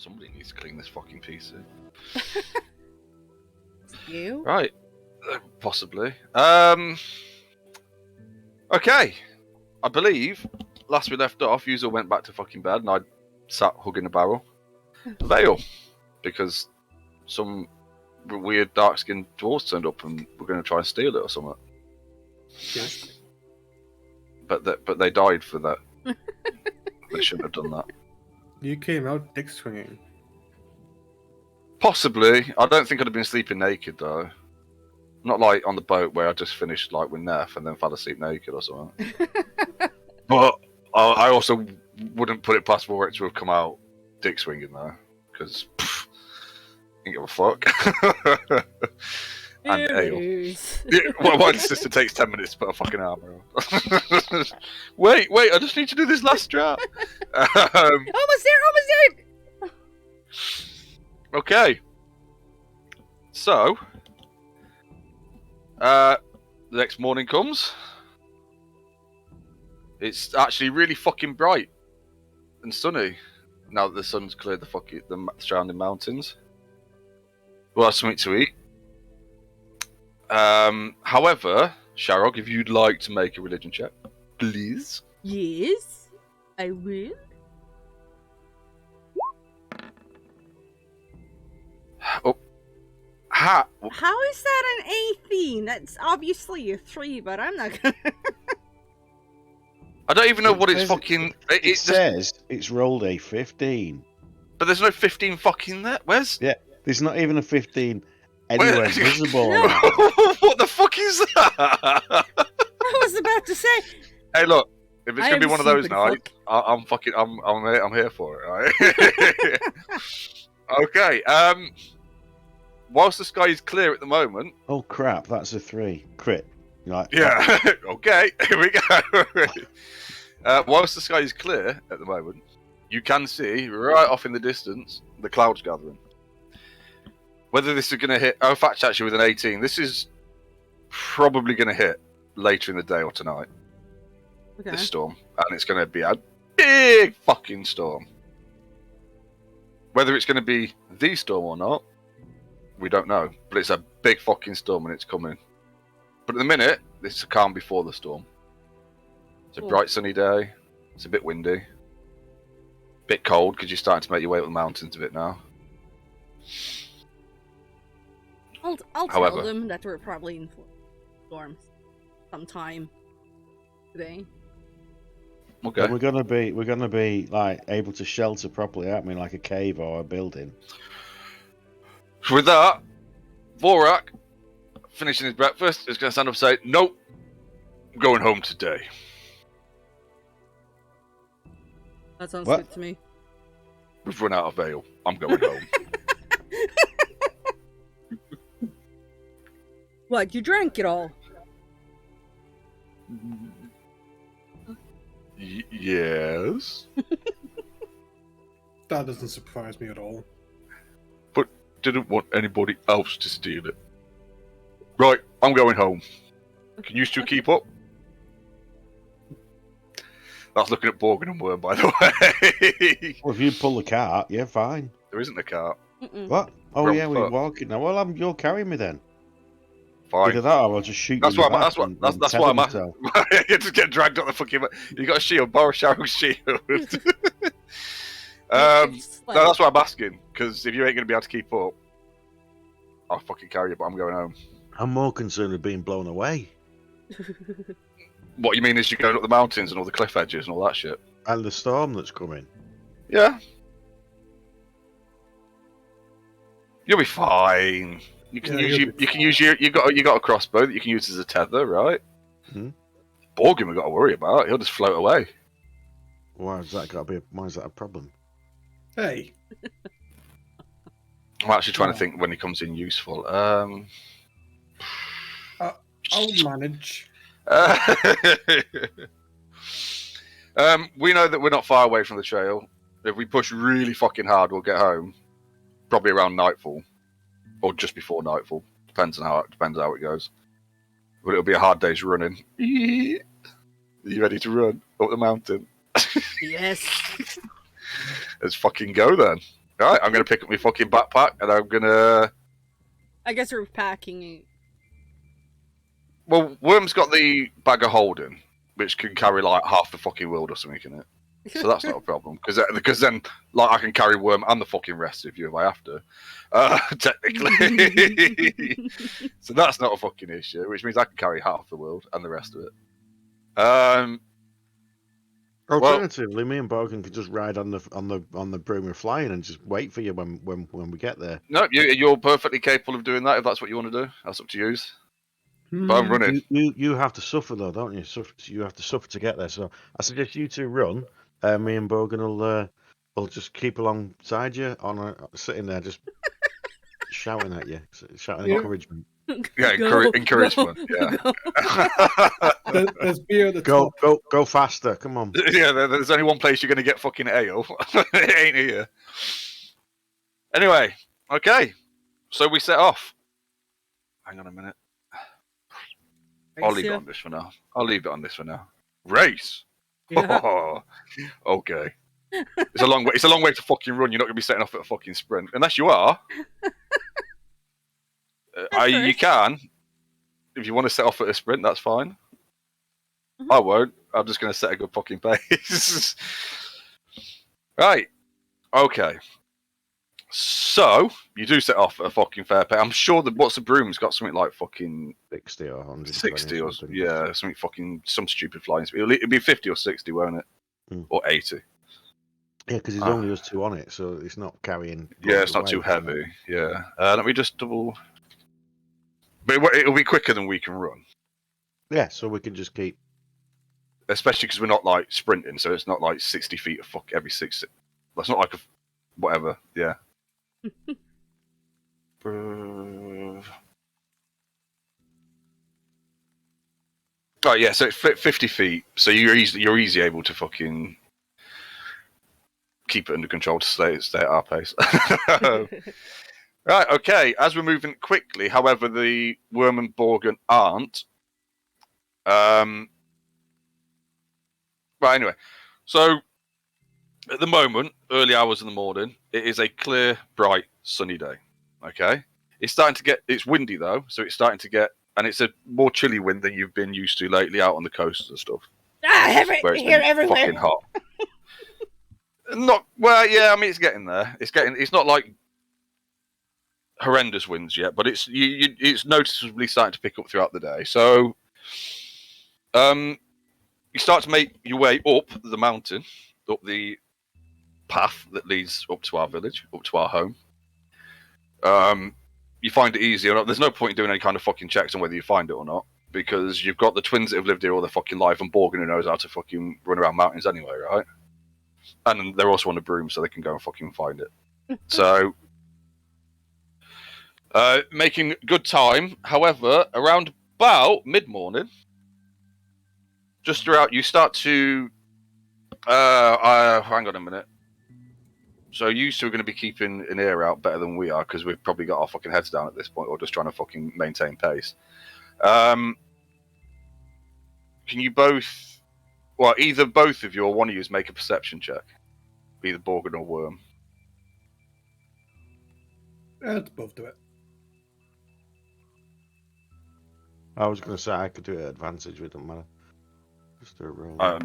Somebody needs to clean this fucking PC. You? Right. Possibly. Okay. I believe last we left off, Yuzo went back to fucking bed and I sat hugging a barrel. Vale. Because some weird dark-skinned dwarves turned up and we're going to try and steal it or something. Yes. But they died for that. They shouldn't have done that. You came out dick swinging. Possibly. I don't think I'd have been sleeping naked though. Not like on the boat where I just finished like with Neff and then fell asleep naked or something. But I also wouldn't put it past Warwick to have come out dick swinging though, because ain't give a fuck. And ale. Yeah, well, my sister takes 10 minutes to put a fucking armor on. wait, I just need to do this last drop. Almost there. Okay. So, the next morning comes. It's actually really fucking bright and sunny now that the sun's cleared the surrounding mountains. We'll have something to eat. However, Sharog, if you'd like to make a religion check, please. Yes, I will. Oh. How is that an 18? That's obviously a 3, but I'm not gonna. I don't even know what it's fucking. It says it's rolled a 15. But there's no 15 fucking there. Where's? Yeah, there's not even a 15 anywhere visible. What the fuck is that? I was about to say. Hey, look. If it's gonna be one of those stupid nights, I'm here for it, right? Okay. Whilst the sky is clear at the moment. Oh crap! That's a 3 crit. Like, Yeah. Okay. Here we go. Whilst the sky is clear at the moment, you can see right off in the distance the clouds gathering. Whether this is going to hit, fact actually with an 18, this is probably going to hit later in the day or tonight. Okay. This storm, and it's going to be a big fucking storm. Whether it's going to be the storm or not, we don't know. But it's a big fucking storm and it's coming. But at the minute, this is a calm before the storm. It's a bright sunny day. It's a bit windy. Bit cold because you're starting to make your way up the mountains a bit now. I'll However- tell them that we're probably in storms sometime today. Okay. And we're gonna be like able to shelter properly, aren't we? Like a cave or a building. With that, Vorak, finishing his breakfast, is going to stand up and say, "Nope, I'm going home today." That sounds What? good to me. We've run out of ale. I'm going home. What, you drank it all? Yes. That doesn't surprise me at all. But didn't want anybody else to steal it. Right, I'm going home. Can you two keep up? That's looking at Borgin and Worm, by the way. Well, if you pull the cart, yeah, fine. There isn't a cart. Mm-mm. What? Oh Wrong yeah, we're foot. walking now. Well, you'll carry me then. Fine. Either that, or I'll just shoot That's you. why in the I'm. That's back what. and That's tether why I'm. myself. You just get dragged up the fucking. You got a shield. Borrow Sharog's shield. It's No, like- that's what I'm asking. Because if you ain't gonna be able to keep up, I'll fucking carry you. But I'm going home. I'm more concerned with being blown away What you mean is you're going up the mountains and all the cliff edges and all that shit. and the storm that's coming. Yeah. You'll be fine. You can Yeah, use you'll be you can use your you got a crossbow that you can use as a tether, right? Hmm. Borgin we've got to worry about. He'll just float away. Why is that got to be? Why is that a problem? Hey, I'm actually trying to think when he comes in useful. I'll manage. We know that we're not far away from the trail. If we push really fucking hard, we'll get home. Probably around nightfall, or just before nightfall. Depends how it goes. But it'll be a hard day's running. Are you ready to run up the mountain? Yes. Let's fucking go then. Right, I'm gonna pick up my fucking backpack and I'm gonna. I guess we're packing it. Well, Worm's got the bag of holding, which can carry like half the fucking world or something in it. So that's not a problem because then like I can carry Worm and the fucking rest of you if I have to, technically. So that's not a fucking issue, which means I can carry half the world and the rest of it. Alternatively, me and Bogan could just ride on the broom and flying and just wait for you when we get there. No, you're perfectly capable of doing that if that's what you want to do. That's up to you. But I'm running. You have to suffer though, don't you? You have to suffer to get there. So I suggest you two run. Me and Bogan will just keep alongside you sitting there just shouting at you, shouting encouragement. Yeah, encouragement. Yeah. There's beer at the top. Go faster! Come on. Yeah, there's only one place you're going to get fucking ale. It ain't here. Anyway, okay. So we set off. Hang on a minute. I'll leave it on this for now. Race. Yeah. Oh, okay. It's a long way. It's a long way to fucking run. You're not going to be setting off at a fucking sprint, unless you are. You can, if you want to set off at a sprint. That's fine. Mm-hmm. I won't. I'm just going to set a good fucking pace. Right. Okay. So you do set off at a fucking fair pace. I'm sure that what's the broom's got something like fucking 60 or 100. 60 or something. Yeah, something fucking some stupid flying speed. It'll be 50 or 60, won't it? Or 80. Yeah, because it's only us two on it, so it's not carrying. Yeah, it's not too heavy. Yeah. Let me just double. But it'll be quicker than we can run. Yeah, so we can just keep. Especially because we're not like sprinting, so it's not like 60 feet of fuck every 6. That's not like a whatever. Yeah. Oh yeah, so it's 50 feet. So you're easy able to fucking keep it under control to stay at our pace. Right, okay. As we're moving quickly, however, the Worm and Borgen aren't. Right, anyway. So, at the moment, early hours in the morning, it is a clear, bright, sunny day. Okay? It's windy though, so it's starting to get, and it's a more chilly wind than you've been used to lately out on the coasts and stuff. Everywhere. Fucking hot. Not, well, yeah, I mean, it's getting there. It's not like horrendous winds yet, but it's noticeably starting to pick up throughout the day. So, you start to make your way up the mountain, up the path that leads up to our village, up to our home. You find it easier. There's no point in doing any kind of fucking checks on whether you find it or not, because you've got the twins that have lived here all their fucking life, and Borgen who knows how to fucking run around mountains anyway, right? And they're also on a broom, so they can go and fucking find it. So, making good time. However, around about mid-morning, just throughout, you start to... hang on a minute. So you two are going to be keeping an ear out better than we are, because we've probably got our fucking heads down at this point, or just trying to fucking maintain pace. Can you both... Well, either both of you or one of you make a perception check. Either Borgen or Worm. Let's both do it. I was going to say I could do it at advantage, but it doesn't matter. Just do a roll.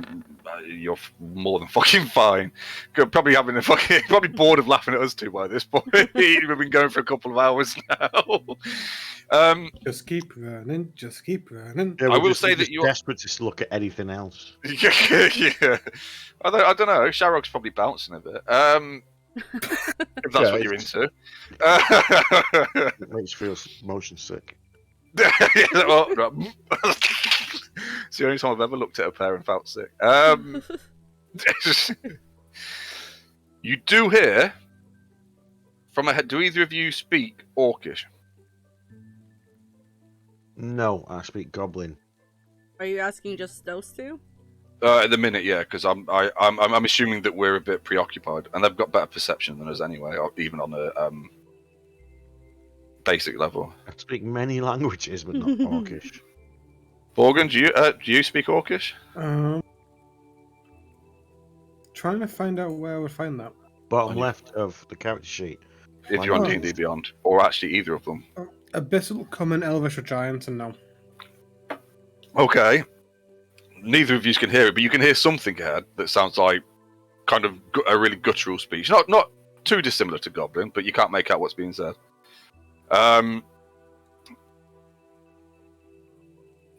You're more than fucking fine. Probably probably bored of laughing at us two by this point. We've been going for a couple of hours now. Just keep running. Just keep running. Yeah, I will say that you're desperate to look at anything else. Yeah. I don't know. Sharrock's probably bouncing a bit. If that's what you're into. It makes you feel motion sick. It's the only time I've ever looked at a pair and felt sick. You do hear from ahead. Do either of you speak Orcish? No, I speak Goblin. Are you asking just those two? At the minute, yeah, because I'm assuming that we're a bit preoccupied, and they've got better perception than us anyway, even on a basic level. I speak many languages, but not Orcish. Borgen, do you speak Orcish? Trying to find out where I would find that. bottom left of the character sheet. If you're on D&D Beyond, or actually either of them. Abyssal, common, elvish, or giant, and no. Okay. Neither of you can hear it, but you can hear something ahead that sounds like kind of a really guttural speech. Not too dissimilar to Goblin, but you can't make out what's being said.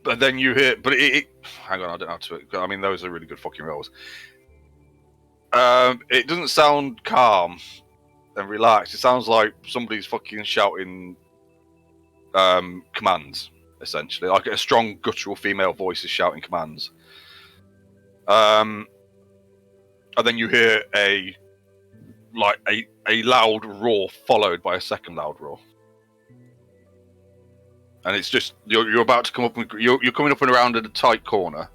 But then you hear, hang on, I don't know how to. I mean, those are really good fucking rolls. It doesn't sound calm and relaxed. It sounds like somebody's fucking shouting commands, essentially, like a strong guttural female voice is shouting commands. And then you hear a loud roar followed by a second loud roar. And it's just you're about to come up. You're coming up and around at a tight corner,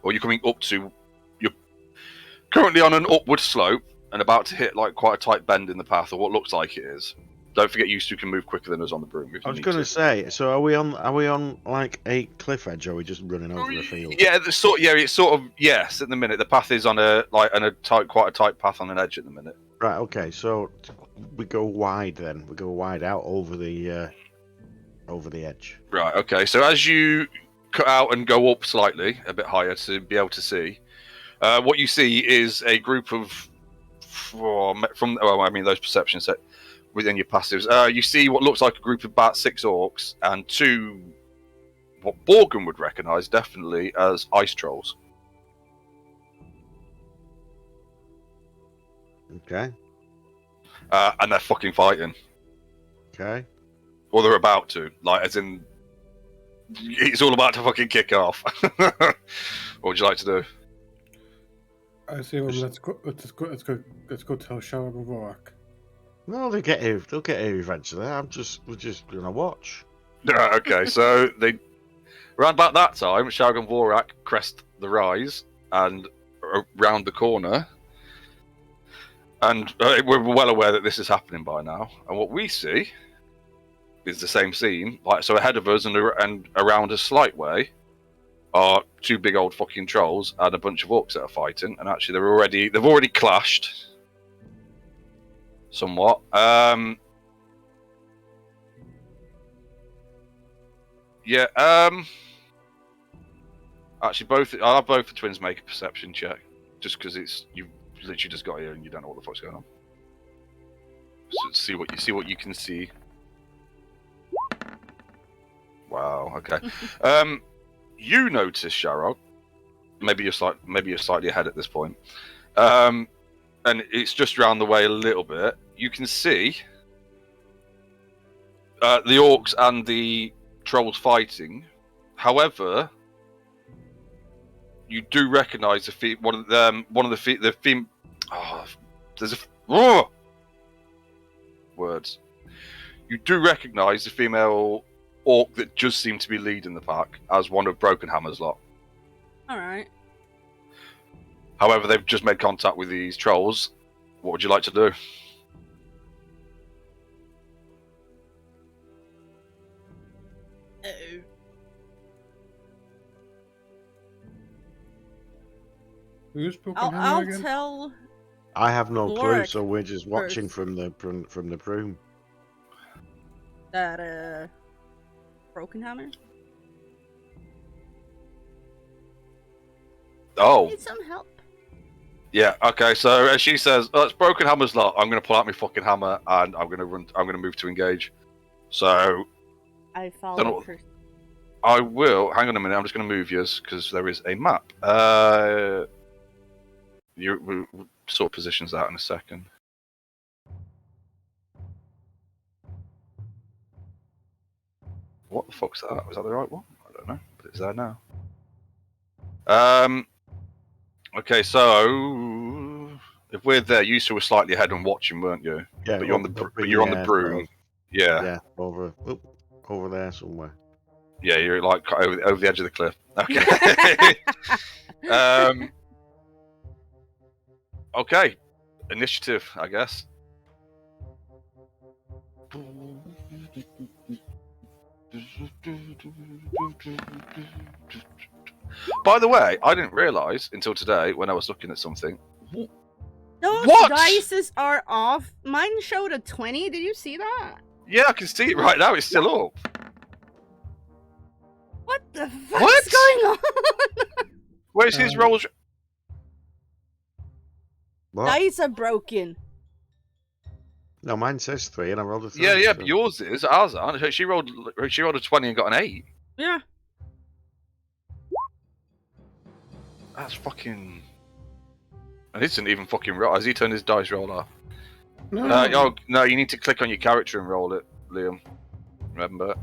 or you're coming up to. You're currently on an upward slope and about to hit like quite a tight bend in the path, or what looks like it is. Don't forget, you two can move quicker than us on the broom. I was going to say, so are we on like a cliff edge, or are we just running over a field? Yeah, it's sort of yes. At the minute, the path is on quite a tight path on an edge at the minute. Right. Okay. So we go wide then. We go wide out over the edge. Right. Okay. So as you cut out and go up slightly, a bit higher to be able to see, what you see is a group of those perception set within your passives. You see what looks like a group of about 6 orcs and 2 what Borgen would recognise definitely as ice trolls. Okay. And they're fucking fighting. Okay. Or they're about to, like, as in, it's all about to fucking kick off. What would you like to do? I say, well, let's go tell Sharag and Vorak. No, they'll get here eventually. We're just gonna watch. Okay, so around about that time, Sharag and Vorak crest the rise and round the corner. And we're well aware that this is happening by now. And what we see is the same scene. Like, so ahead of us and around a slight way are 2 big old fucking trolls and a bunch of orcs that are fighting. And actually, they've already clashed somewhat. Actually, I'll have both the twins make a perception check, just because you've literally just got here and you don't know what the fuck's going on. So see what you can see. Wow. Okay. You notice, Sharog. Maybe you're slightly ahead at this point. And it's just round the way a little bit. You can see the orcs and the trolls fighting. However, you do recognise one of the words. You do recognise the female orc that just seemed to be leading the pack as one of Broken Hammer's lot. All right. However, they've just made contact with these trolls. What would you like to do? Who's Broken Hammer I'll again? tell. I have no clue, Vorak so we're just watching first. from the broom. That Broken Hammer. Oh. Need some help. Yeah, okay, so as she says, it's Broken Hammer's lot, I'm going to pull out my fucking hammer and I'm going to move to engage. So, I follow her. I will, hang on a minute, I'm just going to move yours, because there is a map. We'll sort positions that in a second. What the fuck's that? Was that the right one? I don't know, but it's there now. Okay, so if we're there, you two were slightly ahead and watching, weren't you? Yeah, but you're on the broom. Yeah. Yeah, over there somewhere. Yeah, you're like over the edge of the cliff. Okay. Okay. Initiative, I guess. By the way, I didn't realise until today when I was looking at something. Those What? dices are off. Mine showed a 20. Did you see that? Yeah, I can see it right now. It's still up. What the fuck's What? going on? Where's his rolls? What? Dice are broken. No, mine says 3 and I rolled a 3. Yeah, so- but yours is. Ours aren't. She rolled a 20 and got an 8. Yeah. That's fucking. And this isn't even fucking right. Has he turned his dice roll off? No. No, you need to click on your character and roll it, Liam. Remember?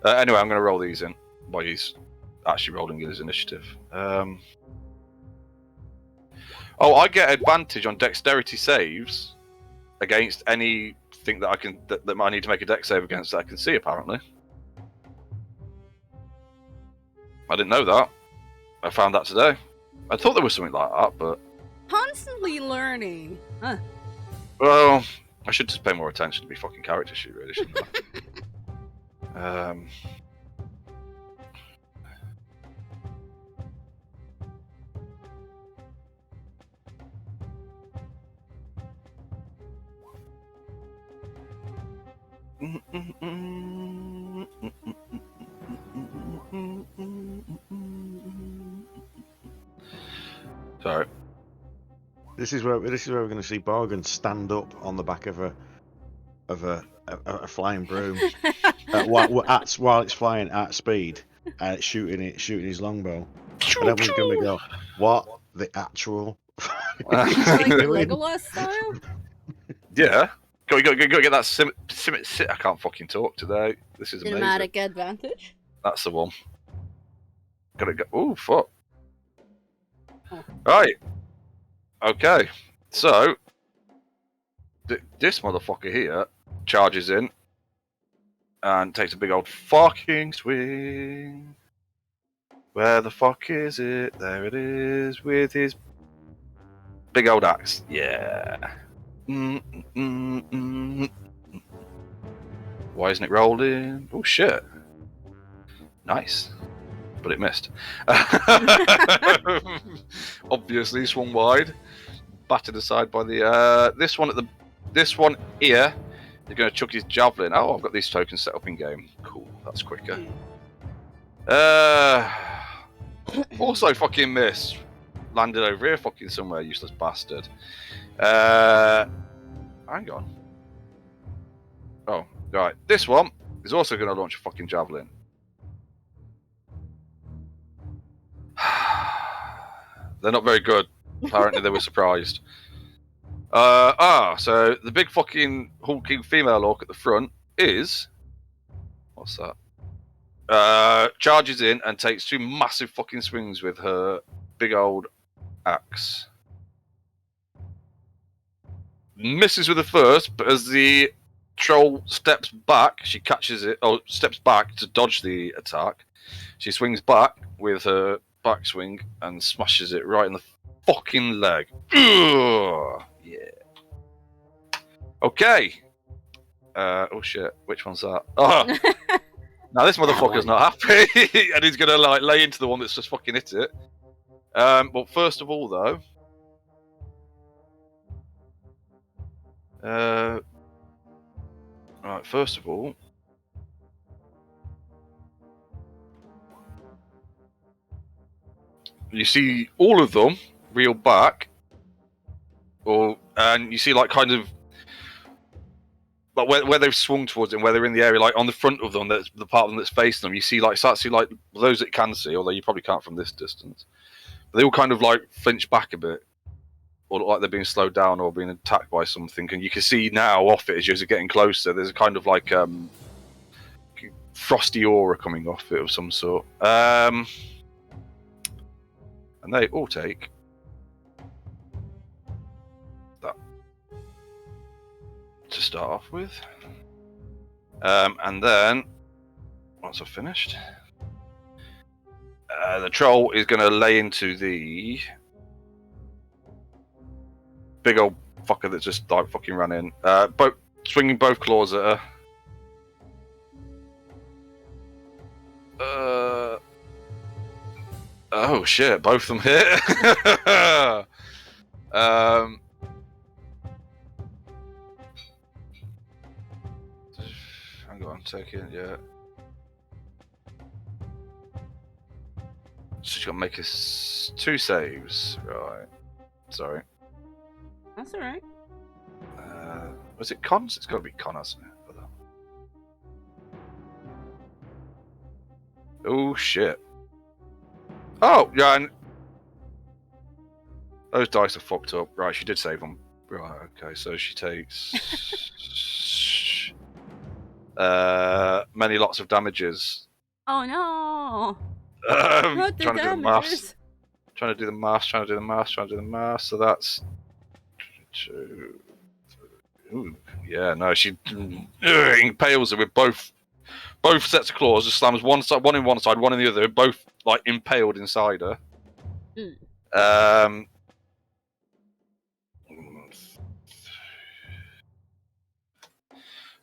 Anyway, I'm going to roll these in. While he's actually rolling his initiative. Oh, I get advantage on dexterity saves against anything that that I need to make a dex save against that I can see, apparently. I didn't know that. I found that today. I thought there was something like that, but... Constantly learning. Huh. Well, I should just pay more attention to my fucking character sheet, really, shouldn't I? Sorry. This is where we're going to see Borgin stand up on the back of a flying broom while it's flying at speed and shooting his longbow. And everyone's going to go, "What the actual?" Like Legolas style? Yeah. Go get that I can't fucking talk today. This is amazing. Cinematic advantage? That's the one. Gotta go. Oh, fuck. Oh. Right. Okay. So, this motherfucker here charges in and takes a big old fucking swing. Where the fuck is it? There it is with his big old axe. Yeah. Why isn't it rolling? Oh shit. Nice. But it missed. Obviously swung wide. Battered aside by the this one here is gonna chuck his javelin. Oh, I've got these tokens set up in game. Cool, that's quicker. Also fucking missed. Landed over here fucking somewhere, useless bastard. Hang on. Oh, right. This one is also going to launch a fucking javelin. They're not very good. Apparently they were surprised. So the big fucking hulking female orc at the front is... What's that? Charges in and takes 2 massive fucking swings with her big old axe. Misses with the first, but as the troll steps back, she catches it, steps back to dodge the attack. She swings back with her backswing and smashes it right in the fucking leg. Ugh! Yeah. Okay. Oh shit, which one's that? Oh! Now this motherfucker's not happy, and he's gonna like lay into the one that's just fucking hit it. But first of all, though, right. First of all, you see all of them reel back, and you see like kind of like where they've swung towards it, and where they're in the area, like on the front of them, that's the part of them that's facing them. You see like start to see like those that can see, although you probably can't from this distance. They all kind of like flinch back a bit, or look like they're being slowed down or being attacked by something. And you can see now off it as you're getting closer, there's a kind of like frosty aura coming off it of some sort. And they all take that to start off with. And then, once I've finished, the troll is going to lay into the big old fucker that just like fucking ran in. Swinging both claws at her. Oh shit! Both of them hit. So she's got to make us 2 saves. Right. Sorry. That's alright. Was it cons? It's got to be con, hasn't it? Oh shit. Oh, yeah. And those dice are fucked up. Right, she did save them. Right, okay, so she takes many lots of damages. Oh no! Trying to do the maths. Trying to do the maths. So that's 2, 3. Ooh, yeah, no, she impales her with both sets of claws. Just slams one in one side, one in the other. Both like impaled inside her.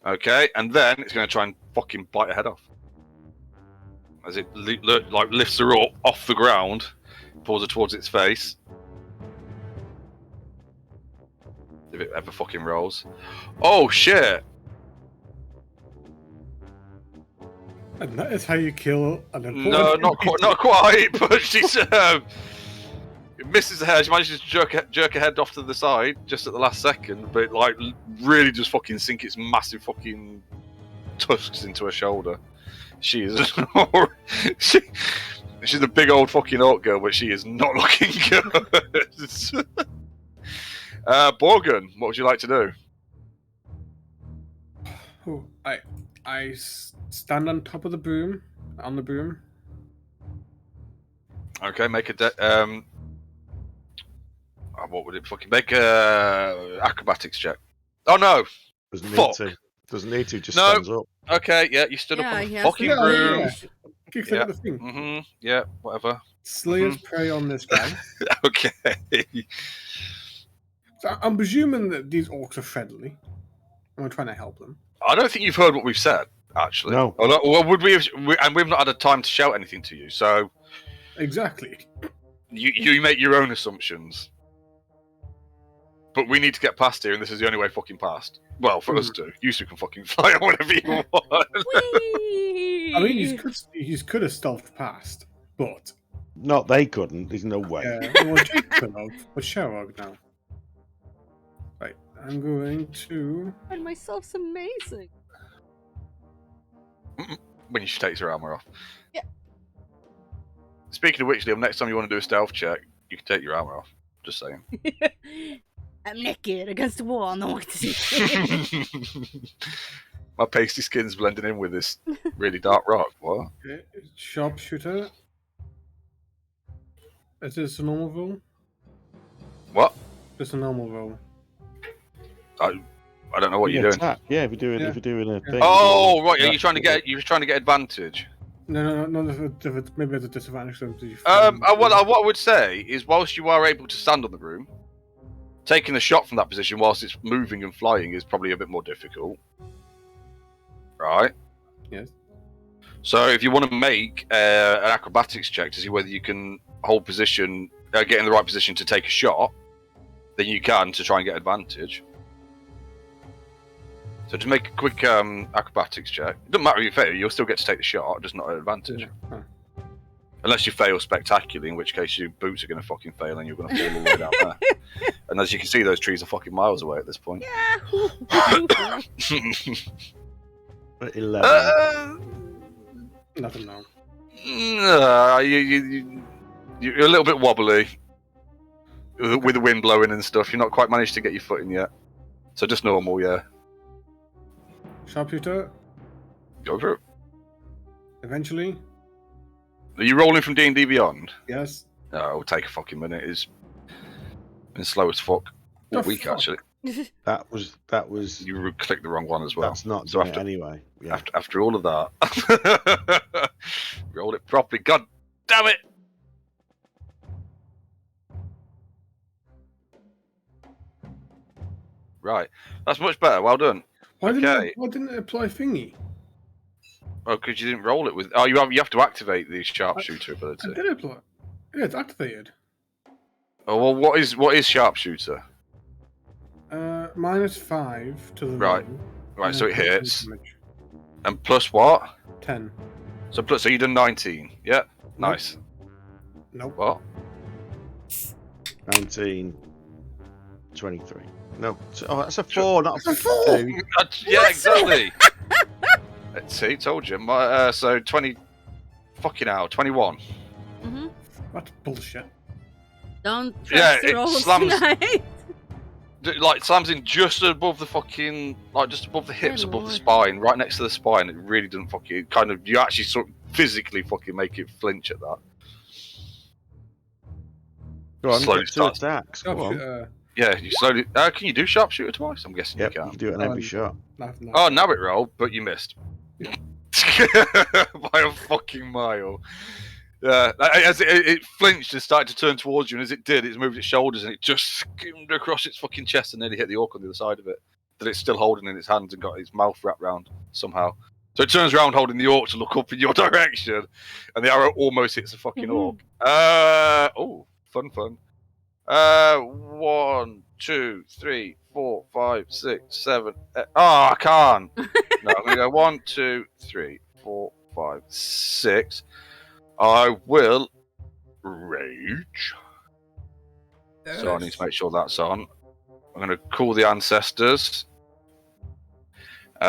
Okay, and then it's going to try and fucking bite her head off. As it like lifts her up off the ground, pulls her towards its face. If it ever fucking rolls. Oh shit! And that is how you kill an important... No, not quite. But she's it misses the head. She manages to jerk her head off to the side just at the last second, but like really just fucking sink its massive fucking tusks into her shoulder. She is she's a big old fucking orc girl, but she is not looking good. Borgen, what would you like to do? Oh, I stand on top of the boom, on the boom. Okay, make a what would it fucking make a acrobatics check? Oh no! Doesn't Fuck. need to. Doesn't need to. Just No. stands up. Okay, yeah, you stood up on the Yeah, fucking Yeah, broom. yeah. Kicks Yeah. out the thing. Yeah, whatever. Slayer's prey on this guy. Okay. So I'm presuming that these orcs are friendly. I'm trying to help them. I don't think you've heard what we've said, actually. No. Well, would we have? And we've not had a time to shout anything to you, so Exactly. you make your own assumptions. But we need to get past here, and this is the only way fucking past. Well, for us to. You two can fucking fly or whatever you want. Whee! I mean, you could have stealthed past, but Not they couldn't. There's no way. well, Jake could have, but Sherrog now. Right, I'm going to. I find myself amazing. When she takes her armor off. Yeah. Speaking of which, Liam, next time you want to do a stealth check, you can take your armor off. Just saying. I'm naked against the wall, no one can see. My pasty skin's blending in with this really dark rock. What? Okay, sharpshooter. Is this a normal roll? What? Just a normal roll. I don't know what you're doing. Attack. Yeah, if you're doing a thing. Oh, right. Are you trying to get? You're trying to get advantage. No. Maybe there's a disadvantage. So what I would say is, whilst you are able to stand on the room, taking a shot from that position whilst it's moving and flying is probably a bit more difficult. Right? Yes. So if you want to make an acrobatics check to see whether you can hold position, get in the right position to take a shot, then you can to try and get advantage. So to make a quick acrobatics check, it doesn't matter if you fail, you'll still get to take the shot, just not at advantage. Yeah. Huh. Unless you fail spectacularly, in which case your boots are going to fucking fail and you're going to fall all the way down there. And as you can see, those trees are fucking miles away at this point. Yeah. 11. Nothing now. You're a little bit wobbly with the wind blowing and stuff. You're not quite managed to get your foot in yet. So just normal, yeah. Sharpshooter. Go for it. Eventually. Are you rolling from D&D Beyond? Yes. No, it'll take a fucking minute. It's been slow as fuck all The week, fuck? actually. That was. You clicked the wrong one as well. That's not so doing after, it anyway. Yeah. after all of that, roll it properly. God damn it! Right, that's much better. Well done. Why Okay. didn't it apply thingy? Oh, because you didn't roll it with. Oh, you have to activate the sharpshooter ability. I did apply. Yeah, it's activated. Oh well, what is sharpshooter? -5 to the Right. roll, Right, and so it then hits, damage. and plus what? 10. So you done 19. Yeah, nice. Nope. What? 1923. No. Oh, that's a 4, not a 2. Yeah, exactly. See, told you. So 20. Fucking hell, 21. Mm-hmm. That's bullshit. Don't Yeah, trust the it rolls slams- tonight. Like slams in just above the fucking, like just above the hips, Good above the lord. spine, right next to the spine. It really doesn't fucking kind of. You actually sort of physically fucking make it flinch at that. Go on, Slowly get 2 starts- attacks. Go on. Sharpshooter. Yeah, you slowly. Can you do sharpshooter twice? I'm guessing Yep, you you can. can do it on every shot. No. Oh, now it rolled, but you missed. Yeah. By a fucking mile. Yeah, as it flinched and started to turn towards you, and as it did, it moved its shoulders and it just skimmed across its fucking chest and nearly hit the orc on the other side of it. That it's still holding in its hands and got its mouth wrapped round somehow. So it turns around holding the orc to look up in your direction, and the arrow almost hits the fucking orc. Oh, fun. 1, 2, 3, 4, 5, 6, 7. Oh, I can't. No, I'm gonna go 1, 2, 3, 4, 5, 6. I will rage. So I need to make sure that's on. I'm going to call the ancestors. Did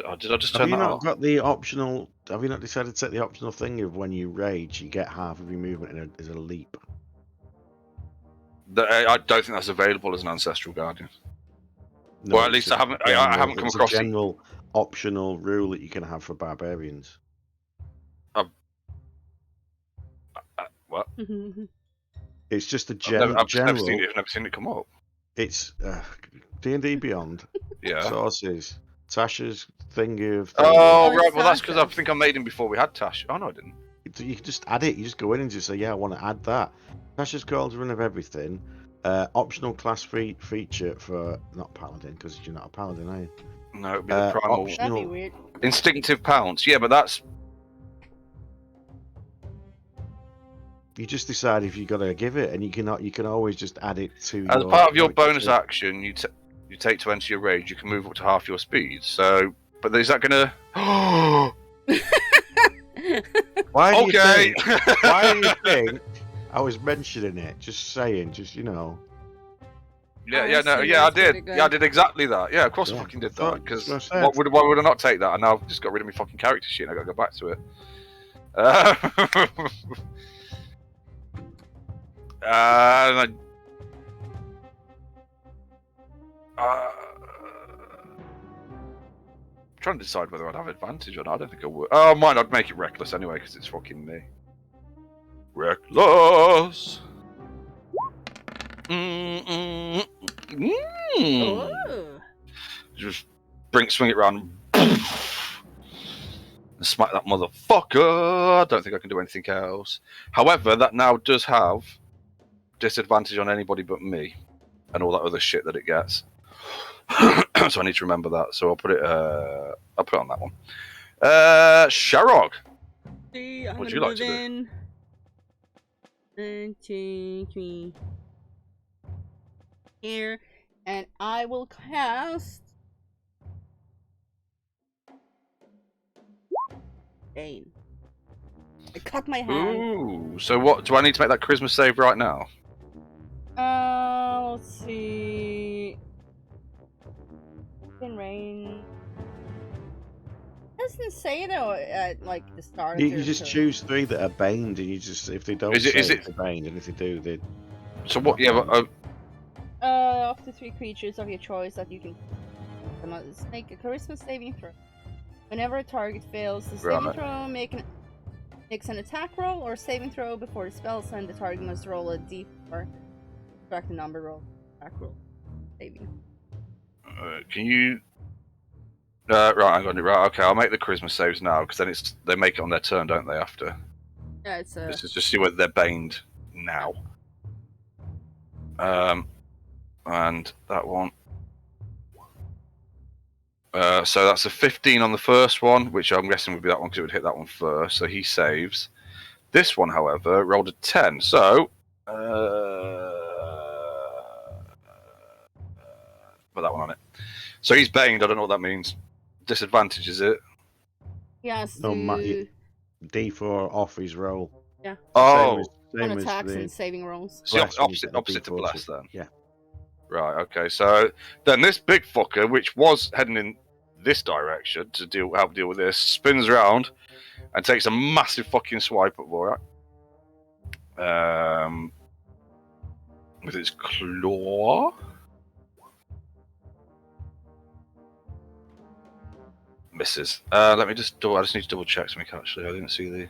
I just Have turn you that not off? got the optional? Have you not decided to set the optional thing of when you rage, you get half of your movement as a leap? I don't think that's available as an ancestral guardian. No, Well, at it's least a I haven't come it's across a it. general optional rule that you can have for barbarians. What? It's just a I've just general. never seen it come up. It's D&D Beyond Yeah. sources. Tasha's thing of. Oh, Oh, right. Well, that's because I Sasha. think I made him before we had Tash. Oh, no, I didn't. You can just add it. You just go in and just say, "Yeah, I want to add that." Tasha's Cauldron of Everything. Optional class feature for not paladin because you're not a paladin, are you? No, it'd be the primal. That'd be weird. Instinctive pounce. Yeah, but that's. You just decide if you got to give it, and you can always just add it to. As part of your character bonus sheet. action, you take to enter your rage. You can move up to half your speed. So, but is that gonna? Why do you Okay. think? Why do you think I was mentioning it? Just saying, Yeah, I no, see, yeah, I that's pretty did. good. Yeah, I did exactly that. Yeah, of course I Yeah, fucking did I that. Because that's what I said. why would I not take that? And now I've just got rid of my fucking character sheet and I got to go back to it. And trying to decide whether I'd have advantage or not. I don't think I would. Oh, mine, I'd make it reckless anyway because it's fucking me. Reckless. Oh. Just swing it around and smack that motherfucker. I don't think I can do anything else. However, that now does have disadvantage on anybody but me and all that other shit that it gets. So I need to remember that. So I'll put it on that one. Sharog. See, I'm What'd gonna you like move to do? in. 1, 2, 3. Here, and I will cast. Bane. I cut my hand. Ooh. So what? Do I need to make that charisma save right now? Let's see. In rain. Doesn't say though at like the start. Of You their just turn. choose 3 that are baned, and you just if they don't Is it- say is it- they're baned, and if they do, they. So what? Yeah, but, Up to 3 creatures of your choice that you can must make a charisma saving throw. Whenever a target fails the saving Right. throw, makes an attack roll or saving throw before the spell's end. The target must roll a d4. Subtract the number roll. Attack roll. Saving. can you? Right, I got it right. Okay, I'll make the charisma saves now because then they make it on their turn, don't they? After Yeah, it's a. this is just see whether they're baned now. And that one. So that's a 15 on the first one, which I'm guessing would be that one because it would hit that one first. So he saves. This one, however, rolled a 10. So, put that one on it. So he's baned. I don't know what that means. Disadvantage, is it? Yes. No, D4 off his roll. Oh, On same as attacks the and saving rolls. it's the bless when you opposite, get the opposite to B40. blast then. Yeah. Right. Okay. So then this big fucker, which was heading in this direction to help deal with this, spins around and takes a massive fucking swipe at Vorak. With its claw. Misses. Let me just I just need to double check something actually. I didn't see the.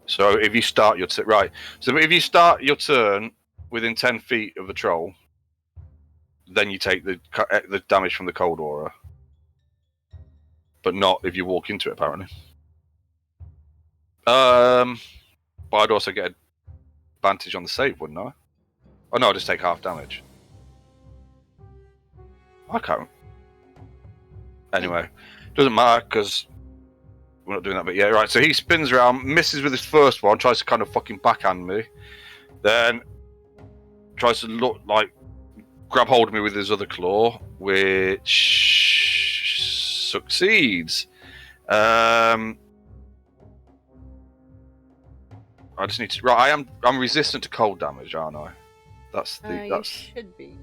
So if you start your right, so if you start your turn within 10 feet of the troll, then you take the damage from the cold aura, but not if you walk into it apparently. But I'd also get advantage on the save, wouldn't I? Oh no, I'll just take half damage. I can't. Anyway, doesn't matter because we're not doing that. But yeah, right. So he spins around, misses with his first one, tries to kind of fucking backhand me, then tries to grab hold of me with his other claw, which succeeds. I just need to. Right, I'm resistant to cold damage, aren't I? That's You should be.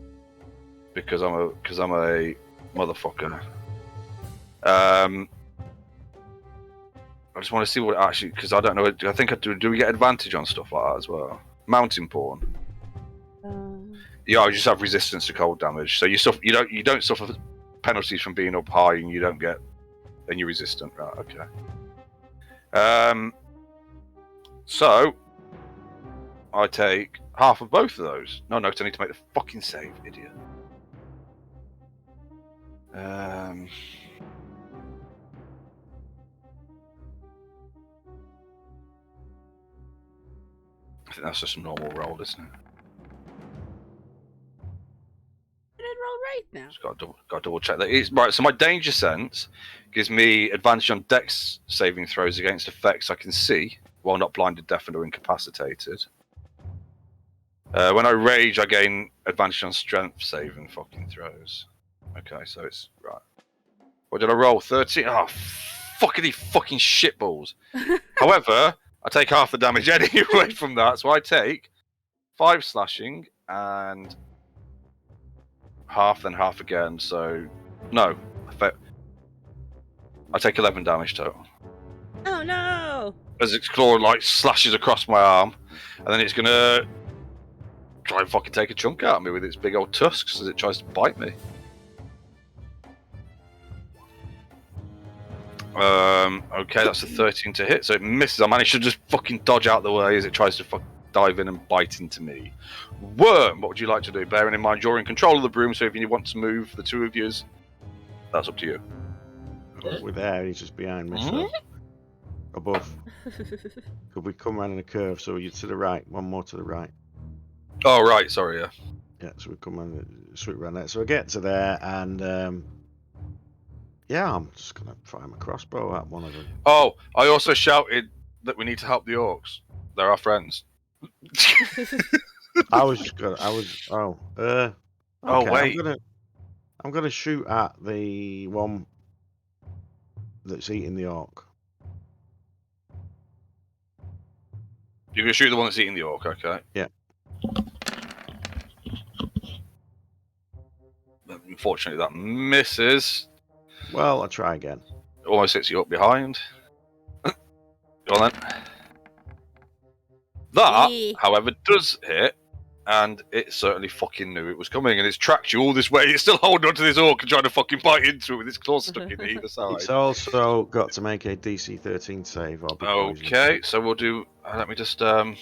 because I'm a motherfucker. I just want to see what it actually, because I don't know. I think do we get advantage on stuff like that as well? Mountain pawn. Yeah, I just have resistance to cold damage. So you don't suffer penalties from being up high, and you're resistant, right? Okay. So I take half of both of those. No, because I need to make the fucking save, idiot. I think that's just a normal roll, isn't it? I did roll right now. Just got to double check that. Right, so my danger sense gives me advantage on dex saving throws against effects I can see while not blinded, deafened, or incapacitated. When I rage, I gain advantage on strength saving fucking throws. Okay, so it's right. What did I roll? 13? Oh, fucking shitballs. However, I take half the damage anyway from that, so I take 5 slashing and half, then half again. So, no. I take 11 damage total. Oh no! As its claw slashes across my arm, and then it's gonna try and fucking take a chunk out of me with its big old tusks as it tries to bite me. Okay, that's a 13 to hit, so it misses. I managed to just fucking dodge out the way as it tries to dive in and bite into me. Worm, what would you like to do? Bearing in mind you're in control of the broom, so if you want to move the two of yous, that's up to you. We're there, he's just behind me, so above. Could we come around in a curve? So you're to the right, one more to the right. Oh, right, sorry, yeah. Yeah, so we come around, sweep around there. So I get to there, and yeah, I'm just gonna fire my crossbow at one of them. Oh, I also shouted that we need to help the orcs. They're our friends. Okay, wait. I'm gonna shoot at the one that's eating the orc. You're going to shoot the one that's eating the orc, okay? Yeah. Unfortunately, that misses. Well, I'll try again. Almost hits you up behind. Go on then. That, however, does hit, and it certainly fucking knew it was coming, and it's tracked you all this way. It's still holding onto this orc and trying to fucking bite into it with its claws stuck in either side. It's also got to make a DC 13 save. Or be poisoned. Okay, so we'll do. Let me just. No,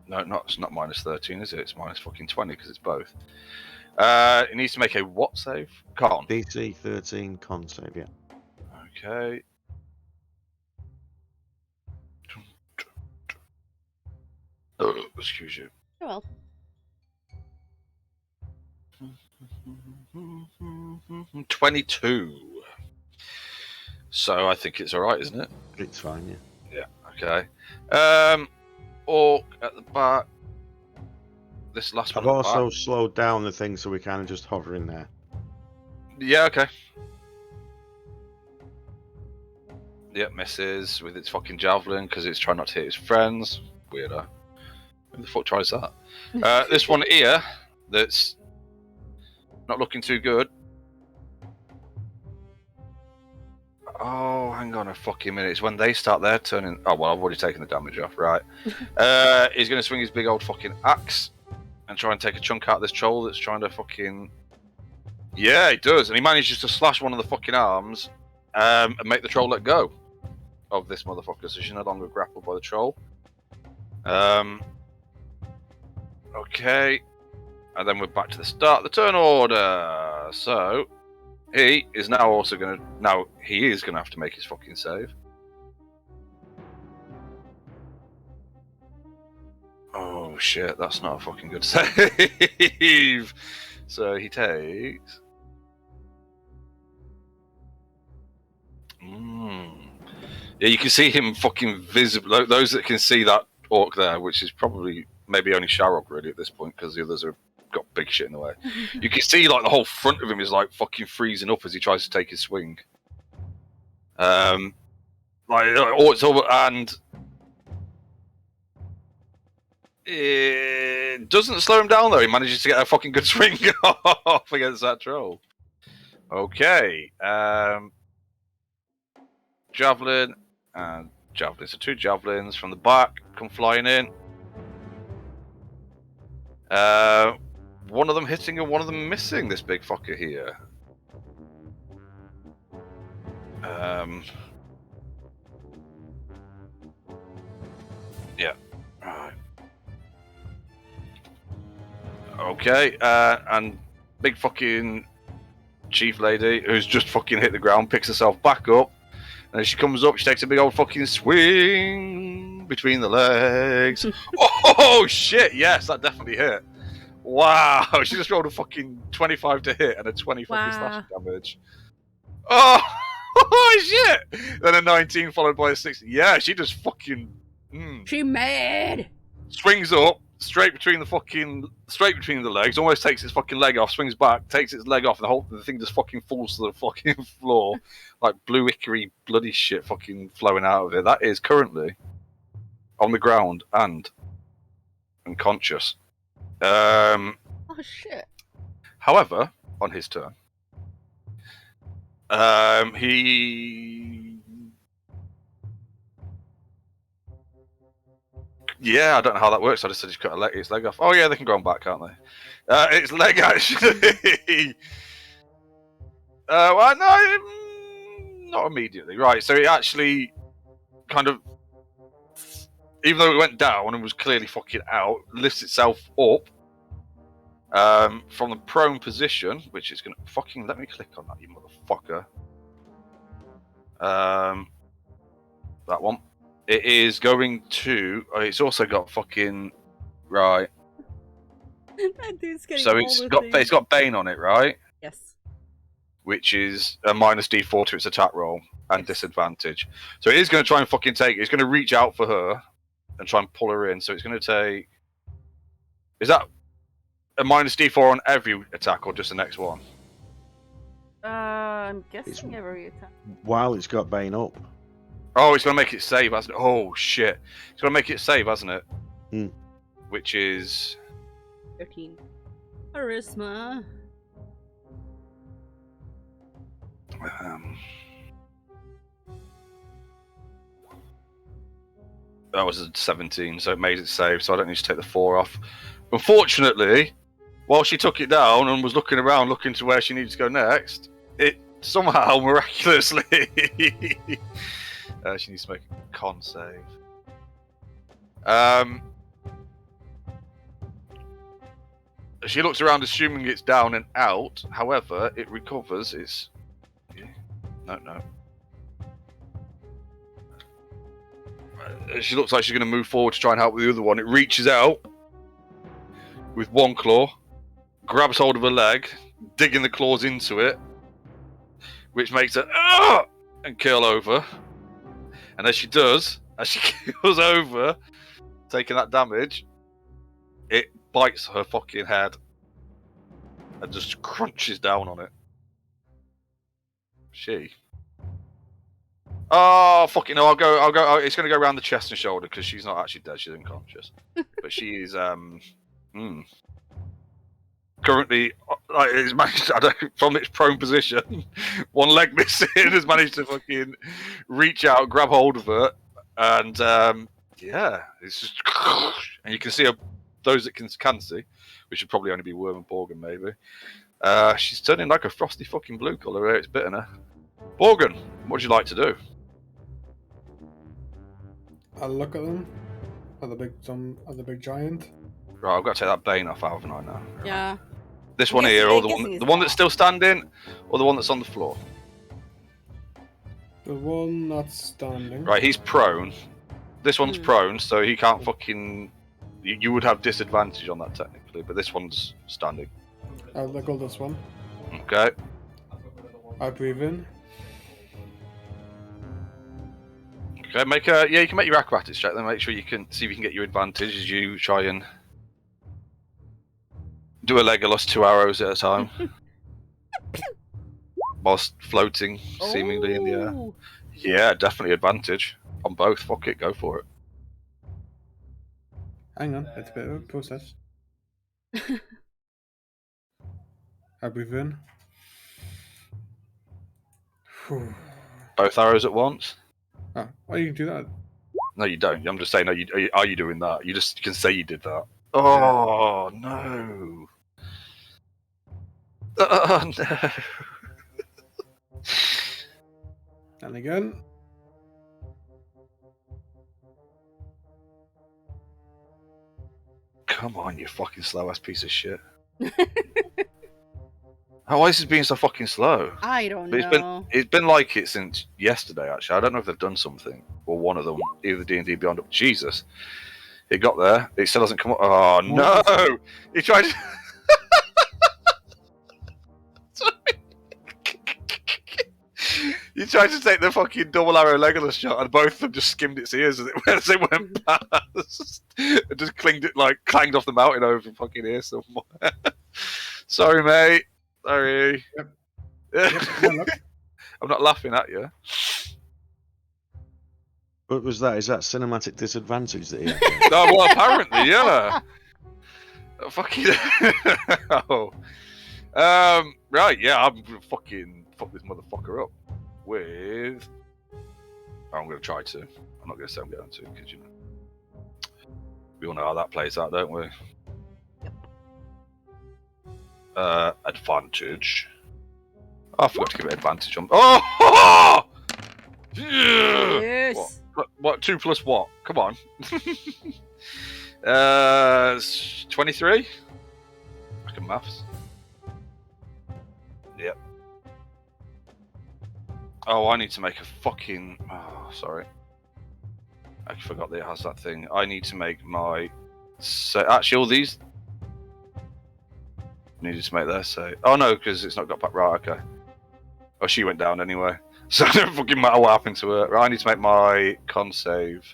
it's not minus 13, is it? It's minus fucking 20 because it's both. It needs to make a what save? Con. DC 13 con save, yeah. Okay. Oh, excuse you. Oh well. 22. So I think it's alright, isn't it? It's fine, yeah. Yeah, okay. Orc at the back. This last one. I've also slowed down the thing so we kind of just hover in there. Yeah, okay. Yep, misses with its fucking javelin because it's trying not to hit its friends. Weirdo. Who the fuck tries that? This one here, that's not looking too good. Oh, hang on a fucking minute. It's when they start their turning. Oh, well, I've already taken the damage off, right? He's going to swing his big old fucking axe and try and take a chunk out of this troll that's trying to fucking... Yeah, he does. And he manages to slash one of the fucking arms and make the troll let go of this motherfucker, so she's no longer grappled by the troll. Okay. And then we're back to the start of the turn order. So... he is now also going to... Now, he is going to have to make his fucking save. Oh, shit. That's not a fucking good save. So, he takes... Yeah, you can see him fucking visible. Those that can see that orc there, which is probably maybe only Sharok really at this point, because the others are... got big shit in the way. You can see like the whole front of him is like fucking freezing up as he tries to take his swing. It's over, and it doesn't slow him down though. He manages to get a fucking good swing off against that troll. Okay, javelin and javelin. So 2 javelins from the back come flying in. One of them hitting and one of them missing this big fucker here. Yeah. Alright. Okay, and big fucking chief lady who's just fucking hit the ground picks herself back up, and as she comes up, she takes a big old fucking swing between the legs. Oh shit! Yes, that definitely hit. Wow, she just rolled a fucking 25 to hit and a 20 fucking slash damage. Oh shit! Then a 19 followed by a 6. Yeah, she just fucking... She mad! Swings up, straight between the legs, almost takes its fucking leg off, swings back, takes its leg off, and the thing just fucking falls to the fucking floor. Like blue ichory bloody shit fucking flowing out of it. That is currently on the ground and unconscious. Oh shit. However, on his turn, he... Yeah, I don't know how that works. I just said he's cut its leg off. Oh yeah, they can go on back, can't they? Its leg actually... well, no, not immediately. Right, so it actually kind of... Even though it went down and was clearly fucking out, lifts itself up from the prone position, which is going to fucking... Let me click on that, you motherfucker. That one. It is going to... it's also got fucking... Right. That dude's getting So all it's got Bane on it, right? Yes. Which is a minus D4 to its attack roll and disadvantage. So it is going to try and fucking take it. It's going to reach out for her and try and pull her in. So it's going to take... Is that a minus D4 on every attack or just the next one? I'm guessing every attack. While it's got Bane up. Oh, it's going to make it save, hasn't it? Oh, shit. It's going to make it save, hasn't it? Hmm. Which is... 13. Charisma. That was a 17, so it made it save, so I don't need to take the 4 off. Unfortunately, while she took it down and was looking around, looking to where she needed to go next, it somehow, miraculously... she needs to make a con save. She looks around, assuming it's down and out. However, it recovers. It's... No. She looks like she's going to move forward to try and help with the other one. It reaches out with one claw, grabs hold of her leg, digging the claws into it, which makes her and curl over. And as she does, as she keels over, taking that damage, it bites her fucking head and just crunches down on it. Oh, fucking no! I'll go. It's going to go around the chest and shoulder because she's not actually dead. She's unconscious, but she is currently like it's managed. From its prone position, one leg missing, has managed to fucking reach out, grab hold of her, and yeah, it's just and you can see her. Those that can see, which should probably only be Worm and Borgen, maybe. She's turning like a frosty fucking blue colour. It's biting her. Borgen, what would you like to do? I'll look at them. At the big giant. Right, I've got to take that Bane off, haven't I now? Yeah. This one Guess- here, I or guess the he's one that's back. still standing, or the one that's on the floor. The one not standing. Right, he's prone. This one's Hmm. prone, so he can't fucking. You would have disadvantage on that technically, but this one's standing. I'll look at this one. Okay. I breathe in. Okay, make a you can make your acrobatics check. Then make sure you can see if you can get your advantage as you try and do a Legolas 2 arrows at a time, whilst floating seemingly in the air. Oh. Yeah, definitely advantage on both. Fuck it, go for it. Hang on, it's a bit of a process. I breathe in. Whew. Both arrows at once. Ah, why you do that? No, you don't. I'm just saying. Are you doing that? You just can say you did that. Oh no! Oh no! And again. Come on, you fucking slow ass piece of shit. Why is this being so fucking slow? I don't But know. it's been like it since yesterday. Actually, I don't know if they've done something or one of them, either D&D Beyond. Jesus, it got there. It still hasn't come up. Oh no! He tried. You tried to take the fucking double arrow Legolas shot, and both of them just skimmed its ears as it went past. It just clanged off the mountain over the fucking ear somewhere. Sorry, mate. Sorry. Yep. Yeah, look. I'm not laughing at you. What was that? Is that cinematic disadvantage that he had? No, well, apparently, yeah. Fucking. Oh. Right, yeah, I'm gonna fucking fuck this motherfucker up with. Oh, I'm gonna try to. I'm not gonna say I'm going to, because you know, we all know how that plays out, don't we? Advantage. Oh, I forgot to give it advantage on. Oh! Yes. What? 2 plus what? Come on. 23. I can maths. Yep. Oh, I need to make a fucking. Oh, sorry. I forgot that it has that thing. I need to make my. Actually, all these needed to make their say. Oh no, because it's not got back. Right, okay. Oh, she went down anyway. So it don't fucking matter what happened to her. Right, I need to make my con save.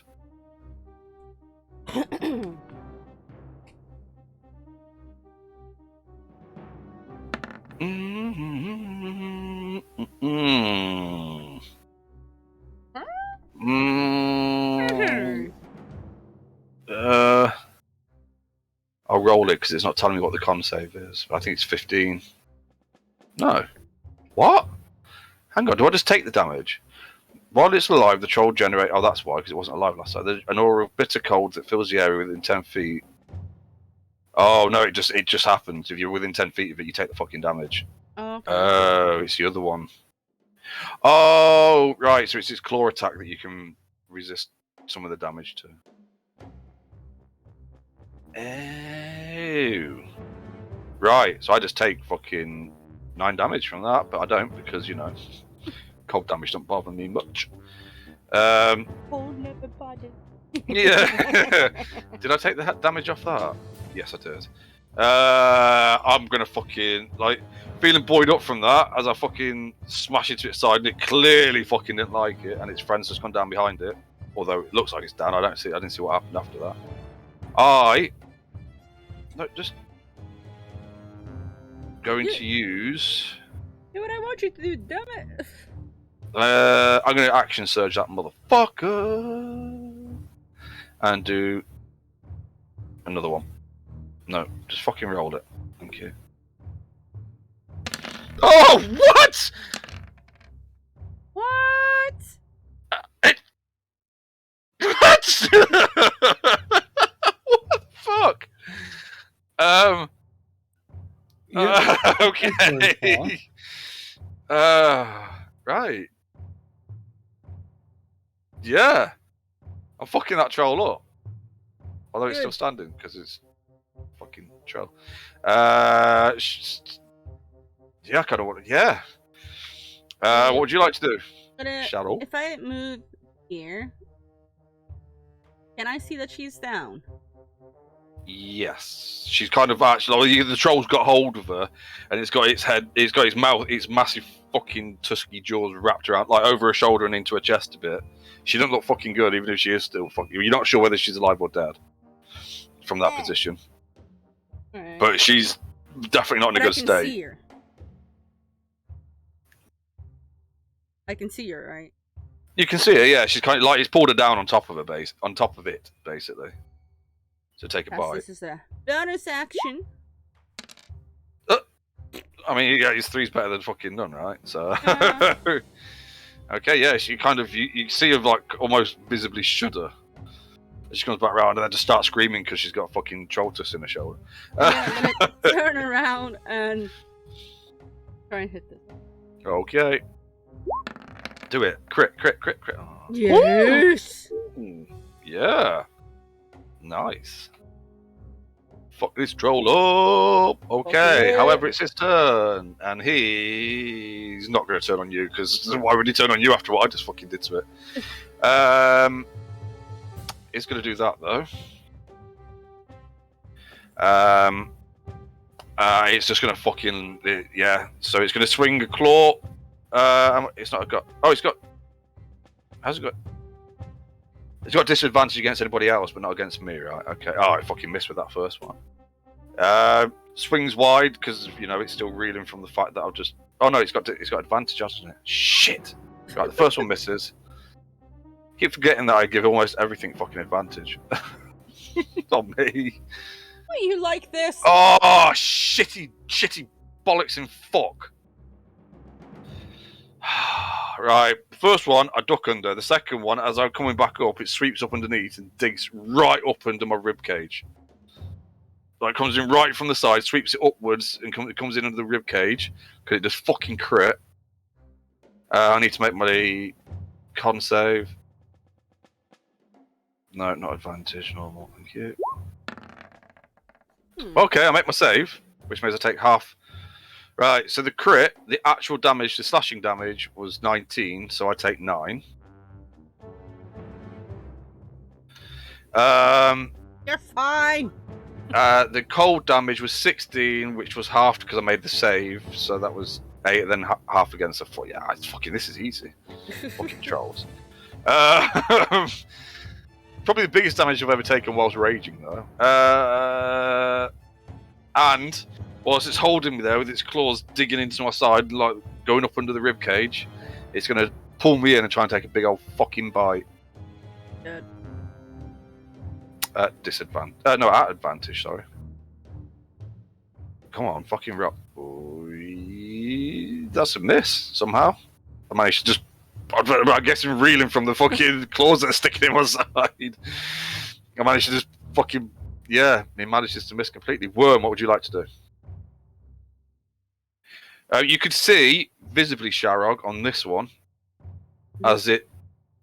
I'll roll it because it's not telling me what the con save is. I think it's 15. No. What? Hang on, do I just take the damage? While it's alive, the troll generates. Oh, that's why, because it wasn't alive last time. There's an aura of bitter cold that fills the area within 10 feet. Oh no, it just happens. If you're within 10 feet of it, you take the fucking damage. Okay. Oh, it's the other one. Oh, right. So it's its claw attack that you can resist some of the damage to. Oh. Right. So I just take fucking 9 damage from that, but I don't because, you know, cold damage don't bother me much. Cold never bothered. Yeah. Did I take the damage off that? Yes, I did. I'm gonna fucking feeling buoyed up from that as I fucking smash it to its side, and it clearly fucking didn't like it, and its friends just gone down behind it. Although it looks like it's down, I didn't see what happened after that. Just going to use. Do what I want you to do, damn it. I'm going to action surge that motherfucker. And do another one. No, just fucking roll it. Thank you. Oh, what? What? What? What the fuck? Yeah, Okay. very Right. Yeah. I'm fucking that troll up. Although it's still Good. standing because it's fucking troll. Yeah, I kind of want to. Yeah. What would you like to do, Shadow? If I move here, can I see that she's down? Yes, she's kind of actually. The troll's got hold of her, and it's got its head, it's got its mouth, its massive fucking tusky jaws wrapped around, like over her shoulder and into her chest a bit. She doesn't look fucking good, even if she is still fucking. You're not sure whether she's alive or dead from that position, Alright. but she's definitely not in a good I can state. see her. I can see her, right? You can see her, yeah. She's kind of like it's pulled her down on top of her base, on top of it, basically. So take a bite. This is a bonus action. I mean, yeah, his three's better than fucking none, right? So, Yeah. okay, yeah. She kind of you see her like almost visibly shudder. She comes back around and then just starts screaming because she's got a fucking troll tusk in her shoulder. I'm gonna turn around and try and hit this. Okay, do it. Crit. Oh. Yes. Ooh, yeah, nice. Fuck this troll up. Okay. However, it's his turn, and he's not going to turn on you because why would he turn on you after what I just fucking did to it? He's going to do that though. It's just going to fucking yeah. So it's going to swing a claw. It's not got. Oh, it's got. How's it got? It's got disadvantage against anybody else, but not against me, right? Okay. Oh, I fucking missed with that first one. Swings wide because it's still reeling from the fact that I've just. Oh no, it's got advantage, hasn't it? Shit. Right, the first one misses. Keep forgetting that I give almost everything fucking advantage. On me. Oh, you like this? Oh, shitty bollocks and fuck. Right, the first one I duck under. The second one, as I'm coming back up, it sweeps up underneath and digs right up under my rib cage. Like comes in right from the side, sweeps it upwards, and it comes in under the rib cage because it just fucking crit. I need to make my con save. No, not advantage, normal. Thank you. Okay, I make my save, which means I take half. Right, so the crit, the actual damage, the slashing damage was 19, so I take 9. You're fine. The cold damage was 16, which was halved because I made the save, so that was 8, then half against the foot. Yeah, it's fucking. This is easy. Fucking trolls. Probably the biggest damage I've ever taken whilst raging, though. And whilst it's holding me there with its claws digging into my side, like going up under the rib cage, it's gonna pull me in and try and take a big old fucking bite. Good. At disadvantage. No, at advantage. Sorry. Come on, fucking rock. That's a miss somehow. I managed to just. I guess I'm reeling from the fucking claws that are sticking in my side. I managed to just fucking. Yeah, he manages to miss completely. Worm, what would you like to do? You could see visibly, Sharog, on this one, as it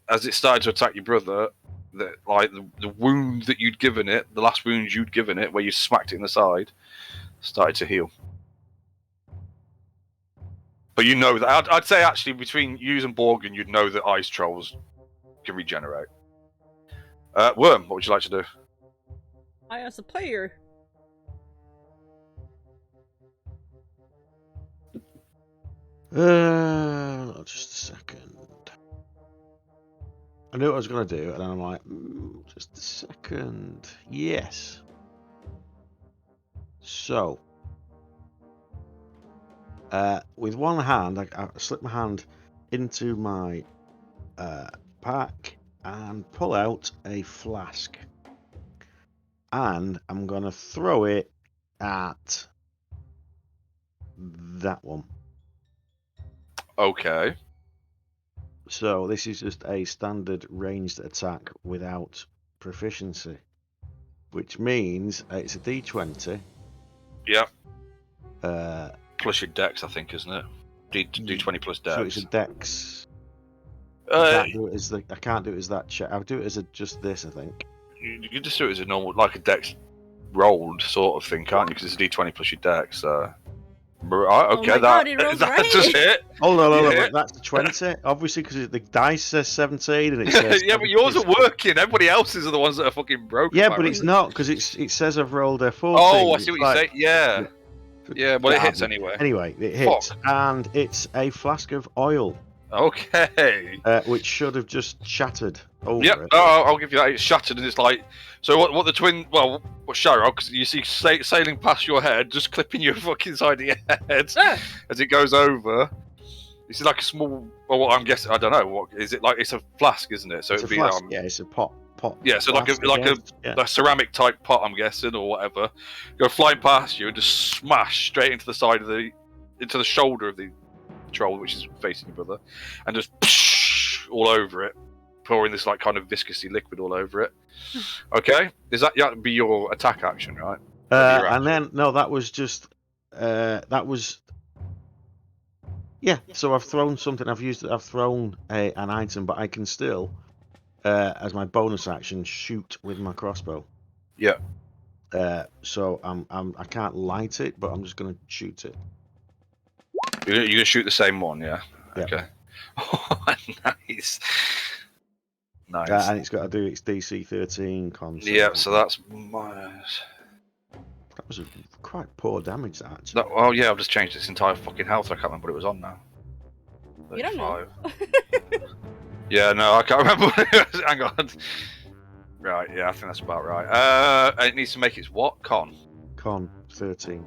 started to attack your brother, that like the wound that you'd given it, the last wound you'd given it, where you smacked it in the side, started to heal. But you know that I'd say actually between you and Borgin, you'd know that ice trolls can regenerate. Worm, what would you like to do? I, as a player, Just a second. I knew what I was going to do, and then I'm like, just a second. Yes. So, with one hand, I slip my hand into my pack and pull out a flask. And I'm going to throw it at that one. Okay. So this is just a standard ranged attack without proficiency, which means it's a D20. Yeah. Uh, Plus your dex, I think, isn't it? D20 plus dex. so it's a dex. Uh, I can't do it as that check. I'll do it as just this, I think. you can just do it as a normal, like a dex rolled sort of thing, can't you? Because it's a D20 plus your dex. Right, okay, my God, it rolls that right. just hit. Oh no, Yeah. that's the 20. Obviously, because the dice says 17 and it says. Yeah, but yours are working. Everybody else's are the ones that are fucking broken. Yeah, but it's not because it says I've rolled a 14. Oh, I see It's what like- you're saying. Yeah. Yeah, well, it hits anyway. Anyway, it hits, and it's a flask of oil, Okay. which should have just shattered over Yep. it. Oh, I'll give you that. It's shattered, and it's like. So what the twin? Well, what Sharrock? Because you see sailing past your head, just clipping your fucking side of your head as it goes over. It's like a small. Well, what I'm guessing, I don't know. What is it like? It's a flask, isn't it? So It's a it'd be flask. Yeah, it's a pot. Yeah, so flask, yeah. a ceramic type pot, I'm guessing, or whatever, go flying past you and just smash straight into the side of into the shoulder of the troll, which is facing your brother, and just all over it, pouring this like kind of viscousy liquid all over it. Okay, that'd be your attack action, right? And then no, that was just that was. Yeah, so I've thrown something. I've thrown an item, but I can still, as my bonus action, shoot with my crossbow. Yeah. So I can't light it, but I'm just going to shoot it. You're gonna shoot the same one, yeah? Yeah. Okay. Nice. Nice. And it's got to do its DC 13 con. Yeah, so that's minus. That was a quite poor damage, that, actually. Oh yeah, I've just changed its entire fucking health. I can't remember what it was on now. You don't know. 35. Yeah, no, I can't remember what it was. Hang on. Right, yeah, I think that's about right. And it needs to make its what? Con 13.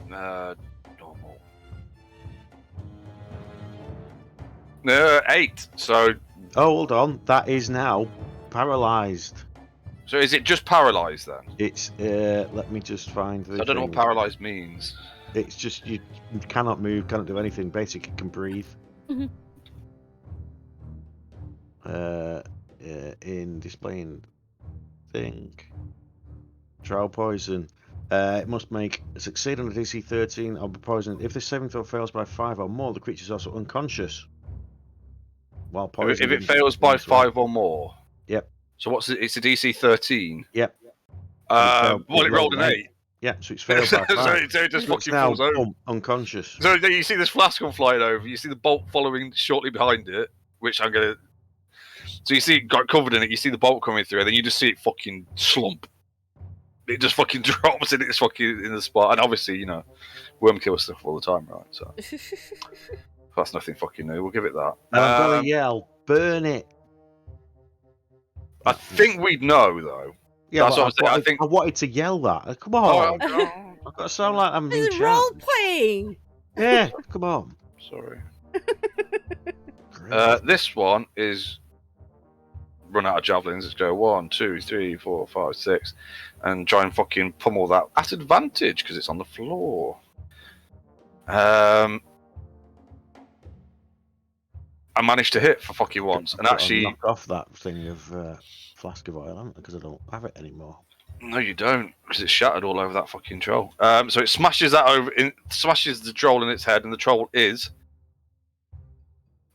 normal. 8. So Oh, hold on. That is now paralyzed. is it just paralyzed then? It's let me just find the I don't know what thing. paralyzed means. It's just you cannot move, cannot do anything. Basically, can breathe. Mhm. In displaying thing, trial poison. It must succeed on a DC 13 or be poisoned. If the saving throw fails by 5 or more, the creature is also unconscious. While poisoned. If it fails by 5 or more. Yep. So what's it? It's a DC 13. Yep. Well, it rolled an 8. Yeah, so it's failed by 5. So it just So it's fucking now falls over. unconscious. So you see this flask come flying over. You see the bolt following shortly behind it, which I'm gonna. So you see it got covered in it. You see the bolt coming through, and then you just see it fucking slump. It just fucking drops in its fucking in the spot, and obviously, worm kill stuff all the time, right? So that's nothing fucking new. We'll give it that. And I've got to yell, burn it. I think we'd know though. Yeah, That's what I'm saying. I think- I wanted to yell that. Come on. I've got to sound like I'm in This is chat. role playing. Yeah, come on. Sorry. Great. This one is run out of javelins. Let's go 1, 2, 3, 4, 5, 6, and try and fucking pummel that at advantage because it's on the floor. I managed to hit for fucking once, and I've got to actually, knock off that thing of flask of oil, haven't I? Because I don't have it anymore. no, you don't, because it's shattered all over that fucking troll. So it smashes that over, smashes the troll in its head, and the troll is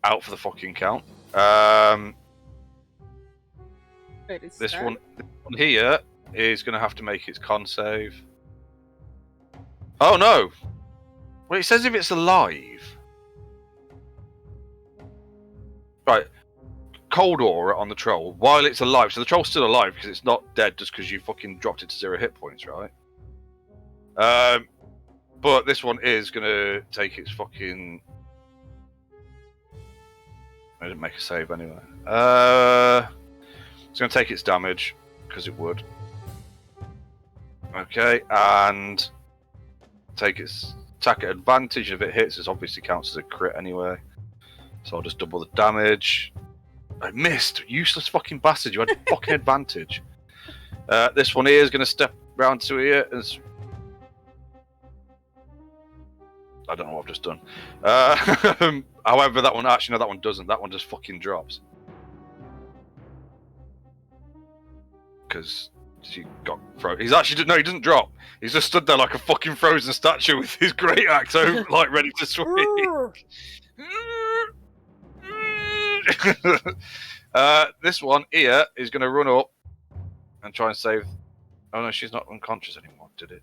out for the fucking count. This one here is going to have to make its con save. Oh no! Well, it says if it's alive. Right. Cold aura on the troll while it's alive. So the troll's still alive because it's not dead just because you fucking dropped it to 0 hit points, right? But this one is going to take its fucking... I didn't make a save anyway. It's going to take its damage, because it would. Okay, and take its attack at advantage. If it hits, it obviously counts as a crit anyway. So I'll just double the damage. I missed. Useless fucking bastard. You had fucking advantage. This one here is going to step round to here. I don't know what I've just done. However, that one actually, no, that one doesn't. That one just fucking drops. Because he got frozen. He's actually, no, he doesn't drop. He's just stood there like a fucking frozen statue with his great axe over, like ready to swing. This one here is going to run up and try and save. Oh no, she's not unconscious anymore, did it?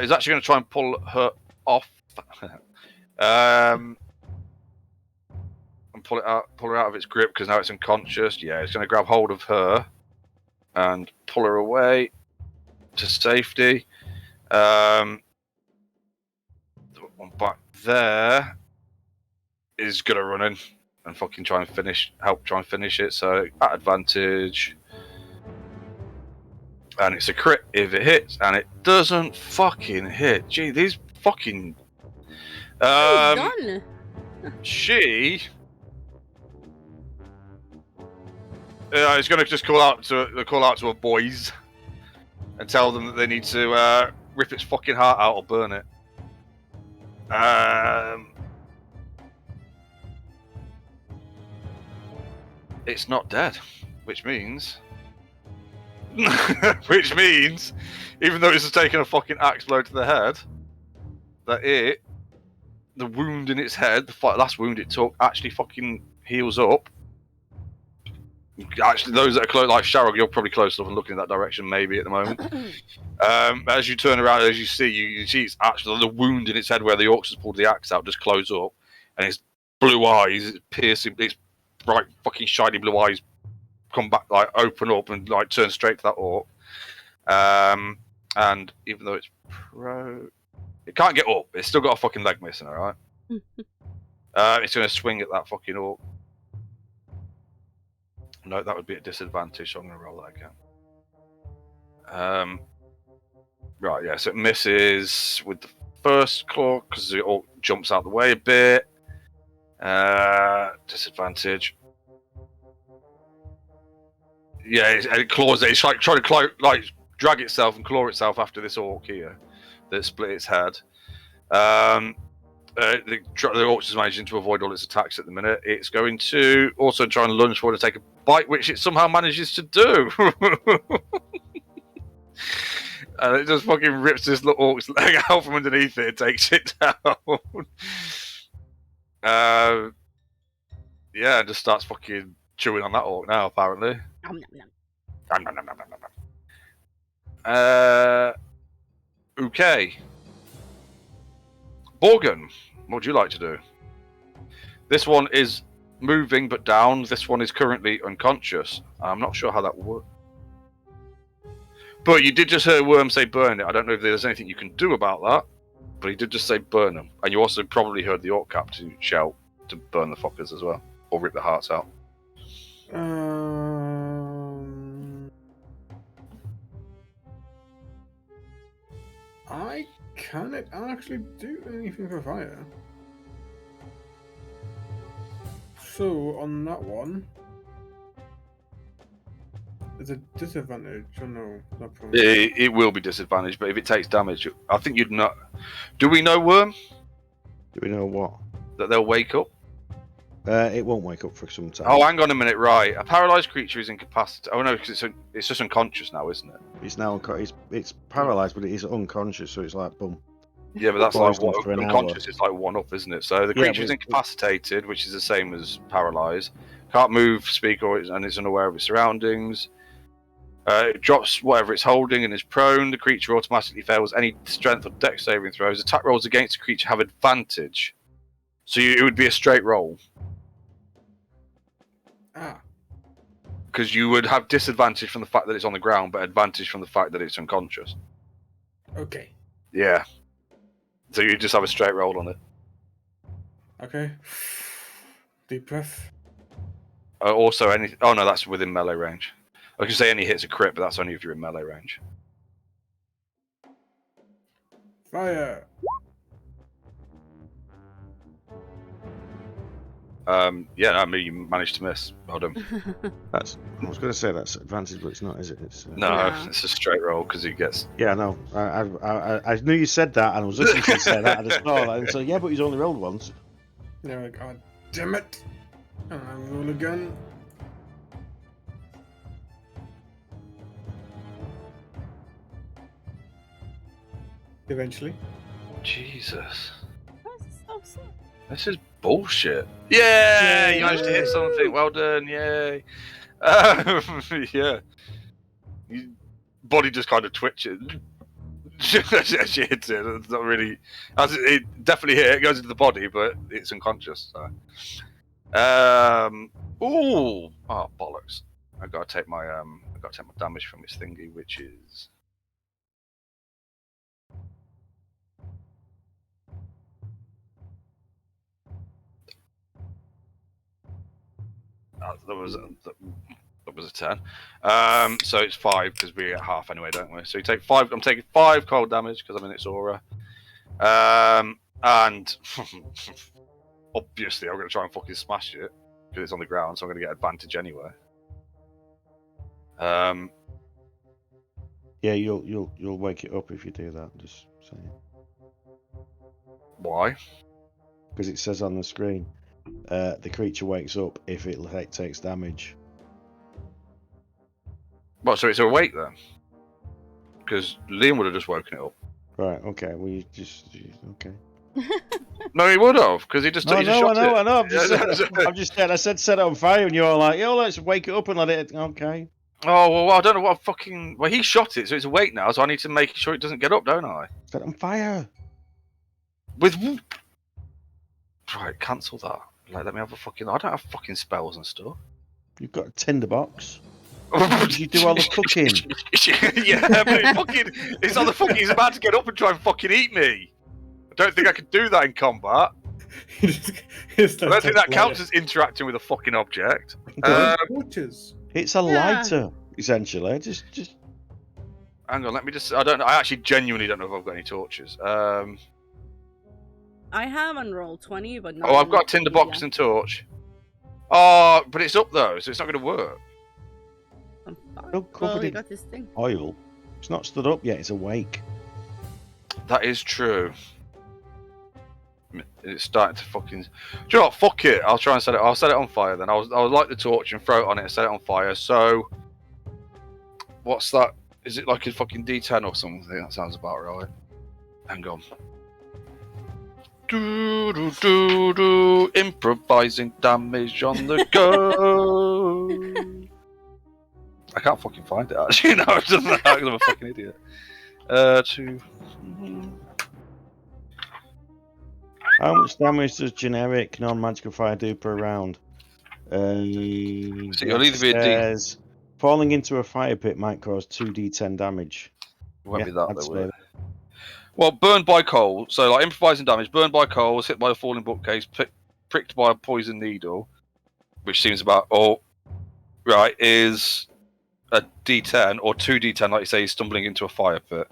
He's actually going to try and pull her off, and pull her out of its grip because now it's unconscious. Yeah, he's going to grab hold of her and pull her away to safety. The one back there is going to run in and fucking try and help try and finish it. So at advantage. And it's a crit if it hits, and it doesn't fucking hit. Gee, these fucking... done. She... is going to just call out to her boys and tell them that they need to rip its fucking heart out or burn it. It's not dead, which means... which means, even though it's taken a fucking axe blow to the head, that the wound in its head, the last wound it took, actually fucking heals up. Actually, those that are close, like Sharog, you're probably close enough and looking in that direction, maybe at the moment. As you turn around, as you see it's actually the wound in its head where the orcs has pulled the axe out, just close up, and its blue eyes, its piercing, its bright fucking shiny blue eyes, come back, like open up and like turn straight to that orc. And even though it's it can't get up. It's still got a fucking leg missing. All right. It's going to swing at that fucking orc. No, that would be a disadvantage. So I'm going to roll that again. Right, yeah. So it misses with the first claw because the orc jumps out the way a bit. Disadvantage. Yeah, it claws it. It's like trying to drag itself and claw itself after this orc here that split its head. The orc is managing to avoid all its attacks at the minute. It's going to also try and lunge forward and take a bite, which it somehow manages to do. And it just fucking rips this little orc's leg out from underneath it and takes it down. Yeah, and just starts fucking chewing on that orc now, apparently. Nom, nom, nom. Okay. Borgen, what would you like to do? This one is moving but down. This one is currently unconscious. I'm not sure how that works. But you did just hear Worm say burn it. I don't know if there's anything you can do about that, but he did just say burn them. And you also probably heard the orc captain shout to burn the fuckers as well, or rip their hearts out. I can't actually do anything for fire. So on that one, there's a disadvantage. Oh no, not problem. It will be disadvantaged, but if it takes damage, I think you'd not. Do we know, Worm? Do we know what? That they'll wake up? It won't wake up for some time. Oh, hang on a minute, right. A paralysed creature is incapacitated. Oh no, because it's just unconscious now, isn't it? It's now it's paralysed, but it is unconscious, so it's like boom. Yeah, but that's like Poisoned for an unconscious. It's like one up, isn't it? So the creature's incapacitated, which is the same as paralysed. Can't move, speak, and is unaware of its surroundings. It drops whatever it's holding and is prone. The creature automatically fails any strength or dex saving throws. Attack rolls against the creature have advantage. So it would be a straight roll. Because you would have disadvantage from the fact that it's on the ground, but advantage from the fact that it's unconscious. Okay. Yeah. So you just have a straight roll on it. Okay. Deep breath. Also, any... Oh no, that's within melee range. I could say any hit's a crit, but that's only if you're in melee range. Fire. Yeah, I mean, you managed to miss. Well done. That's. I was going to say that's advantage, but it's not, is it? It's. No, No. it's a straight roll because he gets. Yeah, no. I knew you said that, and I was listening to you say that. I just saw that, and so yeah, but he's only rolled once. No, god damn it. And I roll again. Eventually. Jesus. That's so sad. This is bullshit. Yeah, you managed to hit something. Well done. Yay. Yeah. Your body just kind of twitches. She hits it. It's not really. It definitely hit. It goes into the body, but it's unconscious. So. Ooh. Oh bollocks. I gotta take my damage from this thingy, which is. That was a 10. So it's 5 because we get half anyway, don't we? So you take 5. I'm taking 5 cold damage because I'm in its aura. And obviously I'm going to try and fucking smash it because it's on the ground, so I'm going to get advantage anyway. Yeah, you'll wake it up if you do that. Just saying. Why? Because it says on the screen, the creature wakes up if it takes damage. Well, so it's awake then? Because Liam would have just woken it up. Right. Okay. Well, okay. No, he would have because he just shot it. I know. I'm just saying. I said set it on fire, and you're like, yo, let's wake it up and let it. Okay. Oh well, I don't know what fucking. Well, he shot it, so it's awake now. So I need to make sure it doesn't get up, don't I? Set it on fire. With. Right, cancel that. Like, let me have a fucking. I don't have fucking spells and stuff. You've got a tinderbox. You do all the cooking. Yeah, but it's on the fucking. He's about to get up and try and fucking eat me. I don't think I could do that in combat. I don't think that counts as interacting with a fucking object. Torches. It's a lighter, essentially. Just. Hang on, let me just. I don't know. I actually genuinely don't know if I've got any torches. I have on roll 20, but not. Oh, I've got a tinderbox and torch. Oh, but it's up though, so it's not going to work. No, covered you in got this thing. oil. It's not stood up yet. It's awake. That is true. It's starting to fucking. Do you know what? Fuck it. I'll try and set it. I'll set it on fire then. I'll light the torch and throw it on it and set it on fire. So, what's that? Is it like a fucking D10 or something? That sounds about right. Hang on. Do improvising damage on the go. I can't fucking find it actually. No, it doesn't. I'm a fucking idiot. How much damage does generic non-magical fire do per round? So you'll either be a D. Falling into a fire pit might cause 2d10 damage. It won't be that I'd though, say will it? Well, burned by coal. So like improvising damage, burned by coal, hit by a falling bookcase, pricked by a poison needle, which seems about right is a D10 or 2d10, like you say, he's stumbling into a fire pit.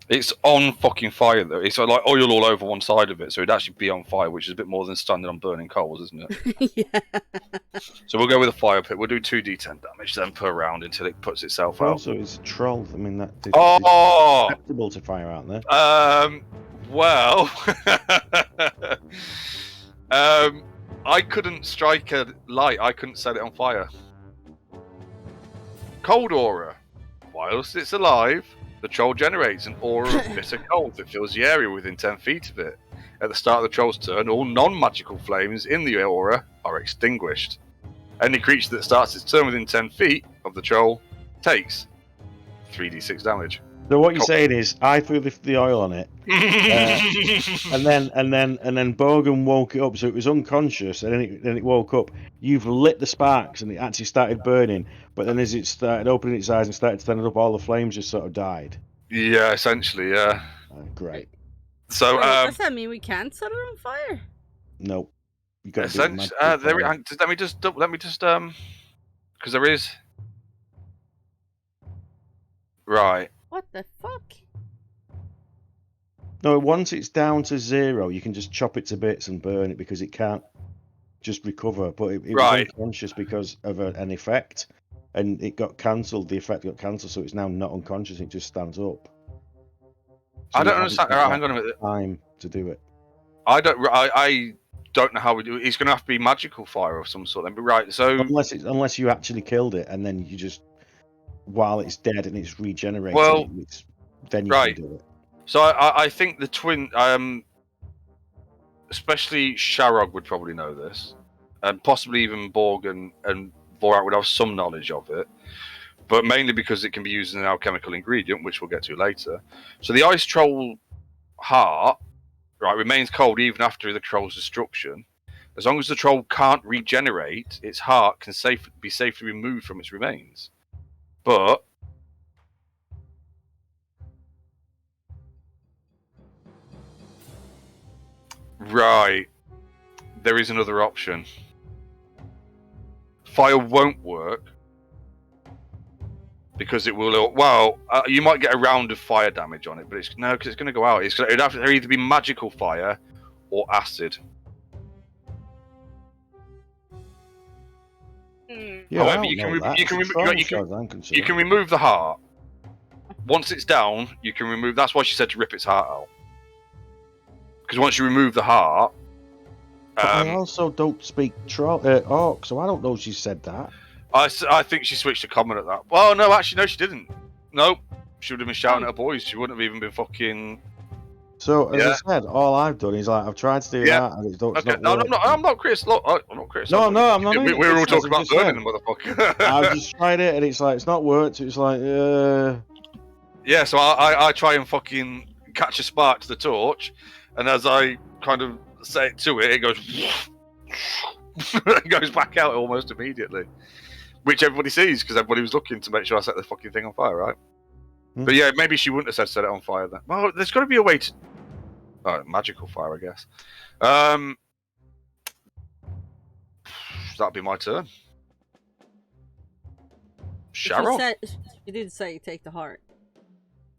It's on fucking fire though. It's like oil all over one side of it, so it'd actually be on fire, which is a bit more than standing on burning coals, isn't it? Yeah. So we'll go with a fire pit. We'll do 2d10 damage then per round until it puts itself out. Also, it's a troll. I mean, that is acceptable to fire out there. Well, I couldn't strike a light. I couldn't set it on fire. Cold aura. Whilst it's alive, the troll generates an aura of bitter cold that fills the area within 10 feet of it. At the start of the troll's turn, all non-magical flames in the aura are extinguished. Any creature that starts its turn within 10 feet of the troll takes 3d6 damage. So what you're saying is, I threw the oil on it, and then Bogan woke it up, so it was unconscious, and then it woke up. You've lit the sparks, and it actually started burning. But then, as it started opening its eyes and started standing up, all the flames just sort of died. Yeah, essentially, yeah. Great. So, does that mean we can't set it on fire? Nope. You got to essentially, let me just, because there is. Right. What the fuck? No, once it's down to 0, you can just chop it to bits and burn it because it can't just recover. But it was Right. unconscious because of an effect, and it got cancelled. The effect got cancelled, so it's now not unconscious. It just stands up. So I you don't haven't understand. got Right, that hang on a minute. time to do it. I don't know how we do it. It's going to have to be magical fire of some sort then. But right, so Unless you actually killed it, and then you just while it's dead and it's regenerating, Well, then you right. can do it. So I think the twin, especially Sharog would probably know this, and possibly even Borg and Vorak would have some knowledge of it, but mainly because it can be used as an alchemical ingredient, which we'll get to later. So the ice troll heart, right, remains cold even after the troll's destruction. As long as the troll can't regenerate, its heart can be safely removed from its remains. But right, there is another option. Fire won't work because it will. Well, you might get a round of fire damage on it, but it's no, because it's going to go out. It'd have to either be magical fire or acid. Yeah, However, I you don't know can that. you can remove the heart. Once it's down, you can remove. That's why she said to rip its heart out. Because once you remove the heart, But I also don't speak orc, so I don't know if she said that. I think she switched to common at that. Well, no, actually, no, she didn't. Nope. She would have been shouting at her boys. She wouldn't have even been fucking. So, as I said, all I've done is I've tried to do that, and it's Okay. not working. I'm not Chris. Look, I'm not Chris. No, I'm not. We're all talking about burning the motherfucker. I've just tried it, and it's not worked. It's like, Yeah, so I try and fucking catch a spark to the torch, and as I kind of say it to it, it goes. It goes back out almost immediately. Which everybody sees because everybody was looking to make sure I set the fucking thing on fire, right? But yeah, maybe she wouldn't have said set it on fire then. Well, there's got to be a way to. Oh, magical fire, I guess. That'd be my turn. Sharog? She did say take the heart.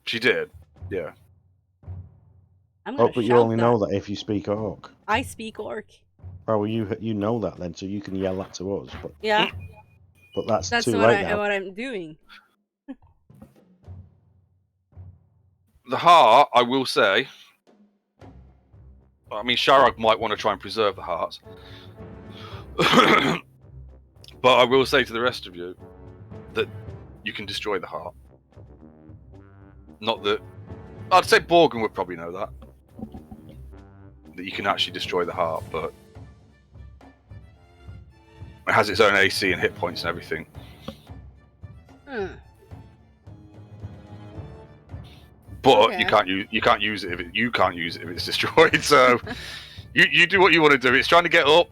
She did, yeah. I'm gonna but you shout only that. know that if you speak orc. I speak orc. Oh, well, you know that then, so you can yell that to us. But Yeah, but that's that's too what late now. what I'm doing. The heart, I will say. I mean, Sharog might want to try and preserve the hearts. But I will say to the rest of you that you can destroy the heart. Not that. I'd say Borgen would probably know that. That you can actually destroy the heart, but it has its own AC and hit points and everything. But you can't use it if it's destroyed. So you do what you want to do. It's trying to get up.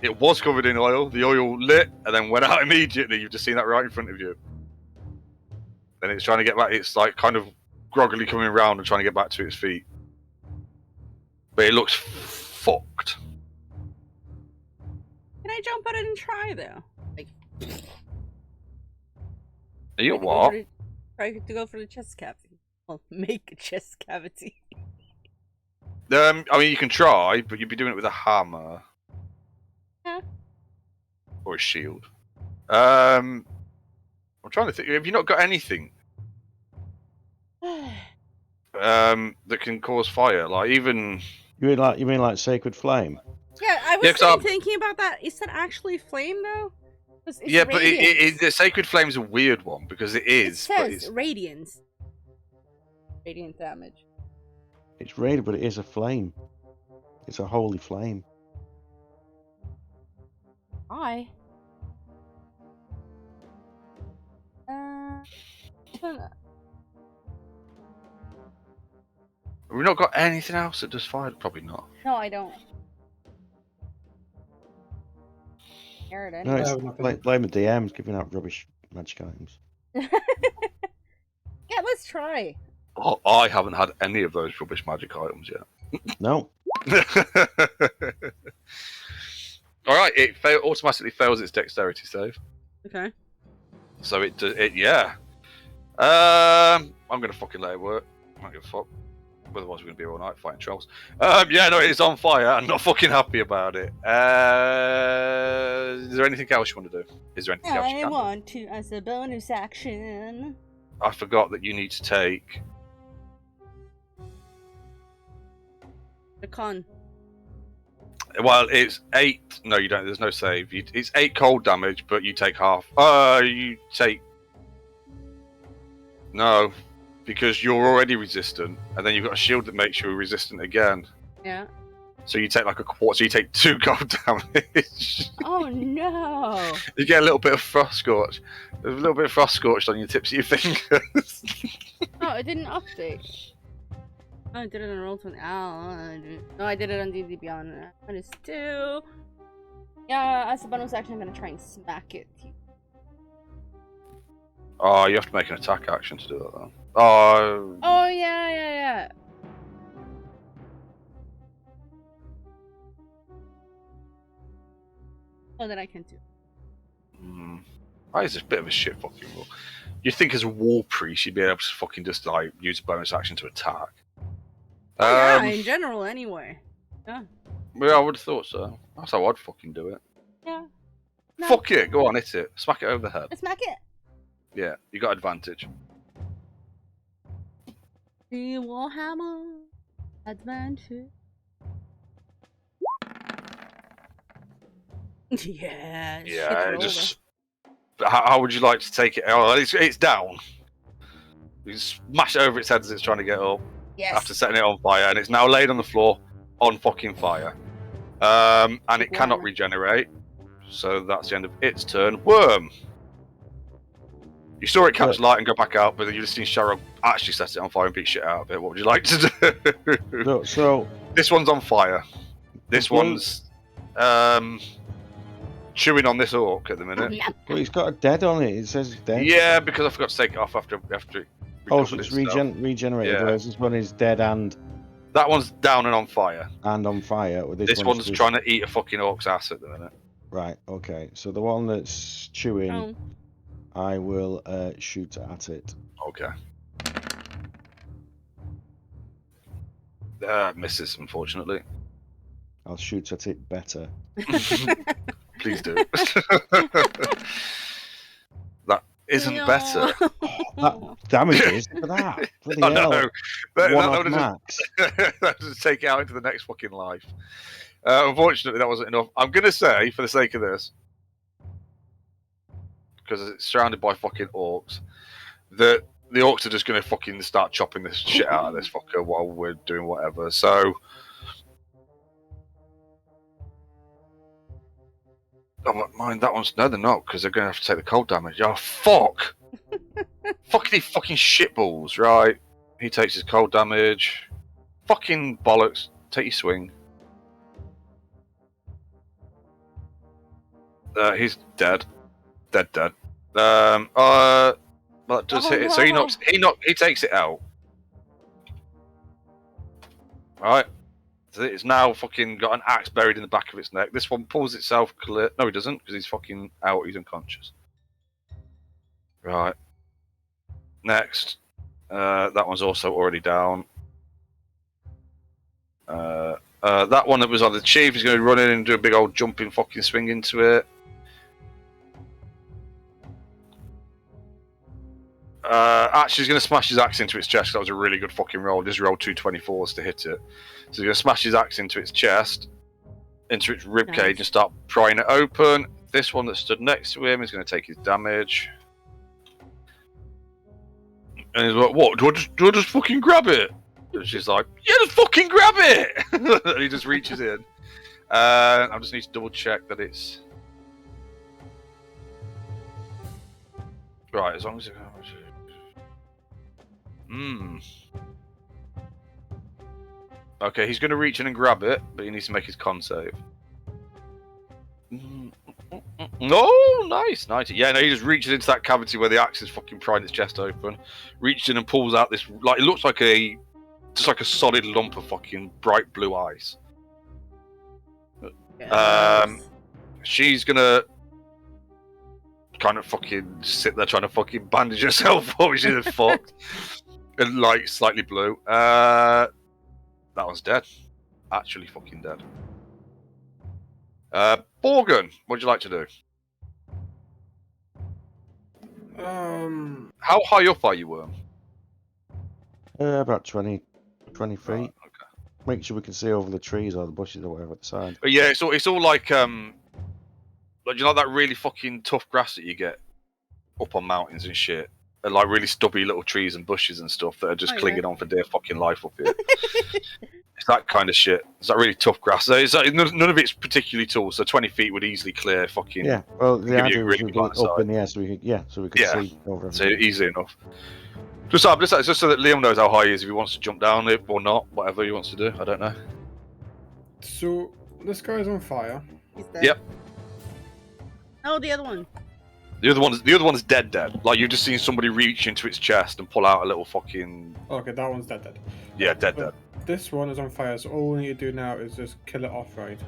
It was covered in oil. The oil lit and then went out immediately. You've just seen that right in front of you. And it's trying to get back. It's like kind of groggily coming around and trying to get back to its feet. But it looks fucked. Can I jump at it and try though? Like, You what? Try to go for the chest cavity. Well, make a chest cavity. I mean, you can try, but you'd be doing it with a hammer. Yeah. Or a shield. I'm trying to think. Have you not got anything that can cause fire? Like even. You mean like Sacred Flame? Yeah, I was thinking about that. Is that actually flame though? It's Yeah, but the Sacred Flame is a weird one because it is. It says radiance. Radiant damage. It's radiant, but it is a flame. It's a holy flame. I don't know. Have we not got anything else that does fire? Probably not. No, I don't. Hear it No, anyway. it's blame the DMs giving out rubbish magic items. Yeah, let's try. Oh, I haven't had any of those rubbish magic items yet. No. All right, it automatically fails its dexterity save. Okay. So it yeah. I'm gonna fucking let it work. I don't give a fuck. Otherwise, we're going to be all night fighting trolls. Yeah, no, it's on fire. I'm not fucking happy about it. Is there anything else you want to do? Is there anything else you I can want to, as a bonus action. do? I forgot that you need to take... The con. Well, it's 8... No, you don't. There's no save. It's 8 cold damage, but you take half. You take... No, because you're already resistant, and then you've got a shield that makes you resistant again. Yeah. So you take like a quarter, so you take 2 cold damage. Oh no! You get a little bit of frost scorch. There's a little bit of frost scorched on your tips of your fingers. Oh, it didn't update. Oh, I did it on Roll20. No, I did it on D&D Beyond. That is 2. Yeah, as a bonus action, I'm gonna try and smack it. Oh, you have to make an attack action to do that though. Oh, Oh yeah. Oh, that I can do. that is a bit of a shit fucking rule. You'd think as a war priest you'd be able to fucking just like use a bonus action to attack. Oh, yeah, in general, anyway. Yeah. Yeah, I would have thought so. That's how I'd fucking do it. Yeah. No. Fuck it, go on, hit it. Smack it over the head. Let's smack it. Yeah, you got advantage. The Warhammer Adventure. Yes. Yeah, just. How would you like to take it? Oh, it's down. You smash it over its head as it's trying to get up Yes. after setting it on fire, and it's now laid on the floor on fucking fire. And it cannot regenerate, so that's the end of its turn. Worm. You saw it catch light and go back out, but then you just seen Sharrow actually set it on fire and beat shit out of it. What would you like to do? So This one's on fire. This one's chewing on this orc at the minute. well, it's got a dead on it. It says it's dead. Yeah, because I forgot to take it off after it Oh, so recovered it's itself. regenerated. Yeah. Whereas this one is dead and That one's down and on fire. on fire. Well, This one's just- trying to eat a fucking orc's ass at the minute. Right. Okay. So the one that's chewing, Oh. I will shoot at it. Okay. Misses, unfortunately. I'll shoot at it better. Please do. That isn't better. That damages for that. Bloody I know. hell. That One would off have max. just take it out into the next fucking life. Unfortunately, that wasn't enough. I'm going to say, for the sake of this, because it's surrounded by fucking orcs, that the orcs are just going to fucking start chopping this shit out of this fucker while we're doing whatever. So, oh, mind that one's no, they're not, because they're going to have to take the cold damage. Oh fuck! Fucking shitballs, right? He takes his cold damage. Fucking bollocks! Take your swing. He's dead. Dead. That does hit it. So he takes it out. Right. So it's now fucking got an axe buried in the back of its neck. This one pulls itself clear. No, he doesn't, because he's fucking out. He's unconscious. Right. Next. That one's also already down. That one that was on the chief is going to run in and do a big old jumping fucking swing into it. Actually, he's going to smash his axe into its chest. That was a really good fucking roll. Just rolled 2 24s to hit it. So he's going to smash his axe into its chest, into its rib cage, and start prying it open. This one that stood next to him is going to take his damage. And he's like, "What? Do I just fucking grab it?" And she's like, "Yeah, just fucking grab it!" And he just reaches in. I just need to double check that it's right. As long as it. Okay, he's going to reach in and grab it, but he needs to make his con save. Oh, nice. Yeah, no, he just reaches into that cavity where the axe is fucking prying its chest open, reaches in and pulls out this, like, it looks like just like a solid lump of fucking bright blue ice. She's gonna kind of fucking sit there trying to fucking bandage herself up, which is fucked. And like slightly blue. That one's dead. Actually fucking dead. Borgen, what'd you like to do? How high up are you, Worm? About 20 feet. Right, okay. Make sure we can see over the trees or the bushes or whatever at the side. But yeah, it's all like you know that really fucking tough grass that you get up on mountains and shit, and like really stubby little trees and bushes and stuff that are just clinging on for dear fucking life up here. It's that kind of shit. It's that really tough grass. None of it's particularly tall, so 20 feet would easily clear fucking. Yeah, well, the give you idea a was really we go line of up sight. in the air so we could Yeah. see over So everything. easy enough. Just so that Liam knows how high he is if he wants to jump down it or not, whatever he wants to do. I don't know. So this guy's on fire. He's dead. Yep. Oh, the other one. The other one's dead. Like you've just seen somebody reach into its chest and pull out a little fucking Okay, that one's dead. yeah, dead. This one is on fire, so all we need to do now is just kill it off, right?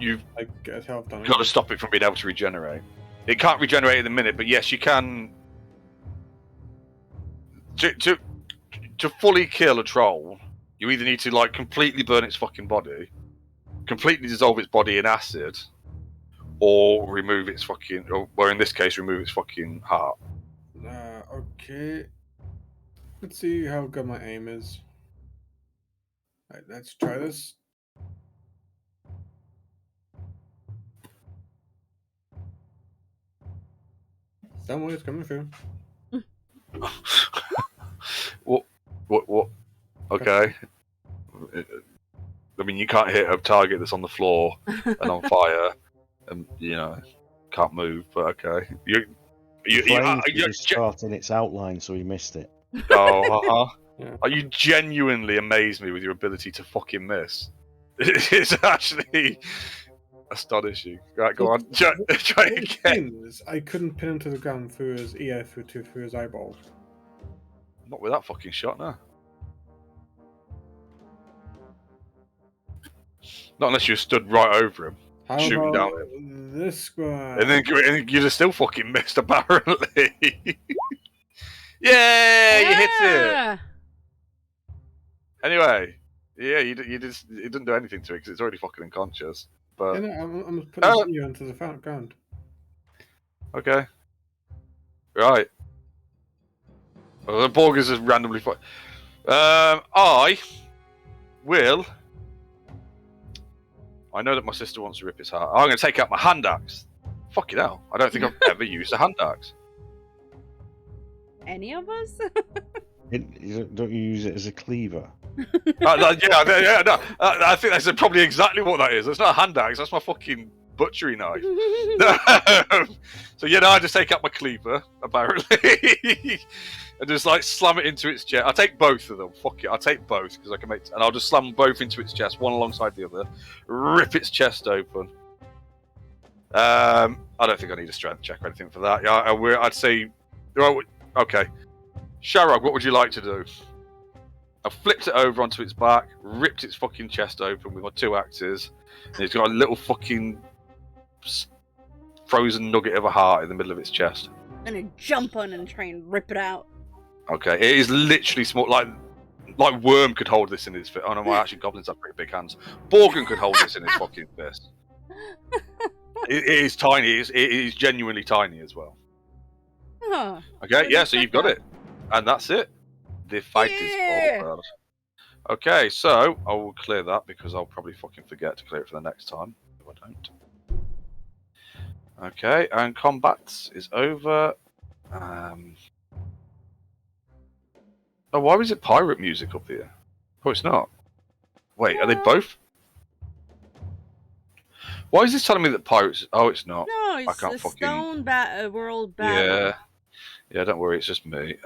You've Like get his health down. got to stop it from being able to regenerate. It can't regenerate in a minute, but yes, you can. To fully kill a troll, you either need to like completely burn its fucking body, completely dissolve its body in acid, or remove its fucking, or in this case, remove its fucking heart. Okay. Let's see how good my aim is. Right, let's try this. Somewhere it's coming through. What? Okay. I mean, you can't hit a target that's on the floor and on fire, and can't move. But okay, The flames were just caught in its outline, so he missed it. Oh, Yeah. Are you genuinely amazed me with your ability to fucking miss? It's actually astonishing. Right, go on. Try The again. thing is, I couldn't pin him to the ground through his ear, through his eyeball. Not with that fucking shot, no. Not unless you stood right over him. How Shoot him about down this guy? And then you'd have still fucking missed, apparently. Yeah, you hit it. Yeah. Anyway, yeah, you just it didn't do anything to it because it's already fucking unconscious. But Yeah, no, I'm just putting his ear into the ground. okay, right. Well, the Borgers is randomly fine. I will. I know that my sister wants to rip his heart. I'm going to take out my hand axe. Fucking hell! I don't think I've ever used a hand axe. Any of us? Don't you use it as a cleaver? Yeah, no. I think that's probably exactly what that is. It's not a hand axe. That's my fucking butchery knife. So I just take out my cleaver, apparently, and just like slam it into its chest. I'll take both of them. Fuck it, I'll take both because I can make. And I'll just slam both into its chest, one alongside the other, rip its chest open. I don't think I need a strength check or anything for that. Yeah, I'd say. Okay, Sharog, what would you like to do? I flipped it over onto its back, ripped its fucking chest open with my two axes, and it's got a little fucking frozen nugget of a heart in the middle of its chest. I'm gonna jump on and try and rip it out. Okay, it is literally small, like Worm could hold this in his fist. Oh no, actually goblins have pretty big hands. Borgen could hold this in his fucking fist. It is tiny. It is genuinely tiny as well. Huh. Okay, yeah, so you've got it, and that's it. The fight is over. Okay, so I will clear that because I'll probably fucking forget to clear it for the next time if I don't. Okay, and combat is over. Oh, why was it pirate music up here? Oh, it's not. Wait, are they both? Why is this telling me that pirates? Oh, it's not. No, it's can't a fucking- stone world battle. Yeah, don't worry, it's just me.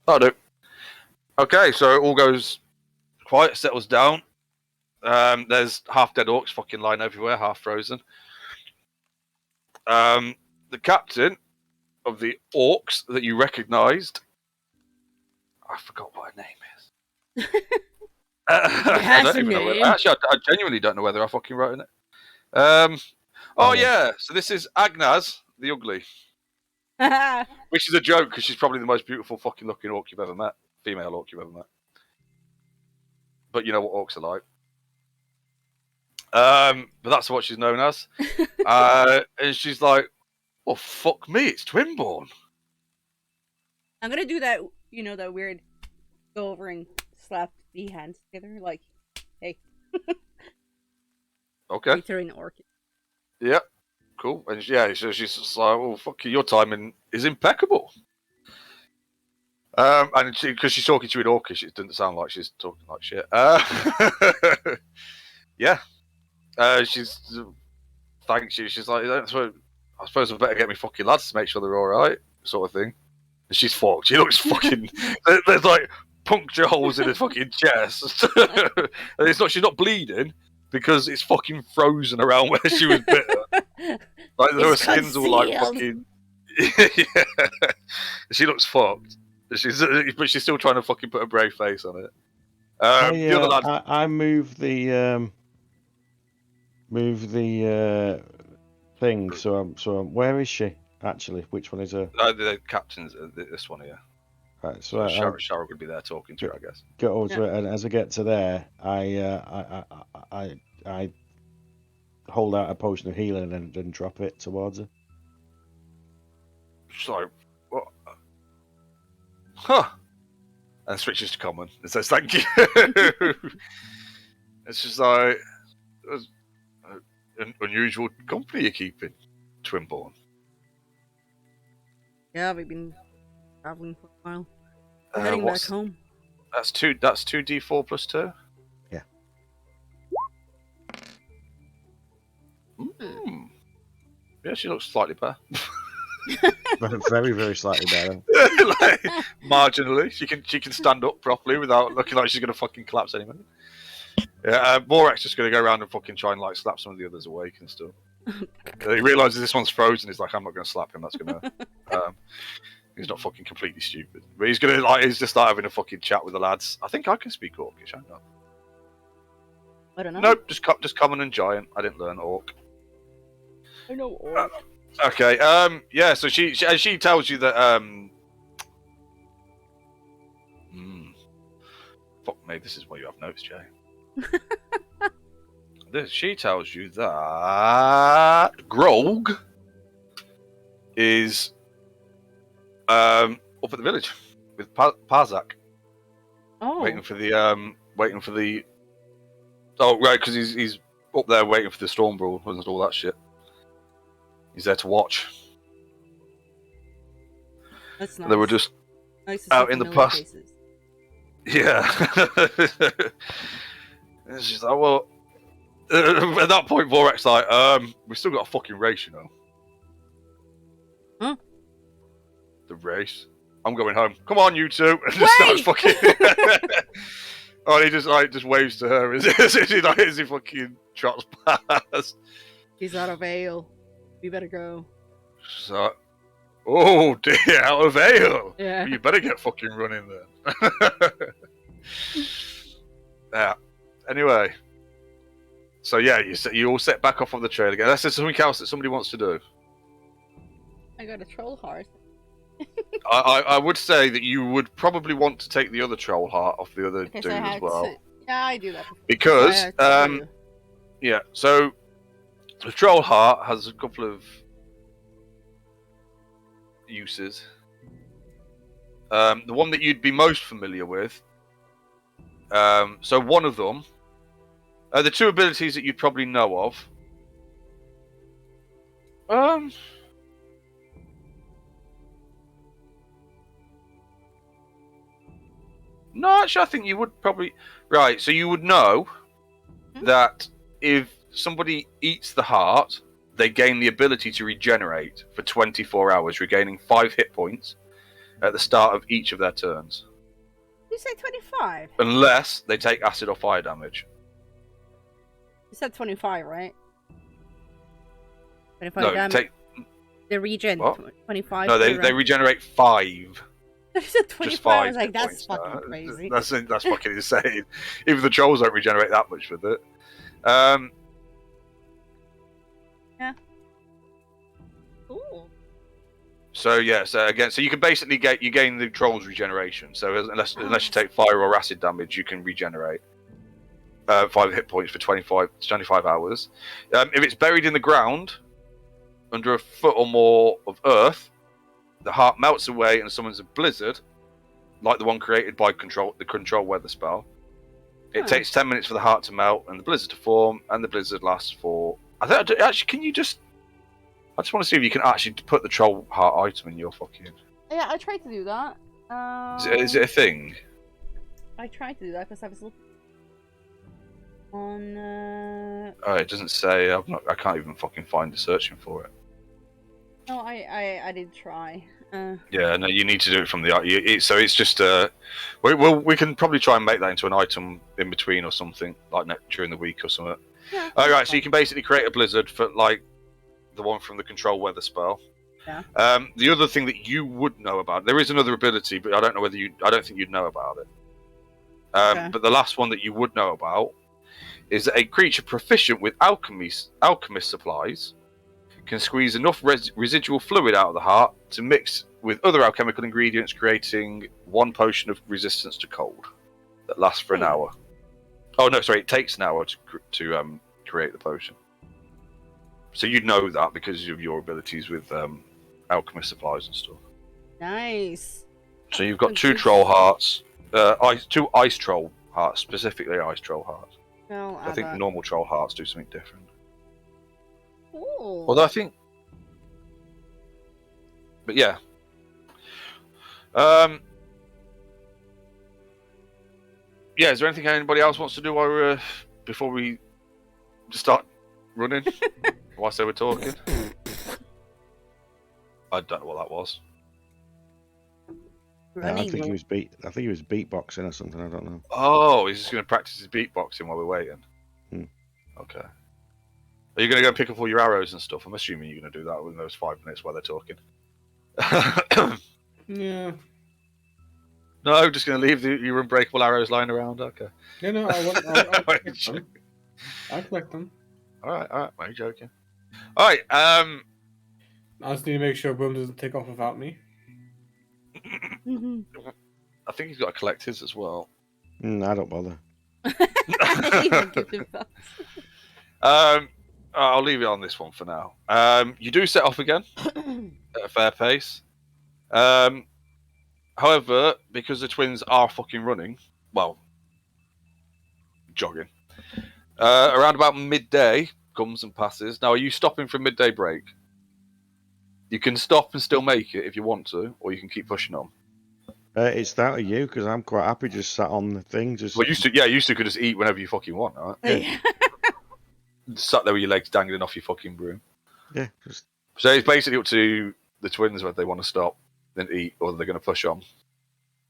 That'll do. Okay, so it all goes quiet, settles down. There's half dead orcs fucking lying everywhere, half frozen. The captain of the orcs that you recognised, I forgot what her name is. I has don't a even know name. actually, I genuinely don't know whether I fucking wrote it. Oh Oh. yeah, so this is Agnaz the Ugly, which is a joke because she's probably the most beautiful fucking looking orc you've ever met, female orc you've ever met. But you know what orcs are like. But that's what she's known as. And she's like, "Well, fuck me, it's Twinborn." I'm gonna do that, you know, that weird go over and slap the hands together, like, hey. Okay. Throw an orc. Yeah. Cool. And yeah, so she's just like, "Well, fuck you, your timing is impeccable." And because she's talking to you in orcish, it doesn't sound like she's talking like shit. Yeah. She's thanks you. She's like, I suppose I better get me fucking lads to make sure they're all right, sort of thing. And she's fucked. She looks fucking. There's like puncture holes in her fucking chest. And it's not. She's not bleeding because it's fucking frozen around where she was bitten. Like her skin's all like fucking. Yeah. She looks fucked. But she's still trying to fucking put a brave face on it. The other lad. I moved the thing. So where is she actually? Which one is her? The captain's this one here. Right, so Cheryl would be there talking to her, I guess. get over to it, and as I get to there, I hold out a potion of healing and drop it towards her. She's like, what? Huh? And switches to common and says thank you. It's just like an unusual company you're keeping, Twinborn. Yeah, we've been traveling for a while. Heading back home. That's 2d4 plus 2? Yeah. Mm. Yeah, she looks slightly better. Very, very slightly better. Like, marginally. She can stand up properly without looking like she's gonna fucking collapse any minute. Yeah, Morak's just gonna go around and fucking try and like slap some of the others awake and stuff. He realizes this one's frozen. He's like, I'm not gonna slap him. That's gonna. He's not fucking completely stupid, but he's gonna like. He's just like having a fucking chat with the lads. I think I can speak Orcish. I know. I don't know. Nope, just common and giant. I didn't learn Orc. I know orc. Okay. Yeah. So she tells you that. Fuck me. This is why you have notes, Jay. She tells you that Grog is up at the village with Parzak, waiting for the oh right, because he's up there waiting for the storm brawl and all that shit. He's there to watch. That's nice. They were just nice to out see in the familiar past. faces. Yeah. And she's like, well, at that point, Vorak's like, we've still got a fucking race, you know. Huh? The race. I'm going home. Come on, you two. And just starts fucking. Oh, and he just waves to her as he fucking trots past. He's out of ale. We better go. She's like, oh dear, out of ale. Yeah. You better get fucking running then. Yeah. Anyway. So yeah, you all set back off on the trail again. Unless there's something else that somebody wants to do. I got a troll heart. I would say that you would probably want to take the other troll heart off the other dude as well. Yeah, I do that. Because yeah, so the troll heart has a couple of uses. The one that you'd be most familiar with. So one of them, the two abilities that you'd probably know of. No, actually, I think you would probably. Right, so you would know that if somebody eats the heart, they gain the ability to regenerate for 24 hours, regaining 5 hit points at the start of each of their turns. You said 25. Unless they take acid or fire damage. You said 25, right? 25 No, damage. The regen. What? 25. No, they regenerate 5. I said 25. Just 5 I was like, hit that's points. fucking crazy. That's fucking insane. Even the trolls don't regenerate that much with it. Cool. So yeah, so you can basically gain the troll's regeneration. So unless you take fire or acid damage, you can regenerate 5 hit points for 25 hours. If it's buried in the ground under a foot or more of earth, the heart melts away and summons a blizzard, like the one created by the control weather spell. It takes 10 minutes for the heart to melt and the blizzard to form, and the blizzard lasts for. Actually, can you just? I just want to see if you can actually put the troll heart item in your fucking. Yeah, I tried to do that. Is it a thing? I tried to do that because I was looking on. Oh, it doesn't say. I can't even fucking find it searching for it. No, I did try. Yeah, no, you need to do it from the. So it's just. We can probably try and make that into an item in between or something like during the week or something. Yeah, All right, so you can basically create a blizzard for like the one from the control weather spell. Yeah. The other thing that you would know about, there is another ability, but I don't know whether I don't think you'd know about it. Okay. But the last one that you would know about is that a creature proficient with alchemist supplies can squeeze enough residual fluid out of the heart to mix with other alchemical ingredients, creating 1 potion of resistance to cold that lasts for an hour. Oh no, sorry, it takes an hour to create the potion. So you'd know that because of your abilities with alchemist supplies and stuff. Nice. So you've got 2 troll hearts, 2 ice troll hearts, specifically ice troll hearts. Well, I think normal troll hearts do something different. Cool. Although I think, but yeah. Yeah, is there anything anybody else wants to do while we're before we start running? Whilst they were talking, I don't know what that was. Running. I think he was beatboxing or something. I don't know. Oh, he's just going to practice his beatboxing while we're waiting. Okay. Are you going to go and pick up all your arrows and stuff? I'm assuming you're going to do that within those 5 minutes while they're talking. Yeah. No, I'm just going to leave your unbreakable arrows lying around. Okay. Yeah, no, I'll collect them. I'll collect them. All right. I'm joking. All right. I just need to make sure Boom doesn't take off without me. I think he's got to collect his as well. I don't bother. I'll leave it on this one for now. You do set off again at a fair pace. However, because the twins are fucking running, well, jogging, around about midday comes and passes. Now, are you stopping for midday break? You can stop and still make it if you want to, or you can keep pushing on. It's that or you, because I'm quite happy just sat on the thing. Just Well, used to could just eat whenever you fucking want, right? Yeah. Sat there with your legs dangling off your fucking broom. Yeah. Just... So it's basically up to the twins whether they want to stop and eat, or they're going to push on.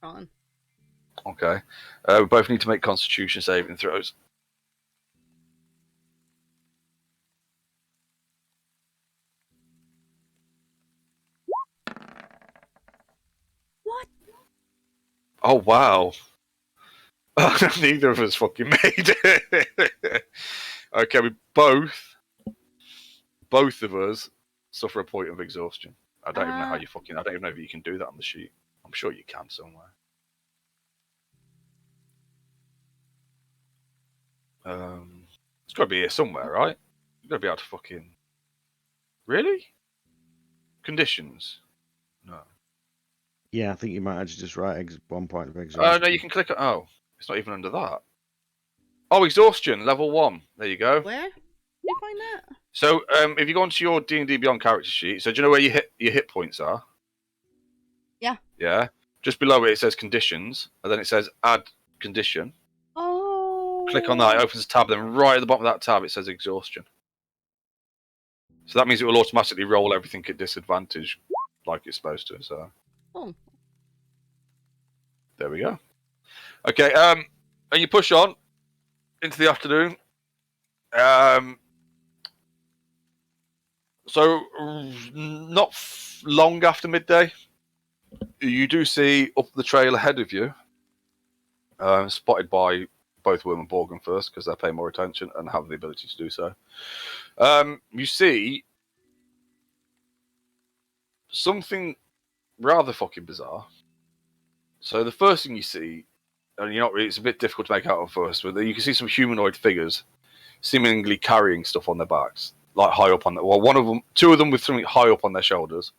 On. Okay. We both need to make Constitution saving throws. What? Oh, wow. Neither of us fucking made it. Okay, we both of us suffer a point of exhaustion. I don't even know how you I don't even know if you can do that on the sheet. I'm sure you can somewhere. It's got to be here somewhere, right? You've got to be able to fucking... Really? Conditions? No. Yeah, I think you might actually just write 1 point of exhaustion. No, you can click... Oh, it's not even under that. Oh, exhaustion, level 1. There you go. Where? Did you find that? So, if you go onto your D&D Beyond character sheet, so do you know where your hit points are? Yeah. Yeah. Just below it says conditions, and then it says add condition. Oh. Click on that, it opens a tab, then right at the bottom of that tab it says exhaustion. So that means it will automatically roll everything at disadvantage like it's supposed to, so. Oh. There we go. Okay, and you push on into the afternoon. So not long after midday, you do see up the trail ahead of you, spotted by both Worm and Borgen first, because they pay more attention and have the ability to do so. You see something rather fucking bizarre. So the first thing you see, and it's a bit difficult to make out at first, but you can see some humanoid figures seemingly carrying stuff on their backs, like high up on the. Well, two of them with something high up on their shoulders,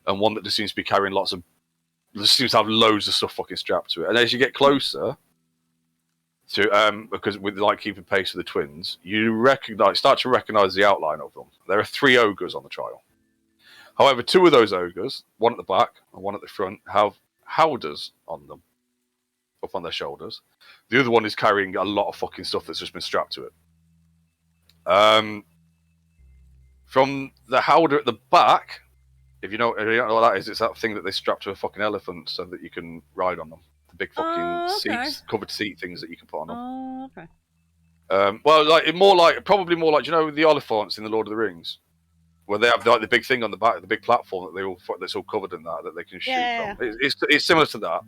and one that just seems to be carrying seems to have loads of stuff fucking strapped to it. And as you get closer to, because with like keeping pace with the twins, you start to recognize the outline of them. There are 3 ogres on the trial. However, 2 of those ogres, one at the back and one at the front, have howdahs on them, up on their shoulders. The other one is carrying a lot of fucking stuff that's just been strapped to it. From the howdah at the back, if you don't know what that is, it's that thing that they strap to a fucking elephant so that you can ride on them. The big fucking seats, covered seat things that you can put on them. Oh, okay. Well, probably more like, the Oliphants in the Lord of the Rings, where they have like the big thing on the back, the big platform that's all covered in that they can shoot from. It's similar to that,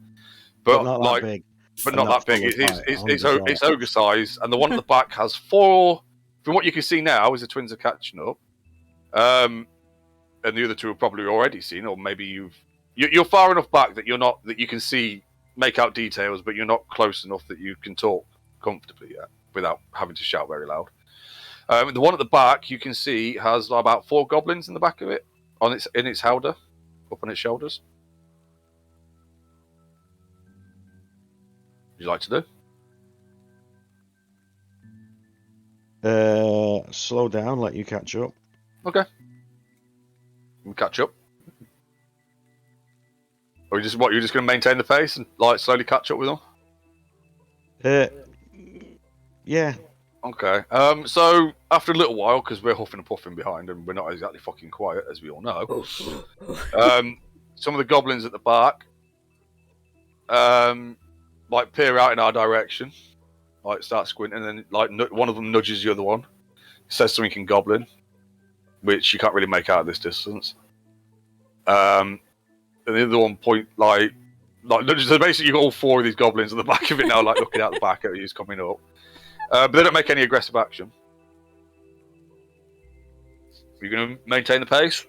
but not like, that big. but not that big. It's ogre size, and the one at the back has 4. From what you can see now, as the twins are catching up, and the other 2 have probably already seen, or maybe you're far enough back that you can see, make out details, but you're not close enough that you can talk comfortably yet without having to shout very loud. The one at the back you can see has about 4 goblins in the back of it, in its howdah, up on its shoulders. Would you like to do? Slow down, let you catch up. Okay. We'll catch up. Or you're just going to maintain the pace and like slowly catch up with them? Yeah. Okay. So after a little while, because we're huffing and puffing behind and we're not exactly fucking quiet, as we all know, some of the goblins at the back, like peer out in our direction, like start squinting, and then like one of them nudges the other one, says something in Goblin, which you can't really make out at this distance. And the other one like so basically you got all 4 of these goblins at the back of it now, like looking out the back at who's coming up. But they don't make any aggressive action. You're going to maintain the pace?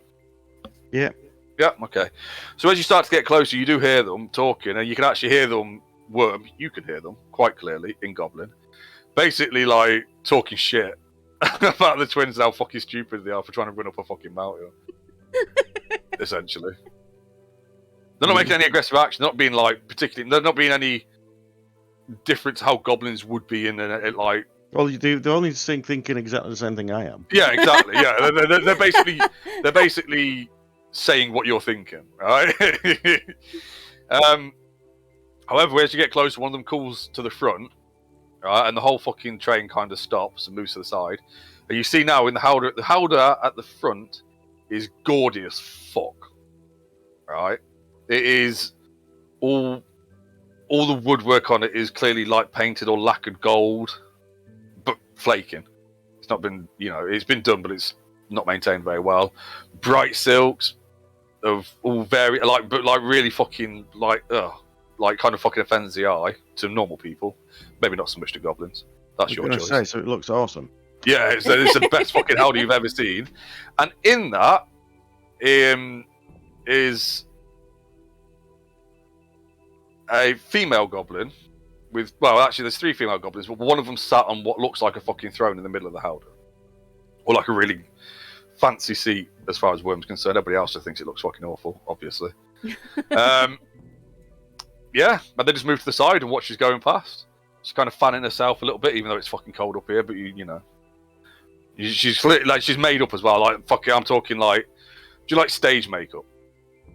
Yeah. Yeah, okay. So as you start to get closer, you do hear them talking, and you can actually hear them, you can hear them quite clearly in Goblin. Basically, like, talking shit about the twins and how fucking stupid they are for trying to run up a fucking mountain. Essentially. They're not making any aggressive action. They're not being, like, they're not being any different to how goblins would be in like. Well, they're only thinking exactly the same thing I am. Yeah, exactly. Yeah, they're basically saying what you're thinking, right? However, as you get closer, one of them calls to the front, right, and the whole fucking train kind of stops and moves to the side. And you see now in the howdah at the front is gaudy as fuck, right? It is all the woodwork on it is clearly like painted or lacquered gold, but flaking. It's not been, it's been done, but it's not maintained very well. Bright silks of all but really fucking like kind of fucking offends the eye to normal people. Maybe not so much to goblins. That's your choice. So it looks awesome. Yeah, it's the best fucking howdah you've ever seen. And in that is a female goblin with, actually there's 3 female goblins, but one of them sat on what looks like a fucking throne in the middle of the howdah. Or like a really fancy seat as far as Worm's concerned. Everybody else just thinks it looks fucking awful, obviously. Yeah, and they just move to the side and watch she's going past. She's kind of fanning herself a little bit, even though it's fucking cold up here, but she's like, she's made up as well. Like, fucking, I'm talking like, do you like stage makeup? Do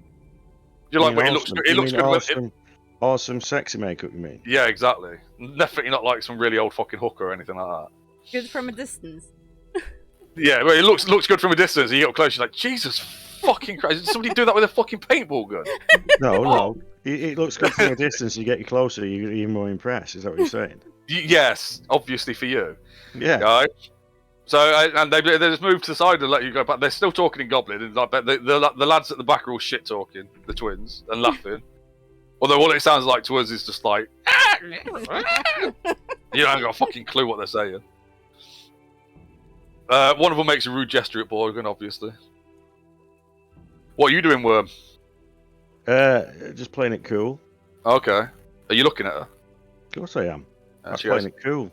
you like when awesome. it looks good? Awesome, awesome, sexy makeup, you mean? Yeah, exactly. Definitely not like some really old fucking hooker or anything like that. Good from a distance. Yeah, well, it looks good from a distance. You get up close, you're like, Jesus fucking Christ! Did somebody do that with a fucking paintball gun? No. It looks good from a distance. You get closer, you're more impressed. Is that what you're saying? Yes, obviously for you. Yeah. Right. So and they just move to the side and let you go back. They're still talking in Goblin, and like the lads at the back are all shit talking, the twins, and laughing. Although all it sounds like to us is just like, you haven't got a fucking clue what they're saying. One of them makes a rude gesture at Borgen, obviously. What are you doing, Worm? Just playing it cool. Okay. Are you looking at her? Of course I am. I'm She playing goes, it cool.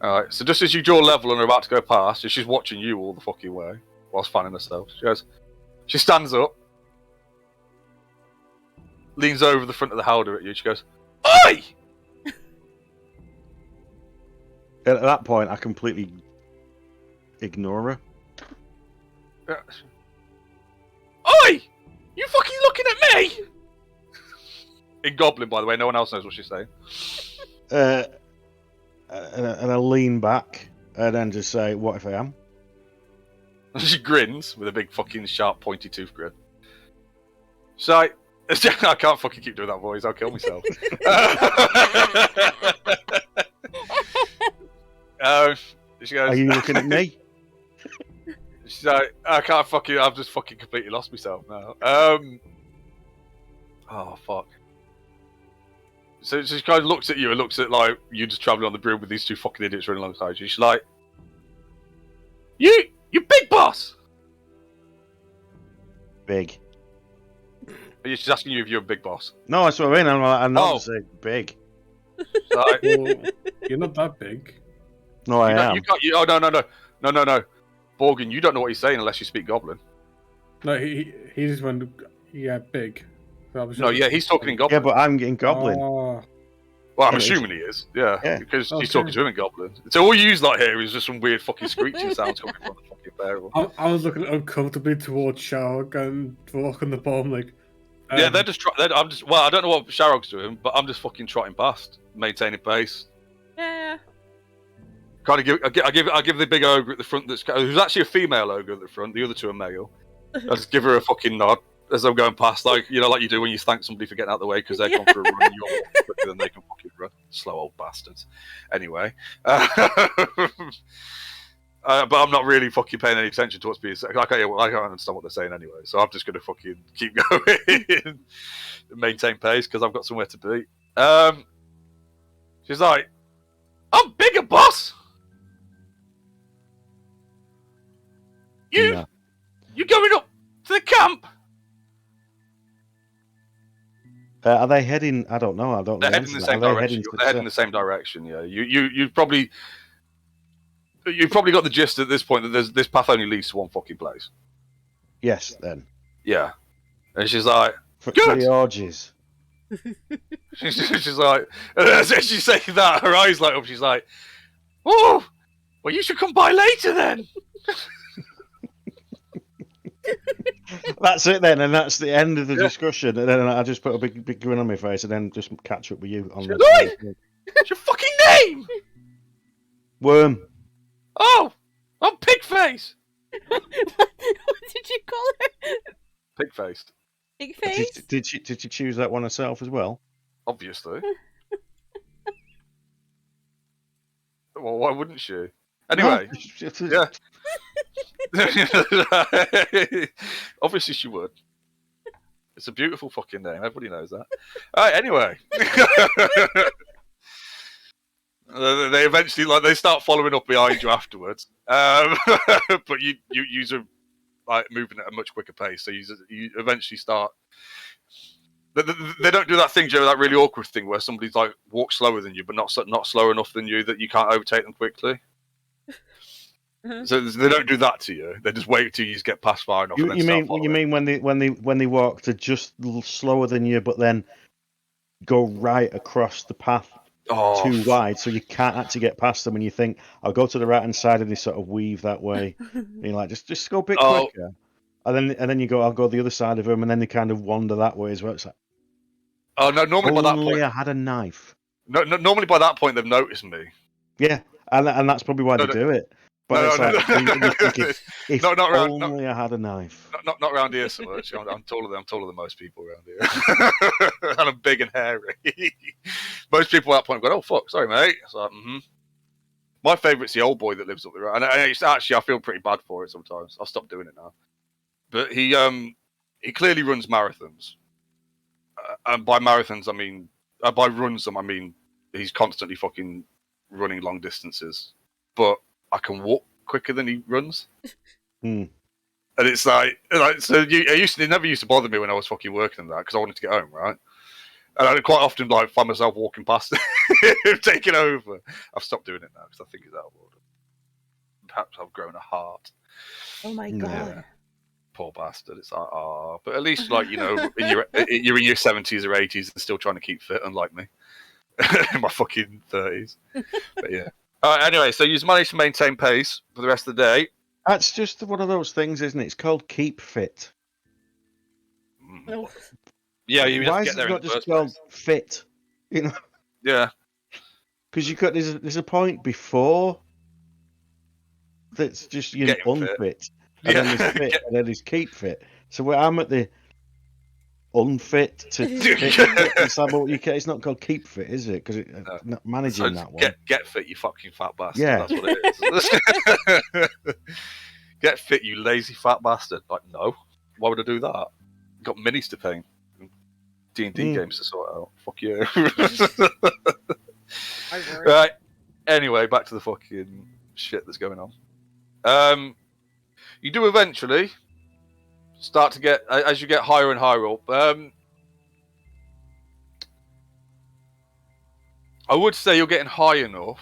Alright, so just as you draw level and are about to go past, and she's watching you all the fucking way, whilst fanning herself, she stands up, leans over the front of the Howder at you, she goes, Oi! At that point, I completely ignore her. Oi! You fucking looking at me? In Goblin, by the way, no one else knows what she's saying. And I lean back and then just say, "What if I am?" She grins with a big fucking sharp pointy tooth grin. She's like, I can't fucking keep doing that voice, I'll kill myself. She goes, Are you looking at me? She's like, I've just fucking completely lost myself now. Oh, fuck. So she kind of looks at you and looks at, like, you just travelling on the broom with these two fucking idiots running alongside you. She's like, You big boss! Big. She's asking you if you're a big boss. No, that's what I mean. I'm not Oh. to say big. She's like, Well, you're not that big. No, I am. Oh, no. Borgen, you don't know what he's saying unless you speak Goblin. No, he just went, yeah, big. So I was No, just- yeah, he's talking in Yeah, Goblin. but I'm getting goblin. Oh, Well, I'm Yeah, assuming he is. Yeah, Yeah. because Okay. he's talking to him in Goblin. So all you use like here is just some weird fucking screeching sounds coming from the fucking barrel. I was looking uncomfortably towards Shark and walking the bomb like. Yeah, they're just. I'm just. Well, I don't know what Sharog's doing, but I'm just fucking trotting past, maintaining pace. Yeah. Kind of I give the big ogre at the front who's actually a female ogre at the front. The other two are male. I just give her a fucking nod as I'm going past, like like you do when you thank somebody for getting out of the way because they're going for a run. You're walking quicker than they can fucking run. Slow old bastards. Anyway, but I'm not really fucking paying any attention to what's being said. I can't understand what they're saying anyway, so I'm just going to fucking keep going and maintain pace because I've got somewhere to be. She's like, "I'm bigger, boss. Yeah. You going up to the camp?" Are they heading? I don't know. I don't know. They're heading in the Are same they direction. heading to They're heading in the same direction. Yeah, you've probably got the gist at this point that this path only leads to one fucking place. Yes, then. Yeah, and she's like, For Good. the orgies. she's like, as she's saying that, her eyes light up. She's like, "Oh, well, you should come by later then." That's it then, and that's the end of the discussion. And then I just put a big grin on my face, and then just catch up with you on the What's your fucking name? worm. Oh, I'm Pigface. what did you call her? Pigface, Big face? Did she choose that one herself as well? obviously. Well, why wouldn't she? Anyway, yeah. Obviously she would. It's a beautiful fucking name. Everybody knows that. Alright, anyway. They eventually they start following up behind you afterwards. But you are like moving at a much quicker pace, so you eventually start. They don't do that thing, Joe. That really awkward thing where somebody's like walks slower than you, but not slow enough than you that you can't overtake them quickly. So they don't do that to you. They just wait till you get past far enough. You and then mean start you mean when they walk to just slower than you, but then go right across the path too wide, so you can't actually get past them, and you think I'll go to the right hand side, and they sort of weave that way. And you're like, just go a bit quicker, and then you go, I'll go the other side of them, and then they kind of wander that way as well. It's like, oh no! Normally by that point, I had a knife. no, normally by that point they've noticed me. Yeah, and that's probably why they do it. But No, it's like, you're thinking, if No, not around- only I had a knife. Not around here so much. I'm taller than most people around here, and I'm big and hairy. Most people at that point go, "Oh fuck, sorry mate." So, My favourite's the old boy that lives up there, and it's actually I feel pretty bad for it sometimes. I've stopped doing it now, but he clearly runs marathons, and by marathons I mean by runs I mean he's constantly fucking running long distances. But I can walk quicker than he runs. Hmm. And it's like so. It never used to bother me when I was fucking working on that because I wanted to get home, right? And I'd quite often like find myself walking past it, taking over. I've stopped doing it now because I think it's out of order. Perhaps I've grown a heart. Oh my Yeah. god. Poor bastard. It's like, ah, but at least like you're in your 70s or 80s and still trying to keep fit, unlike me in my fucking 30s. But yeah. Anyway, so you've managed to maintain pace for the rest of the day. That's just one of those things, isn't it? It's called keep fit. Oh, Yeah, you have Why to is get there it in not the just first called place. fit? You know, Yeah. because you got there's a point before that's just you're Getting fit. unfit, and then there's fit, and then there's keep fit. So where I'm at the unfit to fit. It's not called keep fit, is it? Because No. not managing that one. Get fit, you fucking fat bastard. Yeah. That's what it is. Get fit, you lazy fat bastard. Like, no. Why would I do that? Got minis to pay. D&D games to sort out. Fuck you. Right. Anyway, back to the fucking shit that's going on. You do eventually start to get, as you get higher and higher up, I would say you're getting high enough,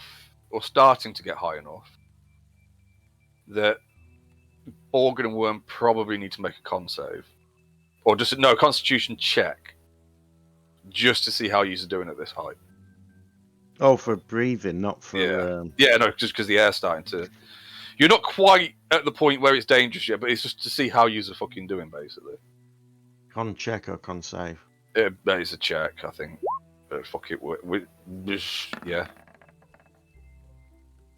or starting to get high enough, that Borgin and Worm probably need to make a con save. Or just, no, constitution check. Just to see how you're doing at this height. Oh, for breathing, not for. Yeah. Yeah, no, just because the air's starting to. You're not quite at the point where it's dangerous yet, but it's just to see how you're fucking doing, basically. Con check or con save? It's a check, I think. Fuck it. Yeah.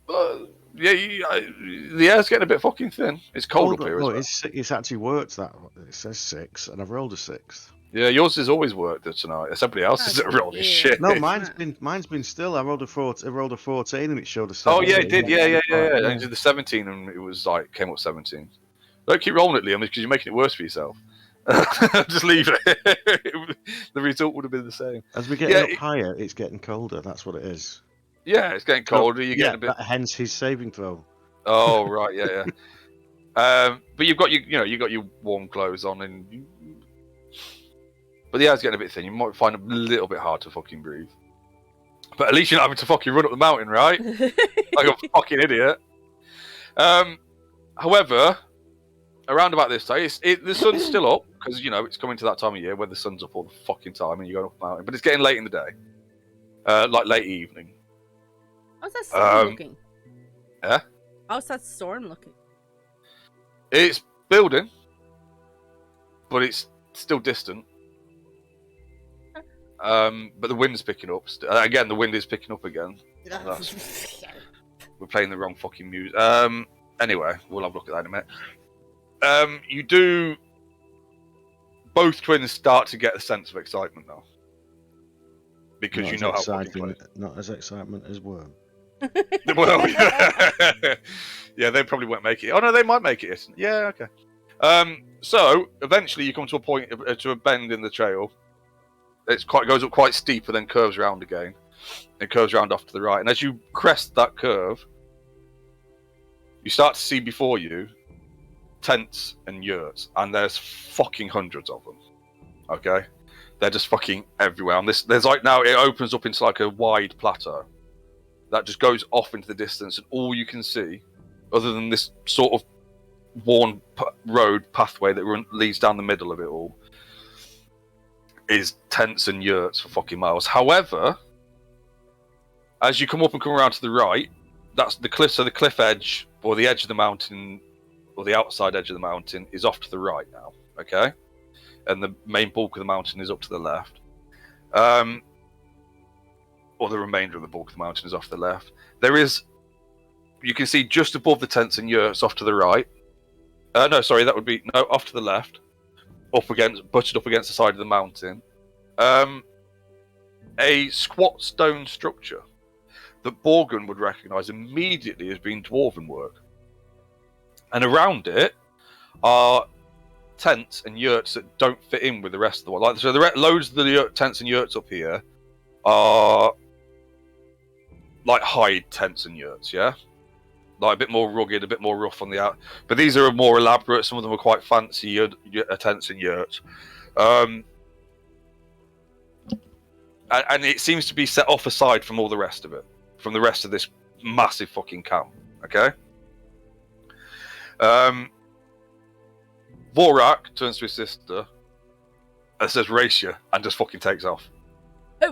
The air's getting a bit fucking thin. It's cold up here as well. It's actually worked that. It says 6, and I've rolled a 6. Yeah, yours has always worked tonight. Somebody else's that rolled his shit. No, mine's been still. I rolled a 14, and it showed a 17. Oh yeah, it did. Yeah. And you did the 17, and it was like came up 17. Don't keep rolling it, Liam, because you're making it worse for yourself. Just leave it. The result would have been the same. As we get up higher, it's getting colder. That's what it is. Yeah, it's getting colder. You're getting a bit. Hence his saving throw. Oh right, yeah. But you've got your warm clothes on, and but the air's getting a bit thin. You might find it a little bit hard to fucking breathe. But at least you're not having to fucking run up the mountain, right? Like a fucking idiot. However, around about this time, the sun's still up because it's coming to that time of year where the sun's up all the fucking time and you're going up the mountain. But it's getting late in the day, like late evening. how's that storm looking? Yeah. How's that storm looking? It's building, but it's still distant. But the wind's picking up. Again, the wind is picking up again. We're playing the wrong fucking music. Anyway, we'll have a look at that in a minute. You do. Both twins start to get a sense of excitement now, because Not you as know how exciting, not as excitement as Worm. Well, yeah, they probably won't make it. Oh no, they might make it. Yeah, okay. So eventually you come to a point, to a bend in the trail. Goes up quite steep and then curves around again. It curves around off to the right, and as you crest that curve, you start to see before you tents and yurts, and there's fucking hundreds of them. Okay, they're just fucking everywhere. And there's like now it opens up into like a wide plateau that just goes off into the distance, and all you can see, other than this sort of worn road pathway that leads down the middle of it all, is tents and yurts for fucking miles. However, as you come up and come around to the right, that's the cliff. So the cliff edge, or the edge of the mountain, or the outside edge of the mountain, is off to the right now. Okay, and the main bulk of the mountain is up to the left. Or the remainder of the bulk of the mountain is off to the left. You can see just above the tents and yurts off to the right. No, sorry, that would be off to the left. Butted up against the side of the mountain, a squat stone structure that Borgin would recognise immediately as being dwarven work. And around it are tents and yurts that don't fit in with the rest of the one. Loads of the tents and yurts up here are like hide tents and yurts, yeah? like a bit more rugged, a bit more rough on the out. But these are more elaborate. Some of them are quite fancy tents and yurts. And it seems to be set off aside from all the rest of it, from the rest of this massive fucking camp. Okay. Vorak turns to his sister and says, "Race you," and just fucking takes off.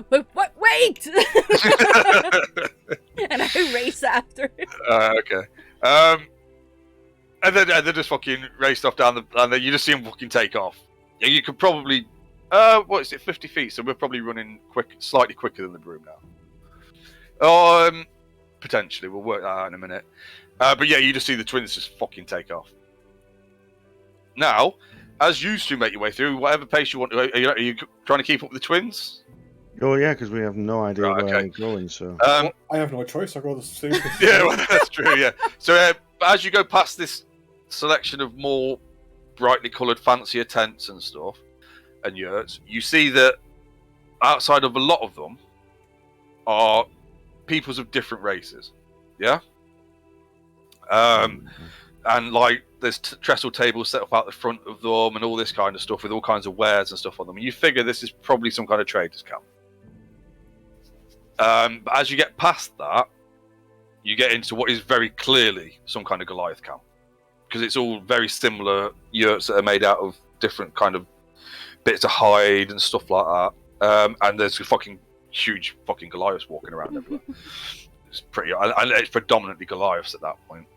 What? Wait! And I race after. Okay. And then they just fucking raced off down and then you just see him fucking take off. Yeah, you could probably, what is it, 50 feet? So we're probably running slightly quicker than the broom now. Potentially, we'll work that out in a minute. But yeah, you just see the twins just fucking take off. Now, as you two make your way through, whatever pace you want to, are you trying to keep up with the twins? Oh yeah, because we have no idea Right, where okay. we're going. So I have no choice. I'll go the same. Yeah, well, that's true. Yeah. So as you go past this selection of more brightly coloured, fancier tents and stuff and yurts, you see that outside of a lot of them are peoples of different races. Yeah. And like there's trestle tables set up out the front of them and all this kind of stuff with all kinds of wares and stuff on them. And you figure this is probably some kind of traders' camp. But as you get past that, you get into what is very clearly some kind of Goliath camp, because it's all very similar yurts that are made out of different kind of bits of hide and stuff like that. And there's a fucking huge fucking Goliaths walking around everywhere. It's pretty, and it's predominantly Goliaths at that point.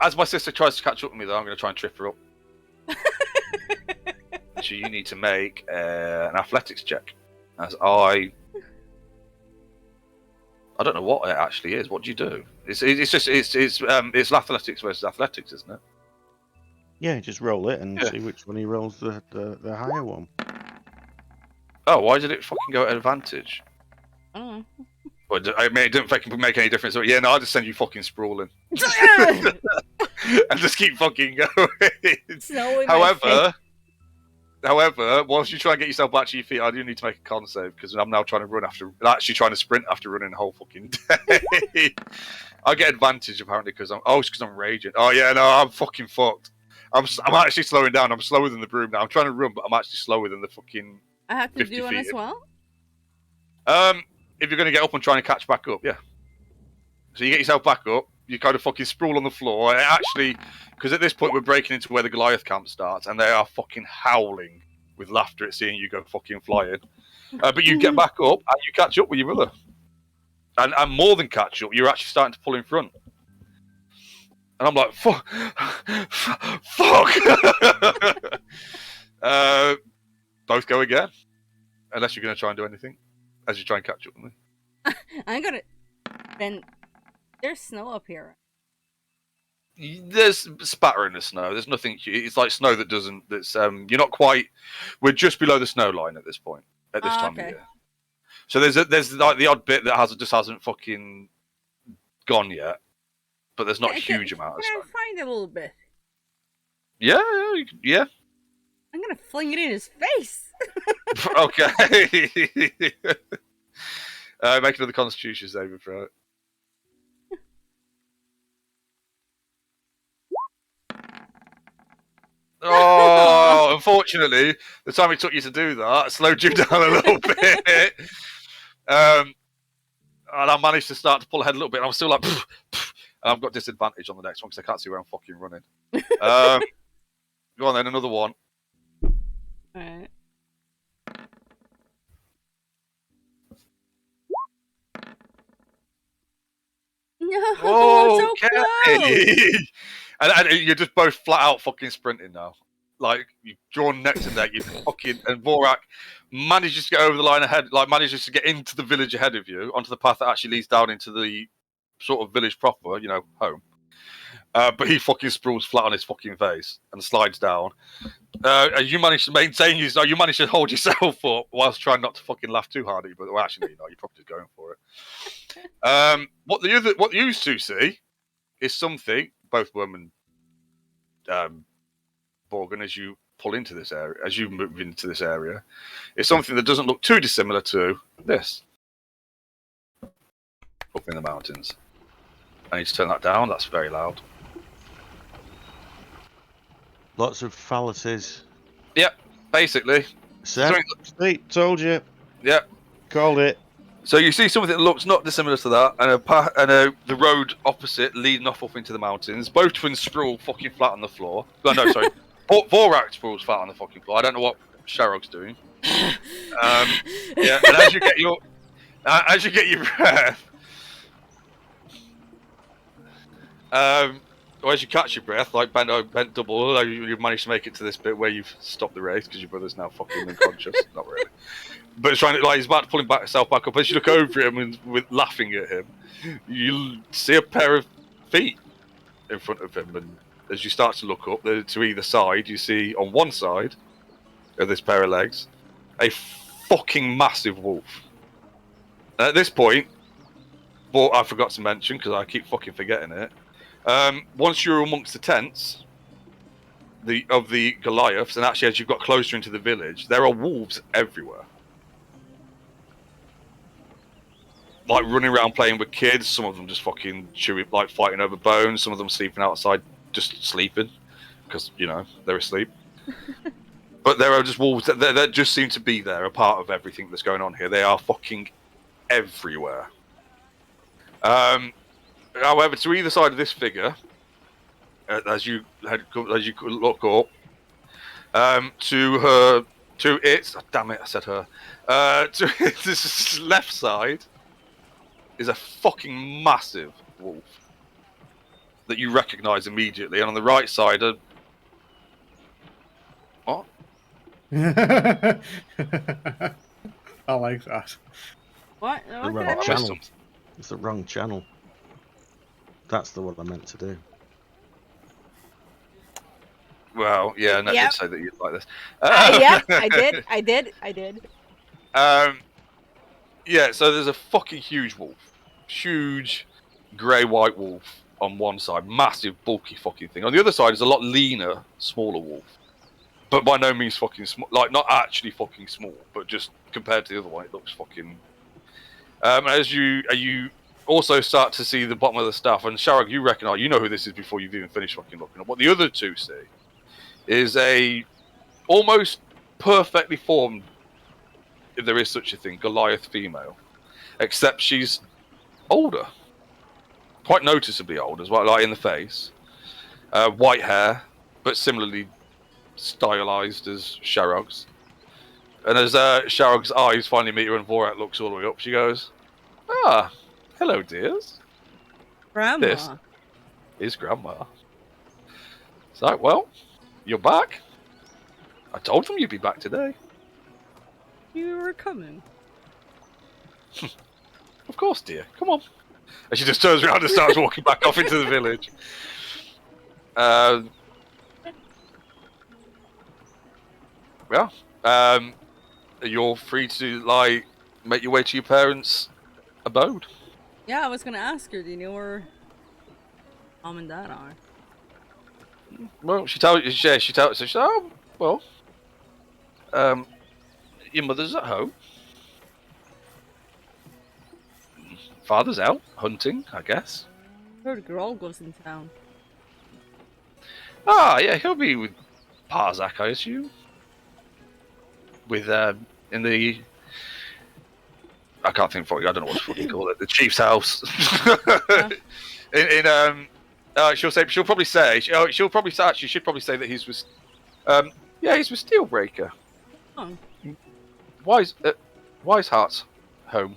As my sister tries to catch up with me, though, I'm going to try and trip her up. So you need to make an athletics check. As I don't know what it actually is. What do you do? It's athletics versus athletics, isn't it? yeah, just roll it and Yeah. see which one he rolls the higher one. Oh, why did it fucking go at advantage? Oh. Well, I mean, it didn't fucking make any difference. So, yeah, no, I'll just send you fucking sprawling and just keep fucking going. Snow in my face. However, whilst you try and get yourself back to your feet, I do need to make a con save because I'm now trying to sprint after running the whole fucking day. I get advantage apparently because I'm raging. Oh yeah, no, I'm fucking fucked. I'm actually slowing down. I'm slower than the broom now. I'm trying to run, but I'm actually slower than the fucking. I have to 50 do one feet. as well. If you're going to get up and try and catch back up, yeah. So you get yourself back up. You kind of fucking sprawl on the floor. And actually, because at this point we're breaking into where the Goliath camp starts, and they are fucking howling with laughter at seeing you go fucking flying. But you get back up and you catch up with your brother, and more than catch up, you're actually starting to pull in front. And I'm like, fuck. Both go again, unless you're going to try and do anything as you try and catch up with me. I'm gonna. Then there's snow up here. There's spattering of snow. There's nothing. It's like snow that doesn't. That's you're not quite. We're just below the snow line at this point. At this time okay. of year. So there's like the odd bit that hasn't fucking gone yet, but there's not a huge amount of Can snow. I find it a little bit? Yeah. I'm gonna fling it in his face. Okay. Make another Constitution saving throw. Oh, unfortunately, the time it took you to do that slowed you down a little bit. And I managed to start to pull ahead a little bit. And I'm still like, pff, pff, and I've got disadvantage on the next one because I can't see where I'm fucking running. Go on then, another one. Alright. No, so close. and you're just both flat out fucking sprinting now. Like you've drawn neck to neck. You fucking and Vorak manages to get over the line ahead. Like manages to get into the village ahead of you onto the path that actually leads down into the sort of village proper. You know, home. But he fucking sprawls flat on his fucking face and slides down. And you manage to maintain you manage to hold yourself up whilst trying not to fucking laugh too hard at you. But well, actually, you're probably just going for it. What you two see is something both Worm and Borgen, as you pull into this area, as you move into this area, is something that doesn't look too dissimilar to this. Up in the mountains. I need to turn that down, that's very loud. Lots of phalluses. Yep, basically. Sam, see, told you. Yep. Called it. So you see something that looks not dissimilar to that, and the road opposite leading off up into the mountains. Both twins sprawl fucking flat on the floor. Oh, no, sorry. Vorak sprawls flat on the fucking floor. I don't know what Sharog's doing. Yeah, and as you get your breath, or as you catch your breath, like bent double, you've managed to make it to this bit where you've stopped the race because your brother's now fucking unconscious. Not really. But it's trying to, like, he's about to pull himself back up. As you look over at him and with laughing at him, you see a pair of feet in front of him. And as you start to look up to either side, you see on one side of this pair of legs a fucking massive wolf. And at this point, what I forgot to mention because I keep fucking forgetting it. Once you're amongst the tents of the Goliaths, and actually as you've got closer into the village, there are wolves everywhere. Like running around playing with kids, some of them just fucking chewing, like fighting over bones, some of them sleeping outside, just sleeping, because, you know, they're asleep. But there are just wolves that just seem to be there, a part of everything that's going on here. They are fucking everywhere. However, to either side of this figure, as you look up, to its, oh, damn it, I said her, to its left side is a fucking massive wolf that you recognise immediately, and on the right side, what? I like that. What? The What did wrong I miss? channel. It's the wrong channel. That's the one I meant to do. Well, yeah, Nat Yep. did say that you'd like this. Yeah, I did. Yeah, so there's a fucking huge wolf. Huge grey-white wolf on one side. Massive, bulky fucking thing. On the other side is a lot leaner, smaller wolf. But by no means fucking small. Like, not actually fucking small, but just compared to the other one, it looks fucking... as you also start to see the bottom of the staff, and Sharog, you recognise, you know who this is before you've even finished fucking looking up. What the other two see is a almost perfectly formed, if there is such a thing, Goliath female. Except she's older. Quite noticeably old as well, like in the face. White hair, but similarly stylized as Sharog's. And as Sharog's eyes finally meet her and Vorak looks all the way up, she goes, "Ah, hello, dears. Grandma. This is Grandma." It's like, well, you're back. I told them you'd be back today. You were coming. Of course, dear. Come on. And she just turns around and starts walking back off into the village. You're free to, like, make your way to your parents' abode. Yeah, I was gonna ask her, do you know where Mom and Dad are? Well, she tells oh, well, your mother's at home. Father's out hunting, I guess. Heard Girl goes in town. Ah, yeah, he'll be with Parzak, I assume. With, in the... I can't think of it, I don't know what to fucking call it. The chief's house. She'll probably say, she'll probably say that he's with, he's with Steelbreaker. Oh. Wise Heart's home.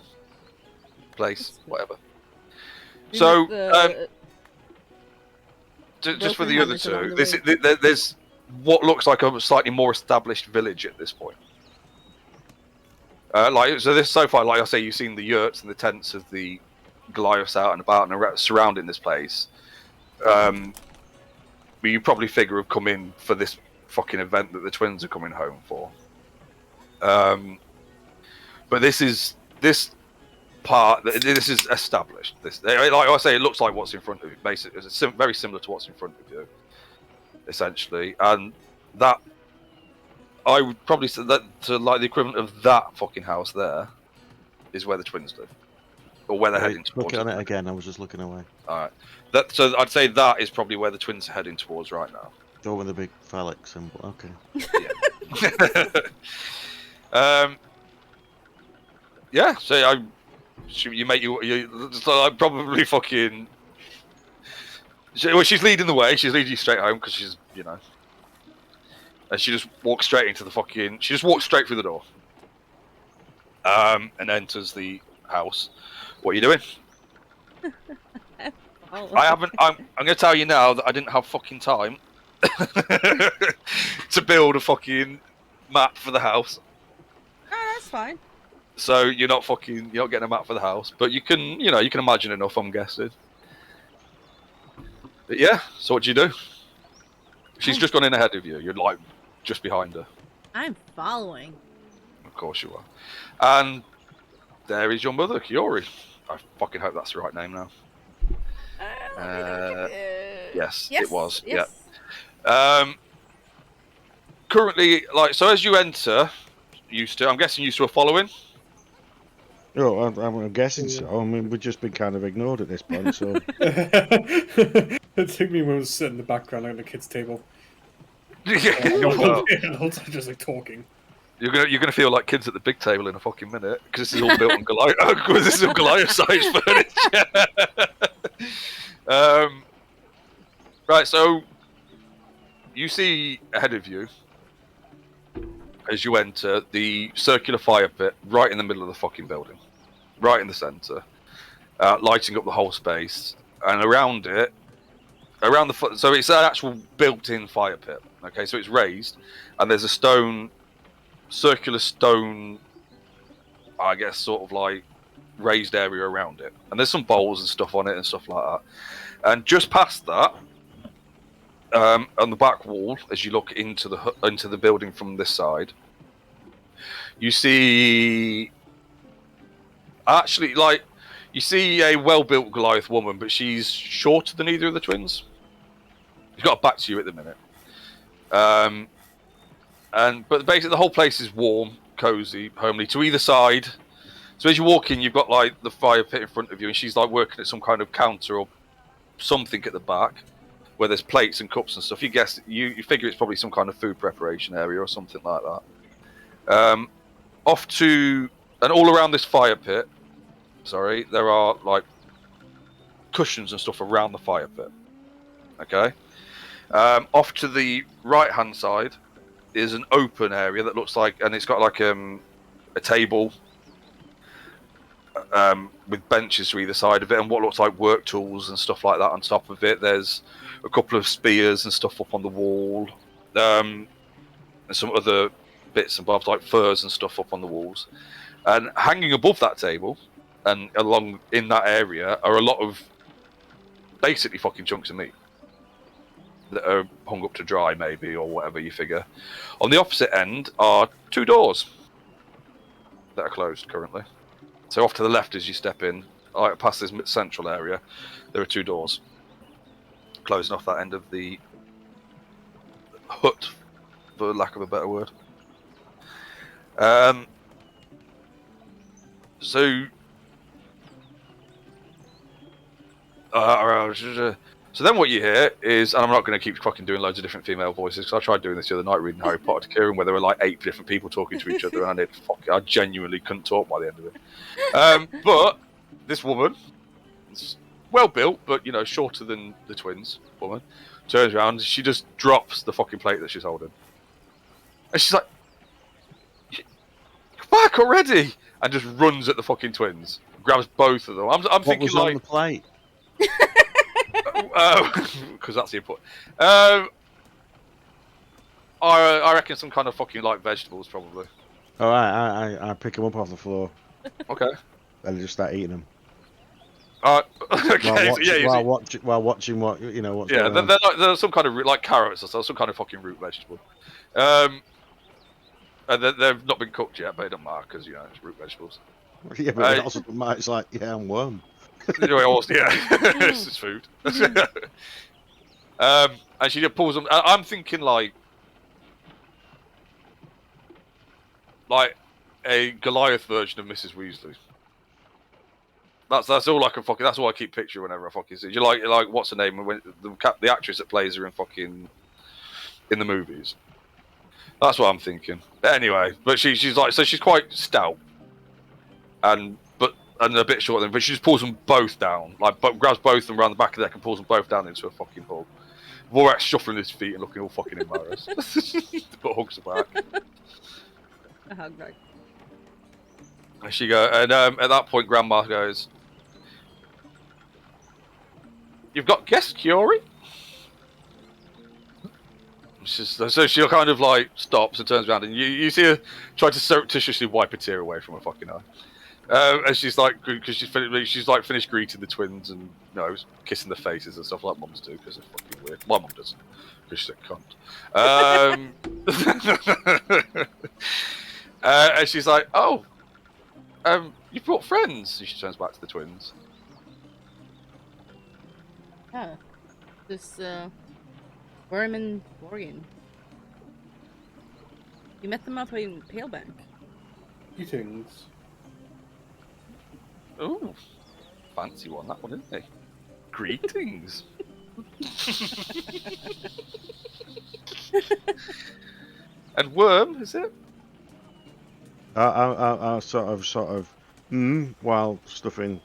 Place, whatever. Is So, it the- just for Broken the other Hammers along two, the there's what looks like a slightly more established village at this point. So far, like I say, you've seen the yurts and the tents of the Goliaths out and about and surrounding this place. But you probably figure have come in for this fucking event that the twins are coming home for. But this is established. Like I say, it looks like what's in front of you. Basically, it's very similar to what's in front of you, essentially. And that I would probably say that to like the equivalent of that fucking house there is where the twins live, or where they're heading towards. Look on it again. I was just looking away. All right. So I'd say that is probably where the twins are heading towards right now. Go with the big phallic symbol. Okay. Yeah. So I probably fucking. Well, she's leading the way. She's leading you straight home because she's, you know. And she just walks straight into the fucking. She just walks straight through the door. And enters the house. What are you doing? I haven't. I'm going to tell you now that I didn't have fucking time to build a fucking map for the house. Oh, that's fine. So you're not getting a map for the house, but you can imagine enough, I'm guessing. But yeah, so what do you do? She's just gone in ahead of you. You're like just behind her. I'm following. Of course you are. And there is your mother, Kiori. I fucking hope that's the right name now. Yes, it was. Yes. Yeah. Currently, so as you enter, I'm guessing used to a following. Oh, I'm guessing so. I mean, we've just been kind of ignored at this point, so. It took me when I was sitting in the background on the kids' table. Well, The whole time just like talking. you're gonna feel like kids at the big table in a fucking minute because this is all built on Goliath. This is all Goliath-sized furniture. Right, so you see ahead of you as you enter the circular fire pit right in the middle of the fucking building, right in the center, lighting up the whole space, and around it, so it's an actual built-in fire pit. Okay, so it's raised, and there's a circular stone, I guess, sort of like raised area around it, and there's some bowls and stuff on it and stuff like that. And just past that, on the back wall, as you look into the building from this side, you see you see a well-built Goliath woman, but she's shorter than either of the twins. She's got a back to you at the minute. But basically the whole place is warm, cozy, homely to either side. So as you walk in, you've got like the fire pit in front of you, and she's like working at some kind of counter or something at the back, where there's plates and cups and stuff. You guess you figure it's probably some kind of food preparation area or something like that. And all around this fire pit, there are like cushions and stuff around the fire pit. Okay. Off to the right hand side is an open area that looks like, and it's got like a table with benches to either side of it, and what looks like work tools and stuff like that on top of it. There's a couple of spears and stuff up on the wall, and some other bits and bobs like furs and stuff up on the walls. And hanging above that table and along in that area are a lot of basically fucking chunks of meat that are hung up to dry, maybe, or whatever you figure. On the opposite end are two doors that are closed currently. So off to the left as you step in, past this central area, there are two doors closing off that end of the hut, for lack of a better word. So then what you hear is, and I'm not going to keep fucking doing loads of different female voices, because I tried doing this the other night reading Harry Potter to Kieran, where there were like 8 different people talking to each other, and I genuinely couldn't talk by the end of it. But this woman, well built, but shorter than the twins woman, turns around, she just drops the fucking plate that she's holding. And she's like, "Back already!" And just runs at the fucking twins, grabs both of them. I'm What thinking was like, on the plate? because that's the input. I reckon some kind of fucking like vegetables, probably. All right, I pick them up off the floor Okay. and just start eating them. Okay. While watching what what's Yeah, going on. they're some kind of like carrots or some kind of fucking root vegetable. And they've not been cooked yet, but it doesn't matter because it's root vegetables. Yeah, but it also it's like, yeah, I'm worm. Anyway, it's just food. And she just pulls them. I'm thinking like, like a Goliath version of Mrs. Weasley. That's all I can fucking. That's all I keep picturing whenever I fucking see. You like what's her name? When the actress that plays her in fucking in the movies. That's what I'm thinking. But anyway, but she's like, so she's quite stout, and a bit shorter than, but she just pulls them both down, like grabs both of them around the back of the neck and pulls them both down into a fucking hug. Vorax shuffling his feet and looking all fucking embarrassed, but hugs her back. A hug back. And she go, and at that point, Grandma goes, "You've got guests, Curie." So she kind of like stops and turns around, and you see her try to surreptitiously wipe a tear away from her fucking eye. And she's like, because she's like finished greeting the twins and kissing their faces and stuff like mums do, because it's fucking weird. My mum doesn't, because she's a cunt. And she's like, "Oh, you brought friends." And she turns back to the twins. Yeah. This, Worm and Morgan. You met them up in Palebank. Greetings. Ooh, fancy one, that one, isn't it? Greetings. And Worm, is it? I sort of, while stuffing,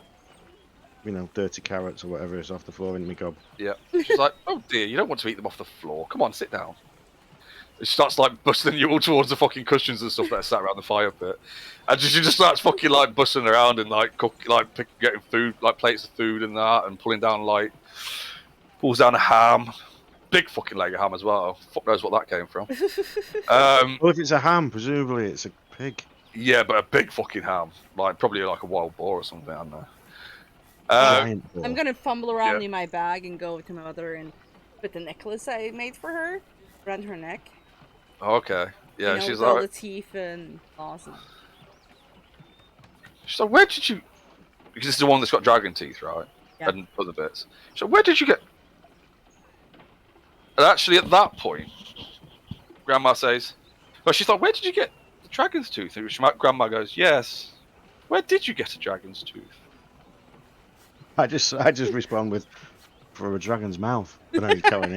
dirty carrots or whatever is off the floor in my gob. Yeah. She's like, "Oh dear, you don't want to eat them off the floor. Come on, sit down." And she starts like bustling you all towards the fucking cushions and stuff that are sat around the fire pit, and she just starts fucking like bustling around and like getting food, like plates of food and that, and pulls down a ham, big fucking leg of ham as well. Fuck knows what that came from. Well, if it's a ham, presumably it's a pig. Yeah, but a big fucking ham, like probably like a wild boar or something. I don't know. Giant boar. I'm gonna fumble around Yeah. in my bag and go to my mother and put the necklace I made for her around her neck. Okay. Yeah, She's she's with all like, the teeth and claws. "Where did you?" Because this is the one that's got dragon teeth, right? Yeah. And other bits. So where did you get? And actually, at that point, Grandma says, "Well, she's like, where did you get the dragon's tooth?" And Grandma goes, "Yes. Where did you get a dragon's tooth?" I just respond with, "For a dragon's mouth." But now you're telling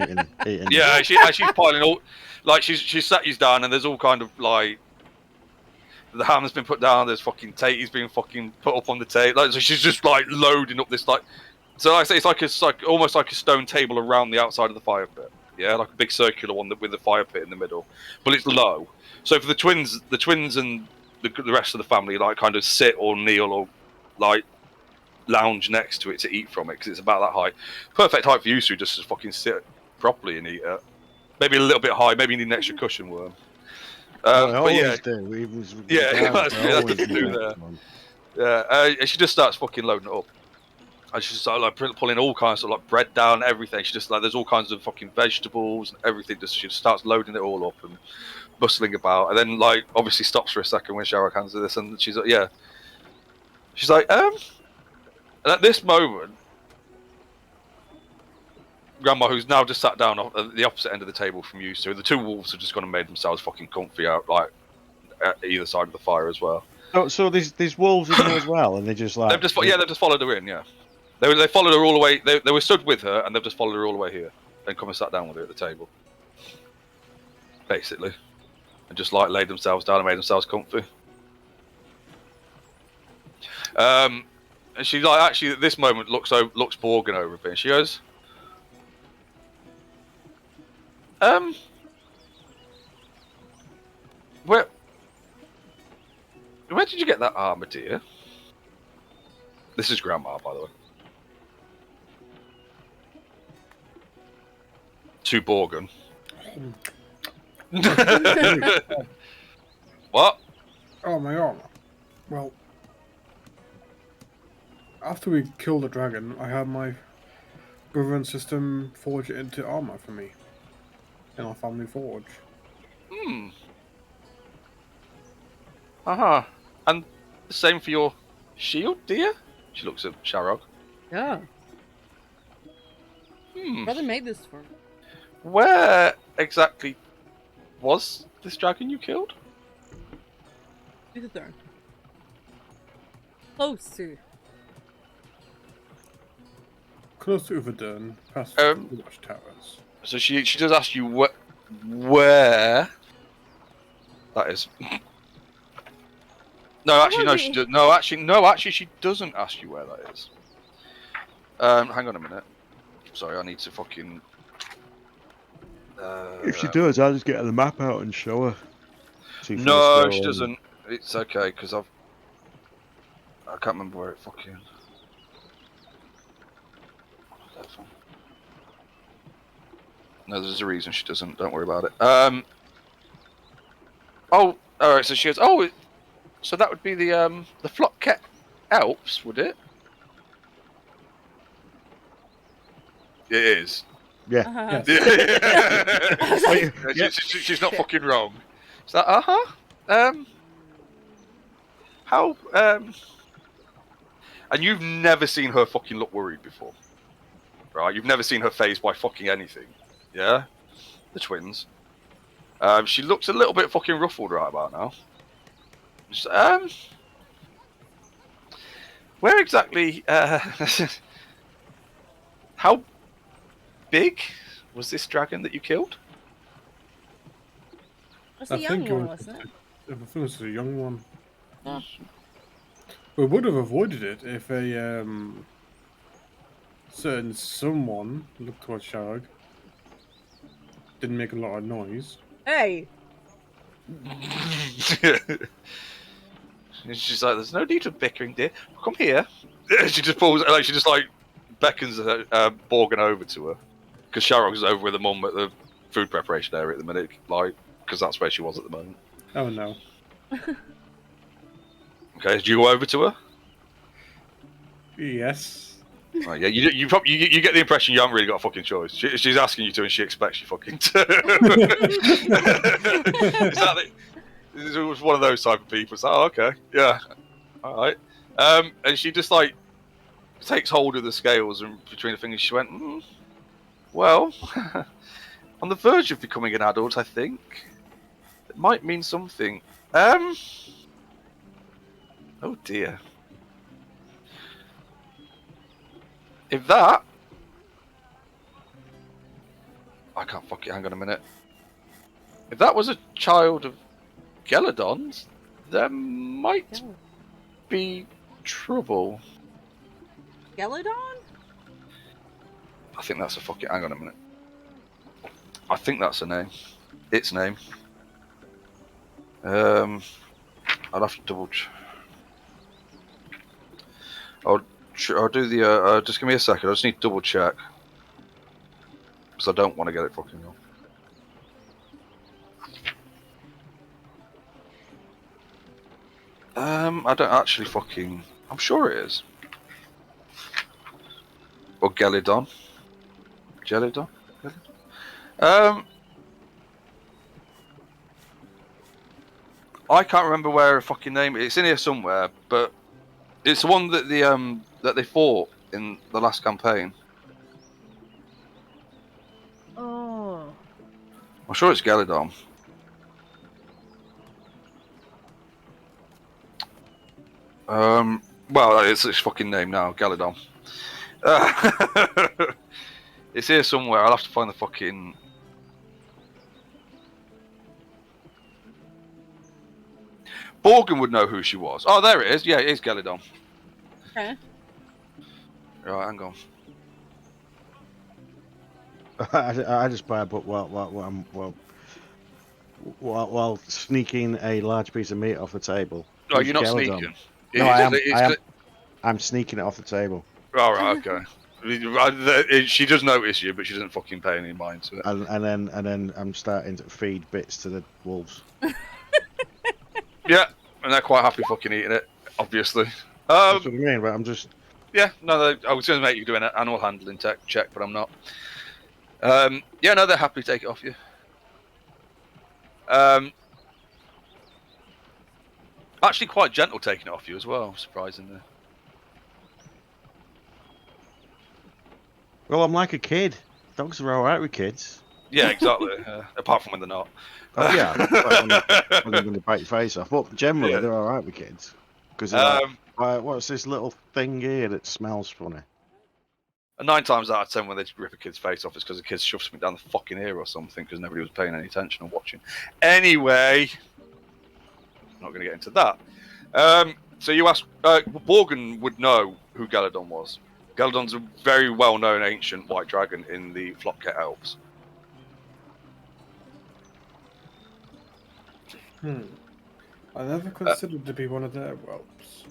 eating. Yeah, she's piling all, like she's sat you down, and there's all kind of like, the ham's been put down. There's fucking tatey's been fucking put up on the table. Like, so she's just like loading up this like, so like I say, it's like almost like a stone table around the outside of the fire pit. Yeah, like a big circular one with the fire pit in the middle, but it's low. So for the twins and the rest of the family like kind of sit or kneel or like lounge next to it to eat from it, because it's about that high. Perfect height for you two just to fucking sit properly and eat it. Maybe a little bit high. Maybe you need an extra cushion, Worm. But yeah, that's do there. Yeah, and she just starts fucking loading it up. And she started like pulling all kinds of like bread down, everything. She just like there's all kinds of fucking vegetables and everything. She just starts loading it all up and bustling about, and then like obviously stops for a second when Sharrock hands her this, and she's like, "Yeah." She's like, And at this moment, Grandma, who's now just sat down at the opposite end of the table from you two, the two wolves have just gone and made themselves fucking comfy out like at either side of the fire as well. So there's wolves in there as well, and they just like They've just followed her in, yeah. They followed her all the way. They were stood with her, and they've just followed her all the way here, and come and sat down with her at the table, basically, and just like laid themselves down and made themselves comfy. And she like actually at this moment looks Borgin over a bit. And she goes, where did you get that armor, dear?" This is Grandma, by the way. To Borgin. What? Oh, my armor. Well, after we killed the dragon, I had my brother and sister forge it into armor for me in our family forge. And the same for your shield, dear? She looks at Sharrock. Yeah. Brother made this for me. Where exactly was this dragon you killed? Do the turn. Close to. Close to Uverdun, past Um, the watchtowers. So she does ask you where that is. No, actually, no, she does. No, actually, she doesn't ask you where that is. Hang on a minute. Sorry, I need to fucking. If she does, I'll just get the map out and show her. See for the No, skull she and- doesn't. It's okay because I can't remember where it fucking. No, there's a reason she doesn't. Don't worry about it. Oh, all right. So she goes. Oh, so that would be the Flockket Alps, would it? It is. Yeah. Uh-huh. Yeah. Wait, Yeah, she's not fucking wrong. Is that how and you've never seen her fucking look worried before, right? You've never seen her phased by fucking anything, yeah? The twins. She looks a little bit fucking ruffled right about now. Just, where exactly? How big was this dragon that you killed? That's a young it one, was, wasn't it? I think it was a young one. Oh. We would have avoided it if a certain someone looked towards Sharag. Didn't make a lot of noise. Hey! She's like, "There's no need for bickering, dear. Come here." She just pulls, like, she just like beckons Borgin over to her because Sharog's over with her mum at the food preparation area at the minute, like, because that's where she was at the moment. Oh no. Okay, do you go over to her? Yes. Right, yeah, you get the impression you haven't really got a fucking choice. She's asking you to, and she expects you fucking to. Exactly. It was one of those type of people. It's like, oh, okay, yeah, all right. And she just like takes hold of the scales and between the fingers. She went, well, on the verge of becoming an adult, I think it might mean something. Oh dear. If that... I can't fucking... Hang on a minute. If that was a child of Gelladon's, there might be trouble. Geladon? I think that's a fucking... Hang on a minute. I think that's a name. Its name. I'll have to double check. I'll do the, just give me a second, I just need to double check. Because I don't want to get it fucking wrong. I don't actually fucking... I'm sure it is. Or Gelidon. Gelidon? I can't remember where a fucking name... It's in here somewhere, but... It's the one that that they fought in the last campaign. Oh. I'm sure it's Gelidon. Well, it's its fucking name now, Gelidon. It's here somewhere. I'll have to find the fucking. Borgin would know who she was. Oh, there it is. Yeah, it is Gelidon. Okay. Right, hang on. I just buy a book while sneaking a large piece of meat off the table. Oh, Who's you're not Gelladon? sneaking. No, I am. I'm sneaking it off the table. All right, okay. She does notice you, but she doesn't fucking pay any mind to it. And then I'm starting to feed bits to the wolves. Yeah, and they're quite happy fucking eating it, obviously. That's what I mean, but I'm just... Yeah, no, I was going to make you do an animal handling check, but I'm not. Yeah, no, they're happy to take it off you. Actually quite gentle taking it off you as well, surprisingly. Well, I'm like a kid. Dogs are alright with kids. Yeah, exactly. Apart from when they're not. Oh yeah, like when they're going to bite your face off. But generally, Yeah. they're all right with kids because they're like, Um, what's this little thing here that smells funny? 9 times out of 10, when they rip a kid's face off, it's because the kid shoved something down the fucking ear or something because nobody was paying any attention or watching. Anyway, not going to get into that. So you asked, Borgen would know who Galadon was. Galadon's a very well-known ancient white dragon in the Flopket Elves. I never considered to be one of their whelps.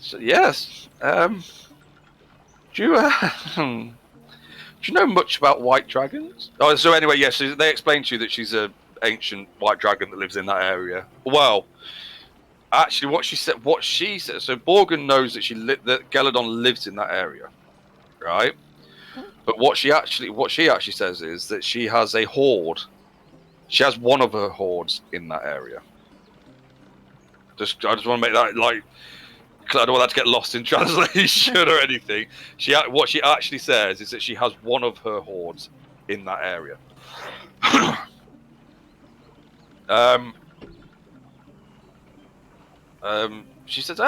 So, yes. Do you know much about white dragons? Oh, so anyway, yes, they explained to you that she's an ancient white dragon that lives in that area. Well, actually, what she said, so Borgen knows that that Galadon lives in that area, right? But what she actually says is that she has a horde. She has one of her hordes in that area. I just want to make that like, I don't want that to get lost in translation or anything. What she actually says is that she has one of her hordes in that area. She says,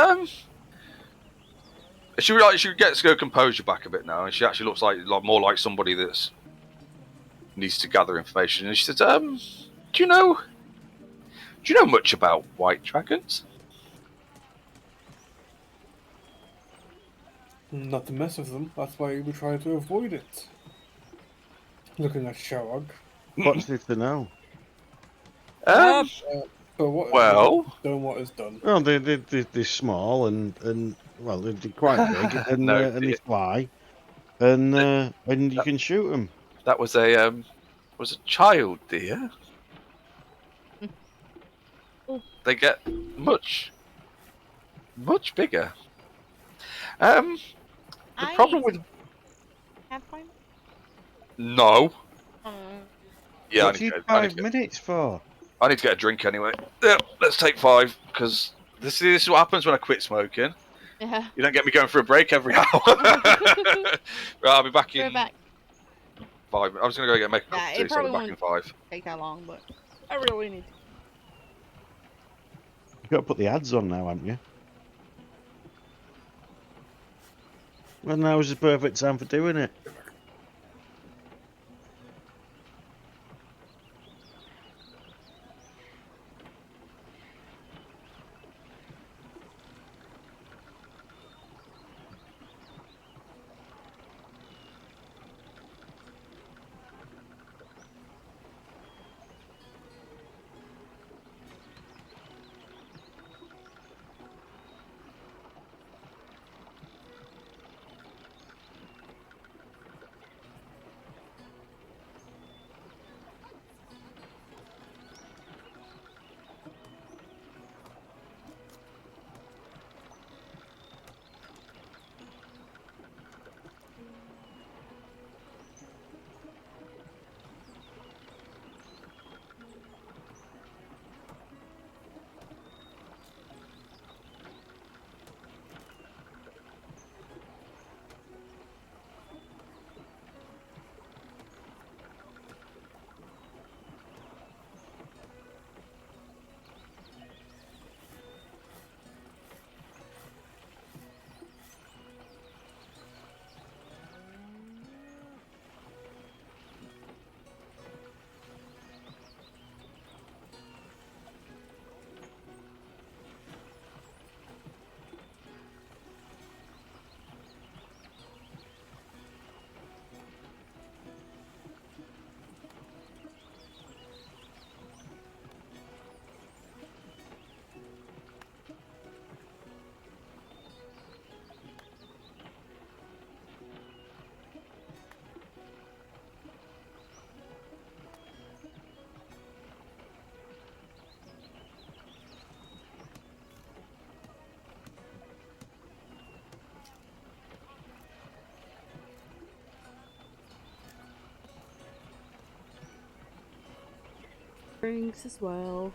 she gets her composure back a bit now, and she actually looks like more like somebody that needs to gather information. And she says, do you know much about white dragons? Not to mess with them. That's why we try to avoid it. Looking at Sharog. What's there to know? So what? Well, Done what is done. Well, they're small and well, they're quite big and No, and they fly and you can shoot them. that was a child, dear. They get much bigger. The problem with Pathfinder? no. Yeah, What do you 5 minutes for? I need to get a drink anyway. Yeah, let's take 5 because this is what happens when I quit smoking. Yeah. You don't get me going for a break every hour. Right, I'll be back in We're back. 5. I was gonna go make a cup Yeah, of it tea, so I'll be probably back in 5. Take that long, but I really need to. You've got to put the ads on now, haven't you? Well, now is the perfect time for doing it. Drinks as well.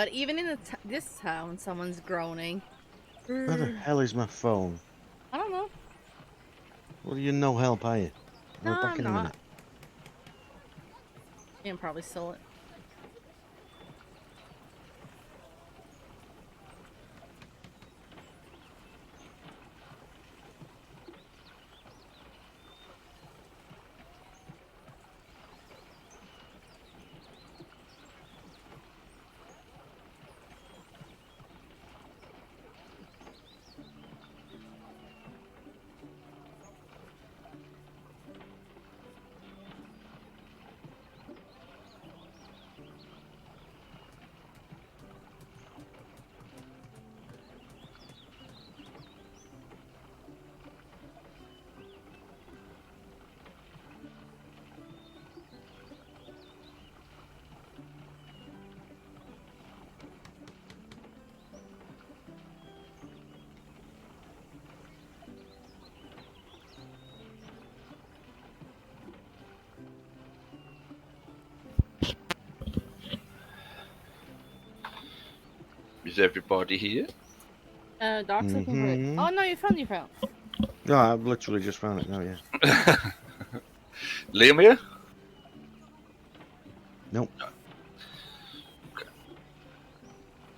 But even in this town, someone's groaning. Where the hell is my phone? I don't know. Well, you're no help, are you? No, I'll be back I'm in a not. minute. Ian probably stole it. Is everybody here? Doc's looking for it. Mhm. Oh no, you found your phone. No, I've literally just found it now, yeah. Liam here? Nope.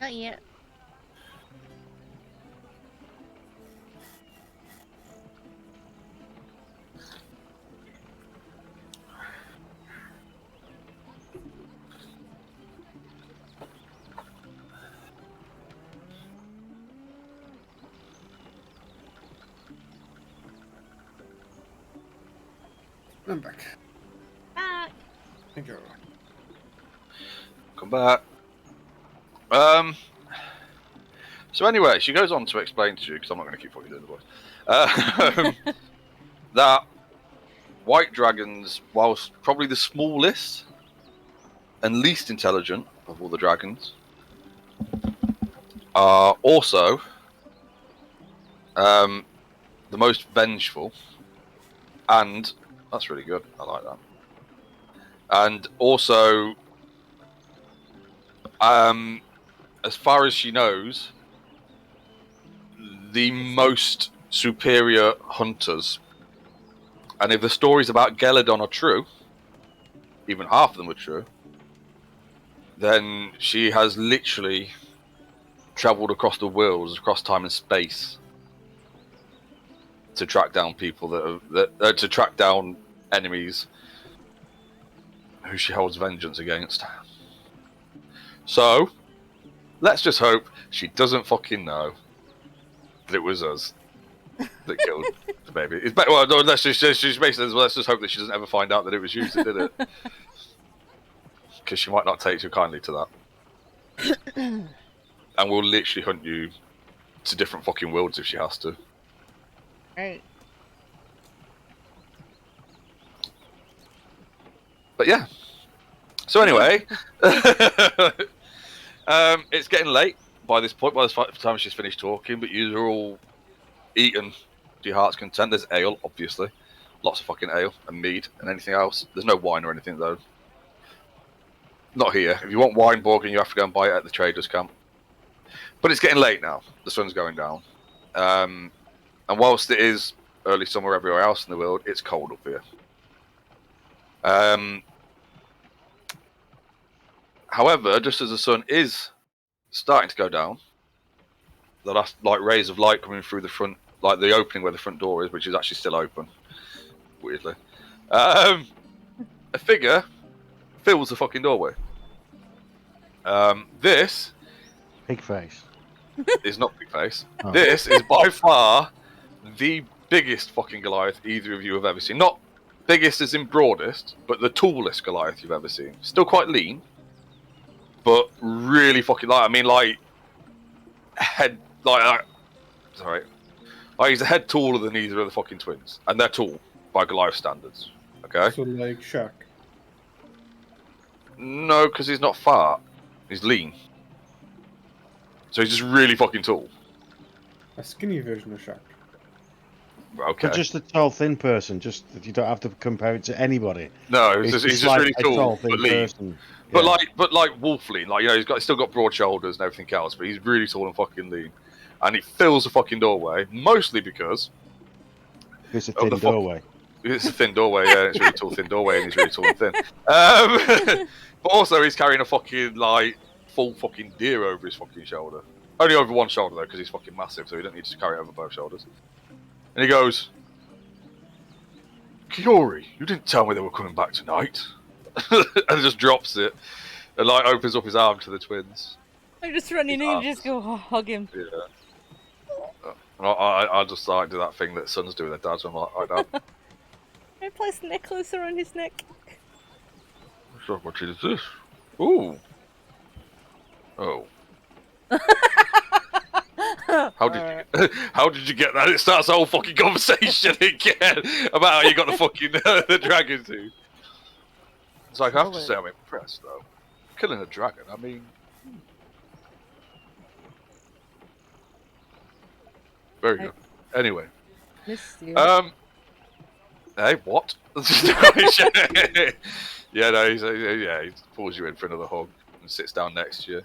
Not yet. I'm back. Ah, Thank you. Come back. So anyway, she goes on to explain to you, because I'm not going to keep fucking doing the voice, that white dragons, whilst probably the smallest and least intelligent of all the dragons, are also the most vengeful, and that's really good. I like that. And also, as far as she knows, the most superior hunters. And if the stories about Geladon are true, even half of them are true, then she has literally travelled across the worlds, across time and space, to track down people to track down enemies who she holds vengeance against. So, let's just hope she doesn't fucking know that it was us that killed the baby. Well, no, let's just basically, let's just hope that she doesn't ever find out that it was you that did it, because she might not take too kindly to that. And we'll literally hunt you to different fucking worlds if she has to. right. But yeah. So anyway, it's getting late by this point. By the time she's finished talking, but you are all eaten to your heart's content. There's ale, obviously, lots of fucking ale and mead and anything else. There's no wine or anything though. Not here. If you want wine, Borgin, you have to go and buy it at the traders' camp. But it's getting late now. The sun's going down, and whilst it is early summer everywhere else in the world, it's cold up here. However, just as the sun is starting to go down, the last rays of light coming through the front, like the opening where the front door is, which is actually still open, weirdly, a figure fills the fucking doorway. This Pig face. is not Big Face. Oh. This is by far the biggest fucking Goliath either of you have ever seen. Not biggest as in broadest, but the tallest Goliath you've ever seen. Still quite lean, but really fucking head sorry. He's a head taller than either of the fucking twins, and they're tall by Goliath standards. Okay. So like Shaq. No, because he's not fat. He's lean. So he's just really fucking tall. A skinny version of Shaq. Okay. But just a tall, thin person. Just you don't have to compare it to anybody. No, It's he's just like really a tall, tall, thin but lean. person. But Yeah. like wolf lean. Like, you know, he's still got broad shoulders and everything else, but he's really tall and fucking lean. And he fills the fucking doorway, mostly because It's a of thin the doorway. It's a thin doorway, yeah. It's a really tall, thin doorway, and he's really tall and thin. But also, he's carrying a fucking, like, full fucking deer over his fucking shoulder. Only over one shoulder, though, because he's fucking massive, so he don't need to carry it over both shoulders. And he goes, Kiori, you didn't tell me they were coming back tonight. And just drops it, and, like, opens up his arm to the twins. I just run in and just go hug him. Yeah. And I just, like, do that thing that sons do with their dads. I'm like, Dad. I place the necklace around his neck. So what is this? Ooh. Oh. How did you get that? It starts a whole fucking conversation again about how you got the fucking the dragon too. It's like, I have to say I'm impressed though. Killing a dragon, I mean, very good. Anyway, Missed you. hey, what? Yeah, no, he pulls you in for another hug and sits down next to you.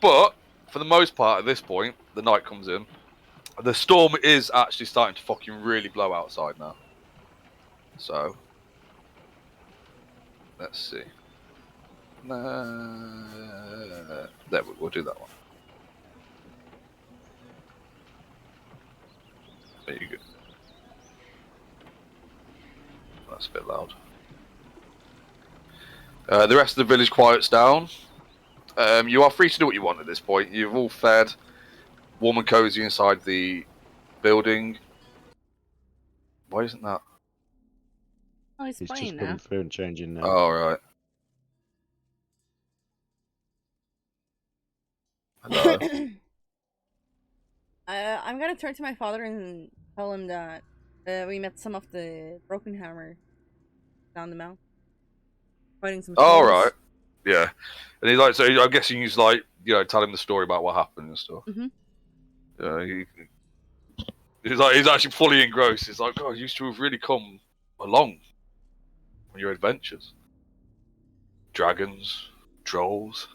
But for the most part, at this point, the night comes in. The storm is actually starting to fucking really blow outside now. So, let's see. There, we'll do that one. There you go. That's a bit loud. The rest of the village quiets down. You are free to do what you want at this point. You've all fed, warm and cozy inside the building. Why isn't that? Oh, he's He's playing just now. coming through and changing now. Oh, right. Hello. I'm gonna turn to my father and tell him that we met some of the Broken Hammer down the mountain. Fighting some All trolls. right. Yeah. And he's like, so I'm guessing he's like, you know, tell him the story about what happened and stuff. Mhm. He's actually fully engrossed. He's like, God, you used to have really come along on your adventures. Dragons, trolls.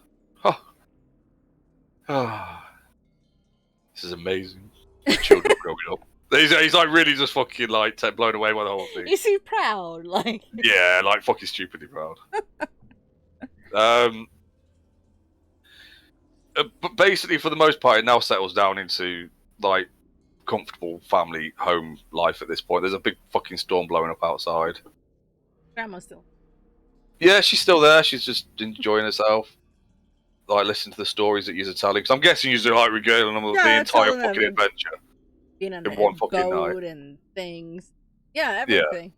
Huh. This is amazing. Children growing up. He's like really just fucking like blown away by the whole thing. Is he proud? Like, Yeah, like fucking stupidly proud. But basically, for the most part, it now settles down into like comfortable family home life at this point. There's a big fucking storm blowing up outside. grandma still. Yeah, she's still there. She's just enjoying herself. Like, listening to the stories that you're telling. Because I'm guessing you're like regaling them with the entire telling them fucking adventure. Being on In a one fucking boat night. and things. Yeah, everything.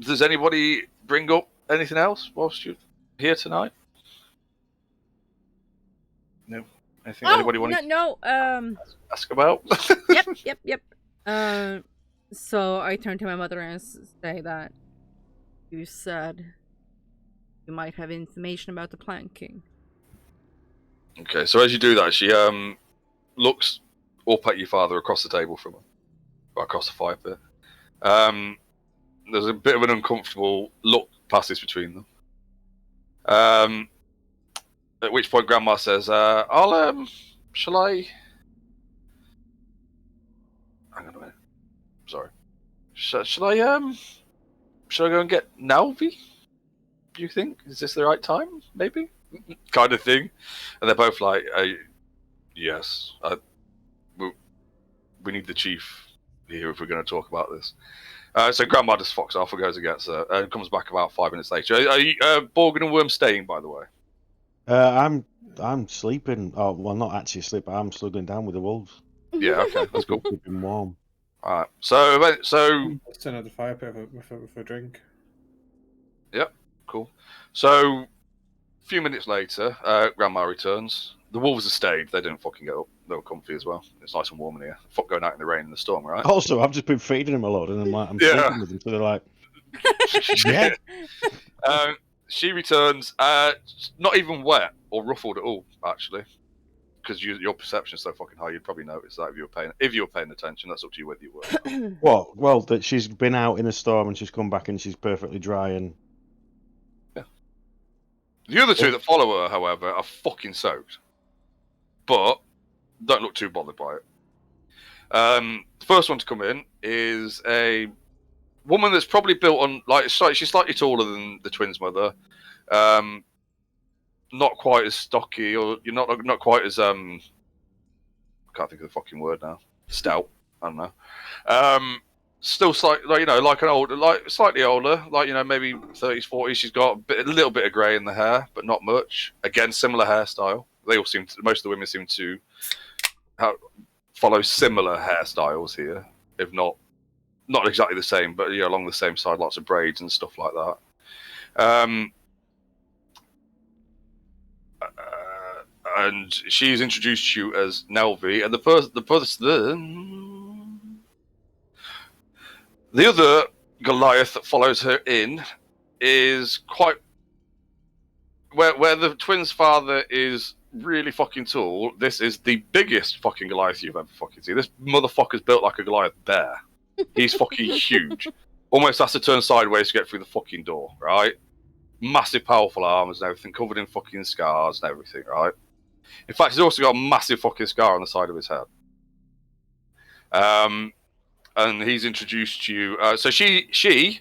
Does anybody bring up anything else whilst you're here tonight? No. Anything anybody want to no. ask about? Yep. So I turn to my mother and say that you said you might have information about the Plant King. Okay, so as you do that, she looks up at your father across the table from her, or across the fire pit. There's a bit of an uncomfortable look passes between them. At which point, Grandma says, shall I? Hang on a minute. Sorry. Shall I go and get Nalvi? Do you think? Is this the right time? Maybe? Kind of thing. And they're both like, yes. We need the chief here if we're going to talk about this. So Grandma just fucks off and goes and gets her, and comes back about 5 minutes later. Are you, Borgin and Worm staying, by the way? I'm sleeping. Oh, well, not actually asleep. I'm slugging down with the wolves. Yeah, okay, that's cool. Keeping warm. All right. So Let's turn out the fire pit with a drink. cool. So a few minutes later, Grandma returns. The wolves have stayed. They didn't fucking get up. They were comfy as well. It's nice and warm in here. Fuck going out in the rain and the storm, right? Also, I've just been feeding them a lot, and I'm Yeah. sleeping with them, so they're like, yeah. She returns, not even wet or ruffled at all, actually. because your perception is so fucking high, you'd probably notice that if you were paying attention. That's up to you whether you were. What? Well, that she's been out in a storm and she's come back and she's perfectly dry and. Yeah. The other two that follow her, however, are fucking soaked, but don't look too bothered by it. The first one to come in is a woman that's probably built on she's slightly taller than the twins' mother. Not quite as stocky, or you're not quite as I can't think of the fucking word now. Stout. I don't know. Still slightly, like an older, slightly older, maybe 30s, 40s. She's got a little bit of grey in the hair, but not much. Again, similar hairstyle. Most of the women seem to follow similar hairstyles here, if not exactly the same, but along the same side, lots of braids and stuff like that. And she's introduced you as Nelvi, and the other Goliath that follows her in is quite where the twins' father is really fucking tall. This is the biggest fucking Goliath you've ever fucking seen. This motherfucker's built like a Goliath bear. He's fucking huge. Almost has to turn sideways to get through the fucking door, right? Massive, powerful arms and everything, covered in fucking scars and everything, right? In fact, he's also got a massive fucking scar on the side of his head. And he's introduced you. So she,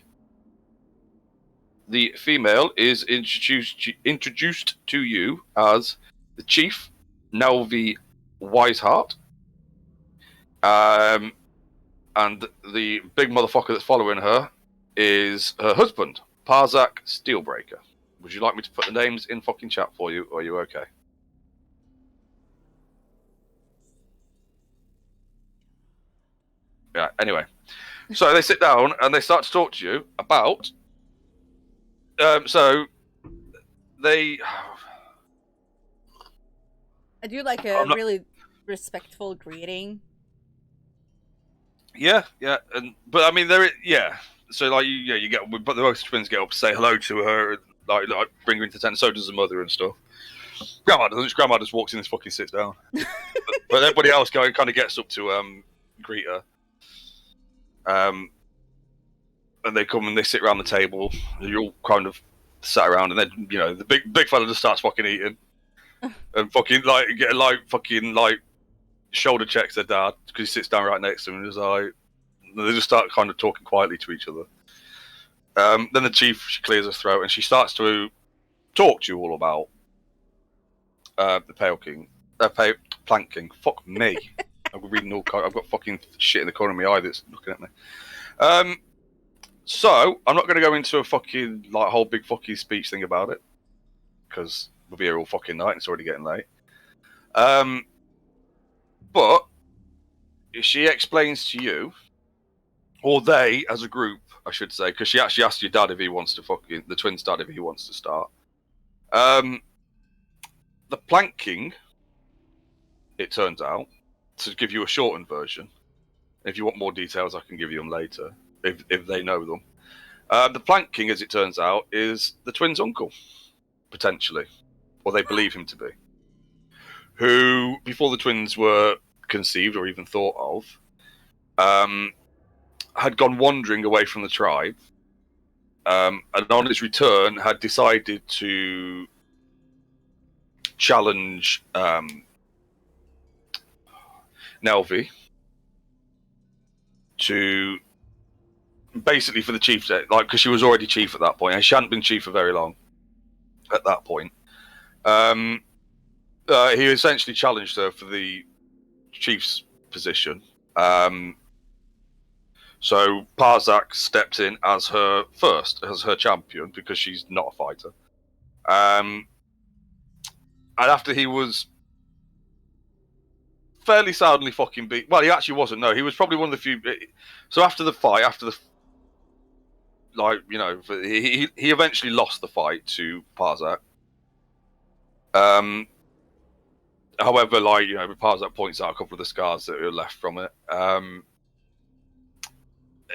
the female, is introduced to you as the Chief, Nelvi Wiseheart. And the big motherfucker that's following her is her husband, Parzak Steelbreaker. Would you like me to put the names in fucking chat for you, or are you okay? Yeah, anyway. So they sit down and they start to talk to you about... so they... I do like a really respectful greeting. Yeah, but I mean, so like you get, but the most twins get up to say hello to her, like bring her into tent. So does the mother and stuff. Grandma doesn't. Grandma just walks in and fucking sits down. but everybody else kind of gets up to greet her. And they come and they sit around the table. You're all kind of sat around, and then the big fella just starts fucking eating, and fucking shoulder checks their dad because he sits down right next to him, and they just start kind of talking quietly to each other. Then the chief, she clears her throat and she starts to talk to you all about the Plank King. Fuck me. I've been reading I've got fucking shit in the corner of my eye that's looking at me. So I'm not going to go into a fucking whole big fucking speech thing about it because we'll be here all fucking night and it's already getting late. But she explains to you, or they as a group, I should say, because she actually asked your dad if he wants to the twins' dad if he wants to start. The Plank King, it turns out, to give you a shortened version. If you want more details, I can give you them later, if they know them. The Plank King, as it turns out, is the twins' uncle, potentially, or they believe him to be. Who, before the twins were conceived or even thought of, had gone wandering away from the tribe, and on his return had decided to challenge Nelvi to basically for the chief, because she was already chief at that point, and she hadn't been chief for very long at that point. He essentially challenged her for the chief's position. So Parzak steps in as her champion because she's not a fighter. And after he was fairly soundly fucking beat, well, he actually wasn't. No, he was probably one of the few. So after the fight, he eventually lost the fight to Parzak. However, Parzak points out a couple of the scars that were left from it.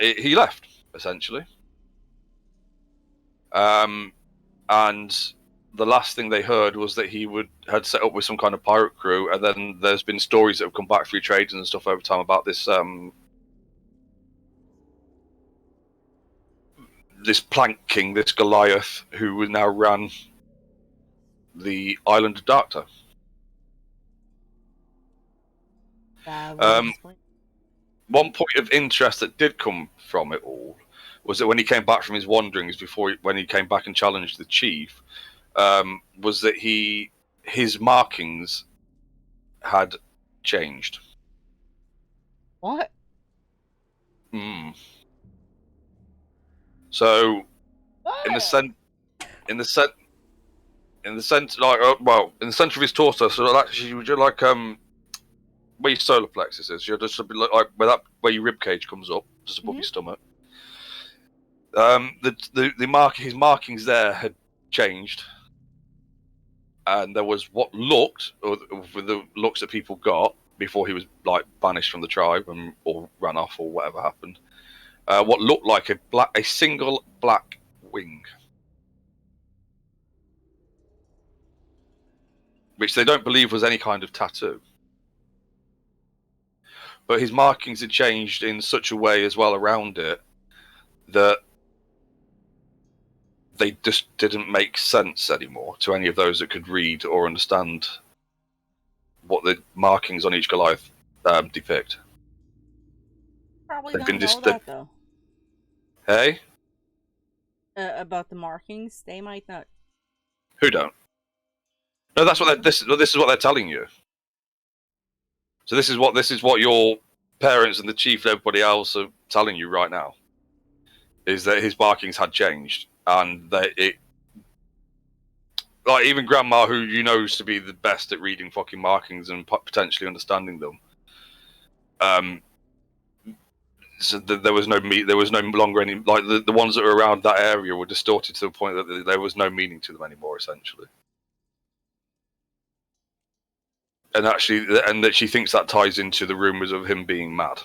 He left, essentially. And the last thing they heard was that he had set up with some kind of pirate crew, and then there's been stories that have come back through traders and stuff over time about this this Plank King, this Goliath, who now ran the island of Darktow. One point of interest that did come from it all was that when he came back from his wanderings, when he came back and challenged the chief, was that his markings had changed. What? So, What? in the center of his torso, so actually, would you like where your solar plexus is? You're just like where your rib cage comes up, just above your stomach. His markings there had changed, and there was what looked, or the looks that people got before he was like banished from the tribe or ran off or whatever happened. What looked like a single black wing, which they don't believe was any kind of tattoo. But his markings had changed in such a way as well around it that they just didn't make sense anymore to any of those that could read or understand what the markings on each Goliath depict. Probably They've don't been know that, though. Hey? About the markings, they might not. Who don't? No, that's what this is what they're telling you. So this is what your parents and the chief and everybody else are telling you right now. Is that his markings had changed, and that like even Grandma, who you know is to be the best at reading fucking markings and potentially understanding them, so there was no longer any, like the ones that were around that area were distorted to the point that there was no meaning to them anymore, essentially. And that she thinks that ties into the rumors of him being mad,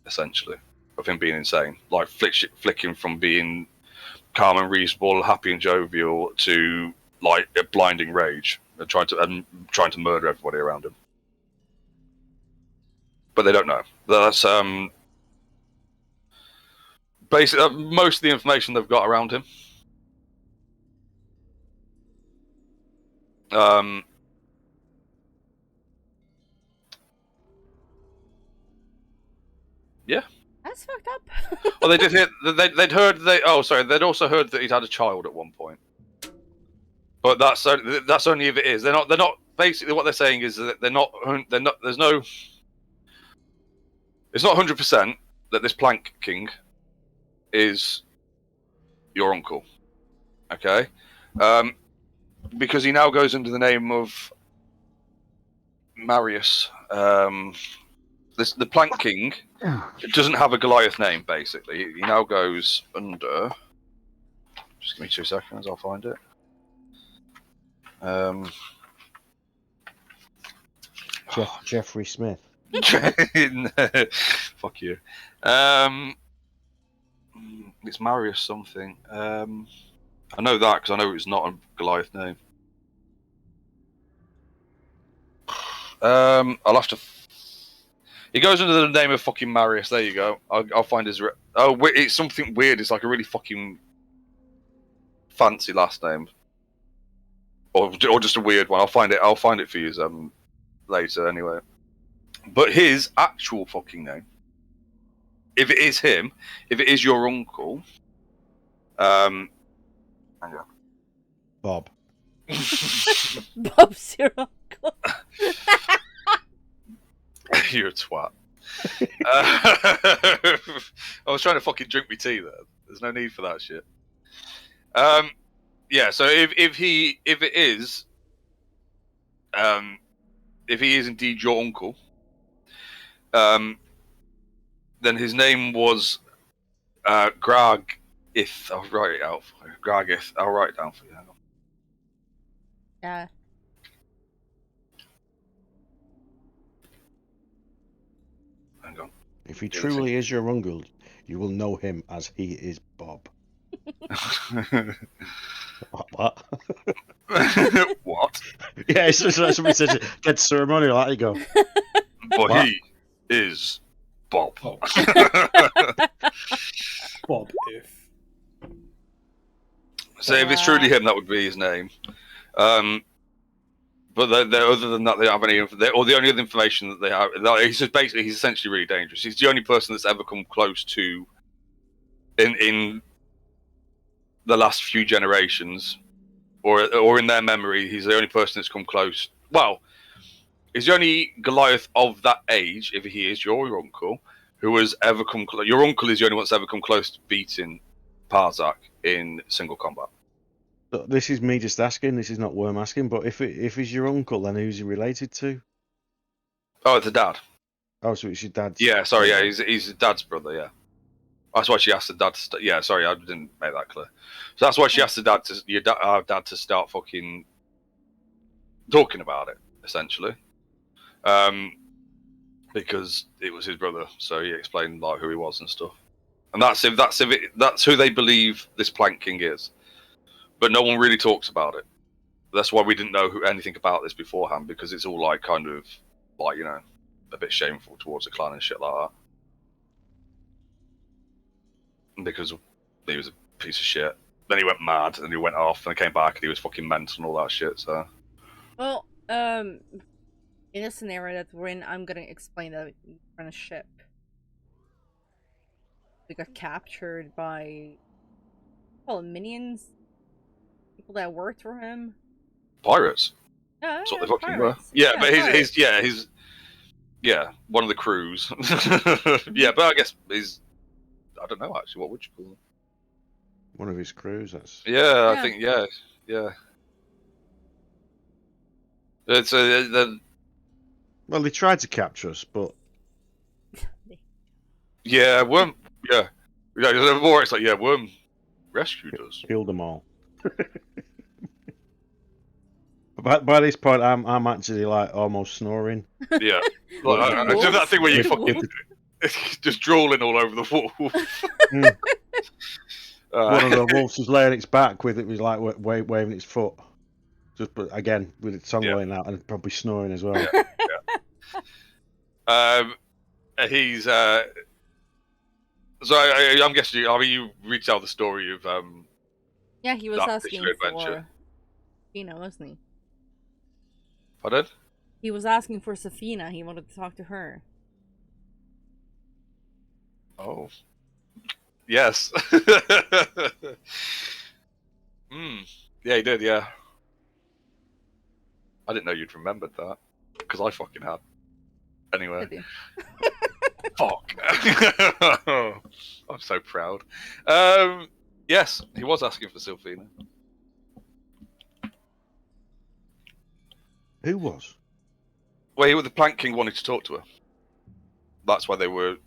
essentially, of him being insane, like flicking from being calm and reasonable, happy and jovial to like a blinding rage and trying to murder everybody around him. But they don't know. That's basically most of the information they've got around him. Yeah. That's fucked up. Well, they did hear. They'd also heard that he'd had a child at one point. But that's only if it is. They're not. Basically, what they're saying is that they're not. There's no. It's not 100% that this Plank King is your uncle. Okay, because he now goes under the name of Marius. The Plank King doesn't have a Goliath name. Basically, he now goes under. Just give me 2 seconds. I'll find it. Jeffrey Smith. Fuck you. It's Marius something. I know that because I know it's not a Goliath name. I'll have to. He goes under the name of fucking Marius. There you go. I'll find his. It's something weird. It's like a really fucking fancy last name, or just a weird one. I'll find it for you later anyway. But his actual fucking name, if it is him, if it is your uncle, hang on. Bob. Bob's your uncle. You're a twat. I was trying to fucking drink my tea there. There's no need for that shit. Yeah. So if it is, if he is indeed your uncle, then his name was Gragith. I'll write it out for you. Gragith. I'll write it down for you. Hang on. Yeah. Hang on. If he truly is your uncle, you will know him as he is Bob. What? What? Yeah, it's just like somebody says dead ceremonial. There you go. But What? he is Bob. Oh, Bob, if. So if it's truly him, that would be his name. But other than that, they don't have any. Or the only other information that they have, he's just basically he's essentially really dangerous. He's the only person that's ever come close to, in the last few generations, or in their memory, he's the only person that's come close. Well, he's the only Goliath of that age, if he is your uncle, who has ever come close. Your uncle is the only one that's ever come close to beating Parzak in single combat. So this is me just asking. This is not Worm asking. But if he's your uncle, then who's he related to? Oh, it's a dad. Oh, so it's your dad's. Yeah, sorry, yeah, he's his dad's brother. Yeah, that's why she asked the dad. Yeah, sorry, I didn't make that clear. So that's why she asked the dad our dad to start fucking talking about it, essentially, because it was his brother. So he explained like who he was and stuff. And that's who they believe this Plank King is. But no one really talks about it. That's why we didn't know anything about this beforehand, because it's all like kind of like, you know, a bit shameful towards the clan and shit like that. Because he was a piece of shit. Then he went mad and he went off and he came back and he was fucking mental and all that shit, so. Well, in a scenario that we're in, I'm gonna explain that we're on a ship. We got captured by, minions? People that worked for him? Pirates. Yeah, That's what yeah, they fucking pirates. were. Yeah, but pirates. his one of the crews. Yeah, but I guess I don't know actually, what would you call him? One of his crews. That's. Yeah, I Yeah. think yeah. It's Well, they tried to capture us, but Worm. Yeah, the more it's like Worm rescued us. killed them all. By this point, I'm actually like almost snoring. Yeah, like, I do that thing where you fucking just drooling all over the wall. Mm. One of the wolves was laying its back with it was like waving its foot. Just but again with its tongue going out and probably snoring as well. He's so I'm guessing. I mean, you retell the story of Yeah, he was that asking particular adventure. for Safina, wasn't he? Pardon? He was asking for Safina. He wanted to talk to her. Oh, yes. Yeah, he did. Yeah, I didn't know you'd remembered that because I fucking had. Anyway, Did he? fuck. I'm so proud. Yes, he was asking for Sylphina. Who was? Well, the Plank King wanted to talk to her. That's why they wanted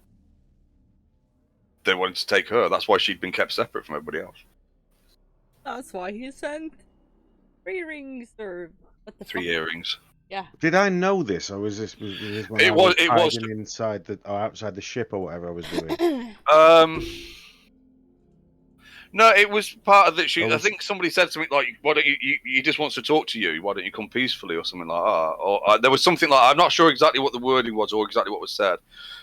to take her. That's why she'd been kept separate from everybody else. That's why he sent 3 rings or what the 3 fuck? earrings. Yeah. Did I know this, or was this when It I was- was it was- hiding inside the or outside the ship or whatever I was doing? No, it was part of that. Oh, I was think somebody said something like, "Why don't you? He just wants to talk to you. Why don't you come peacefully?" or something like that. Or there was something like, I'm not sure exactly what the wording was or exactly what was said,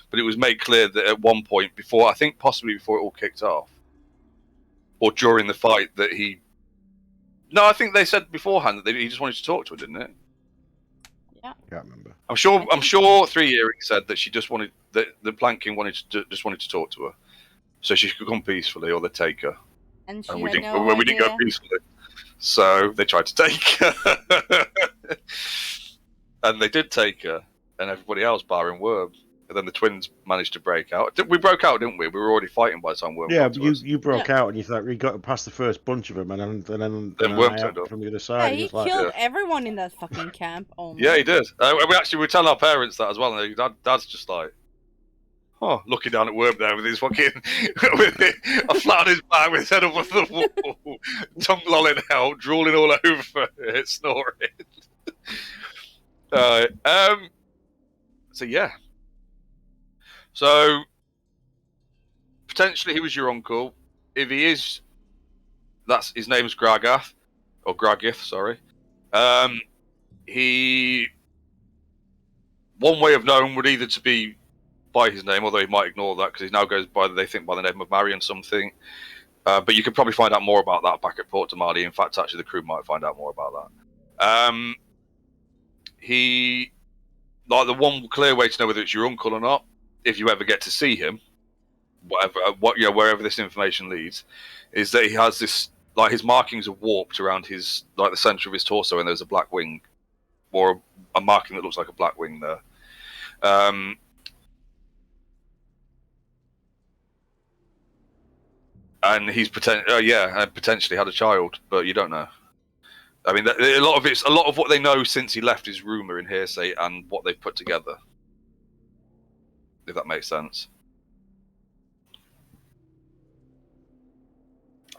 but it was made clear that at one point before, I think possibly before it all kicked off, or during the fight, that he. No, I think they said beforehand that he just wanted to talk to her, didn't it? Can't remember. I'm sure 3 Earrings said that she just wanted that the Plank King wanted to talk to her, so she could come peacefully, or they'd take her. And she And we had didn't, no we didn't go idea. peacefully. So they tried to take her. And they did take her, and everybody else, barring Worm. And then the twins managed to break out. We broke out, didn't we? We were already fighting by the time Worm Yeah, got to but us. you broke out and you thought we got past the first bunch of them, and then Worm I turned up. from the other Yeah, side. and he it's like, killed everyone in that fucking camp. Oh my. Yeah, he did. We were telling our parents that as well, and Dad's just like, looking down at Worm there with his fucking, a flat on his back with his head up on the wall, tongue lolling out, drooling all over it, snoring. So yeah. So potentially he was your uncle. If he is, his name's Gragath. or Gragith, sorry. He, one way of knowing would either to be by his name, although he might ignore that because he now goes by, they think, by the name of Marion something. But you could probably find out more about that back at Port Damali. In fact, actually, the crew might find out more about that. He, like, the one clear way to know whether it's your uncle or not, if you ever get to see him, wherever this information leads, is that he has this, like, his markings are warped around his, like, the center of his torso, and there's a black wing, or a marking that looks like a black wing there. And he's potentially had a child, but you don't know. I mean, a lot of what they know since he left is rumor and hearsay, and what they've put together. If that makes sense.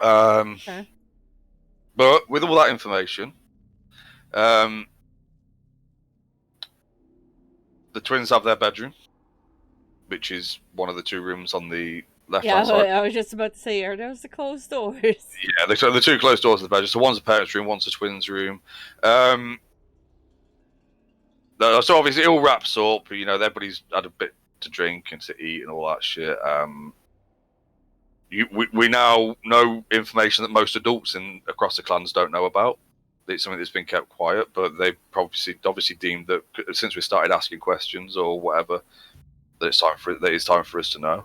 Okay. But with all that information, the twins have their bedroom, which is one of the two rooms on the left-hand side. I was just about to say, are those the closed doors? Yeah, the two closed doors of the bedroom. So one's a parents' room, one's a twins' room. So obviously it all wraps up. You know, everybody's had a bit to drink and to eat and all that shit. We now know information that most adults across the clans don't know about. It's something that's been kept quiet, but they obviously deemed that since we started asking questions or whatever, that it's time for us to know.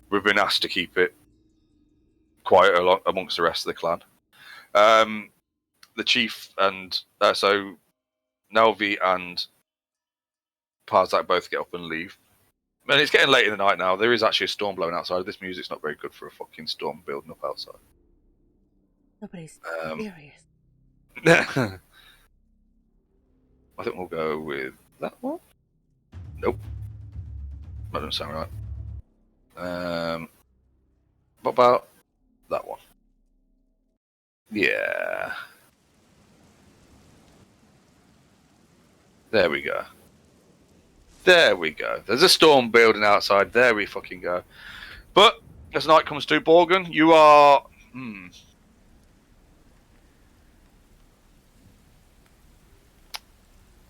We've been asked to keep it quiet amongst the rest of the clan. The chief and so Nelvi and Parzak both get up and leave. And it's getting late in the night now. There is actually a storm blowing outside. This music's not very good for a fucking storm building up outside. Nobody's serious. I think we'll go with that one. Nope. That doesn't sound right. What about that one? Yeah. There we go. There we go. There's a storm building outside. There we fucking go. But as night comes to, Borgen, you are...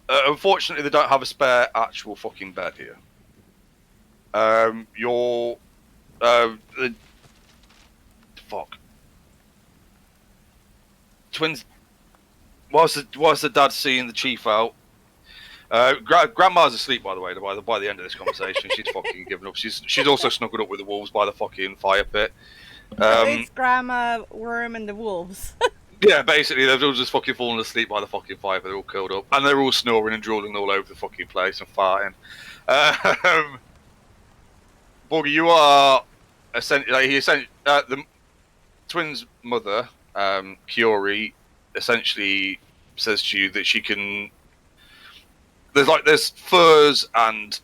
unfortunately, they don't have a spare actual fucking bed here. Fuck. Twins... Whilst the dad seeing the chief out, Grandma's asleep, by the way. By the end of this conversation, she's fucking given up. She's also snuggled up with the wolves by the fucking fire pit. It's Grandma, Worm, and the wolves. Yeah, basically, they've all just fucking fallen asleep by the fucking fire pit. They're all curled up, and they're all snoring and drooling all over the fucking place and farting. Borgie, you are essentially the twins' mother, Kiori, essentially says to you that she can. There's furs and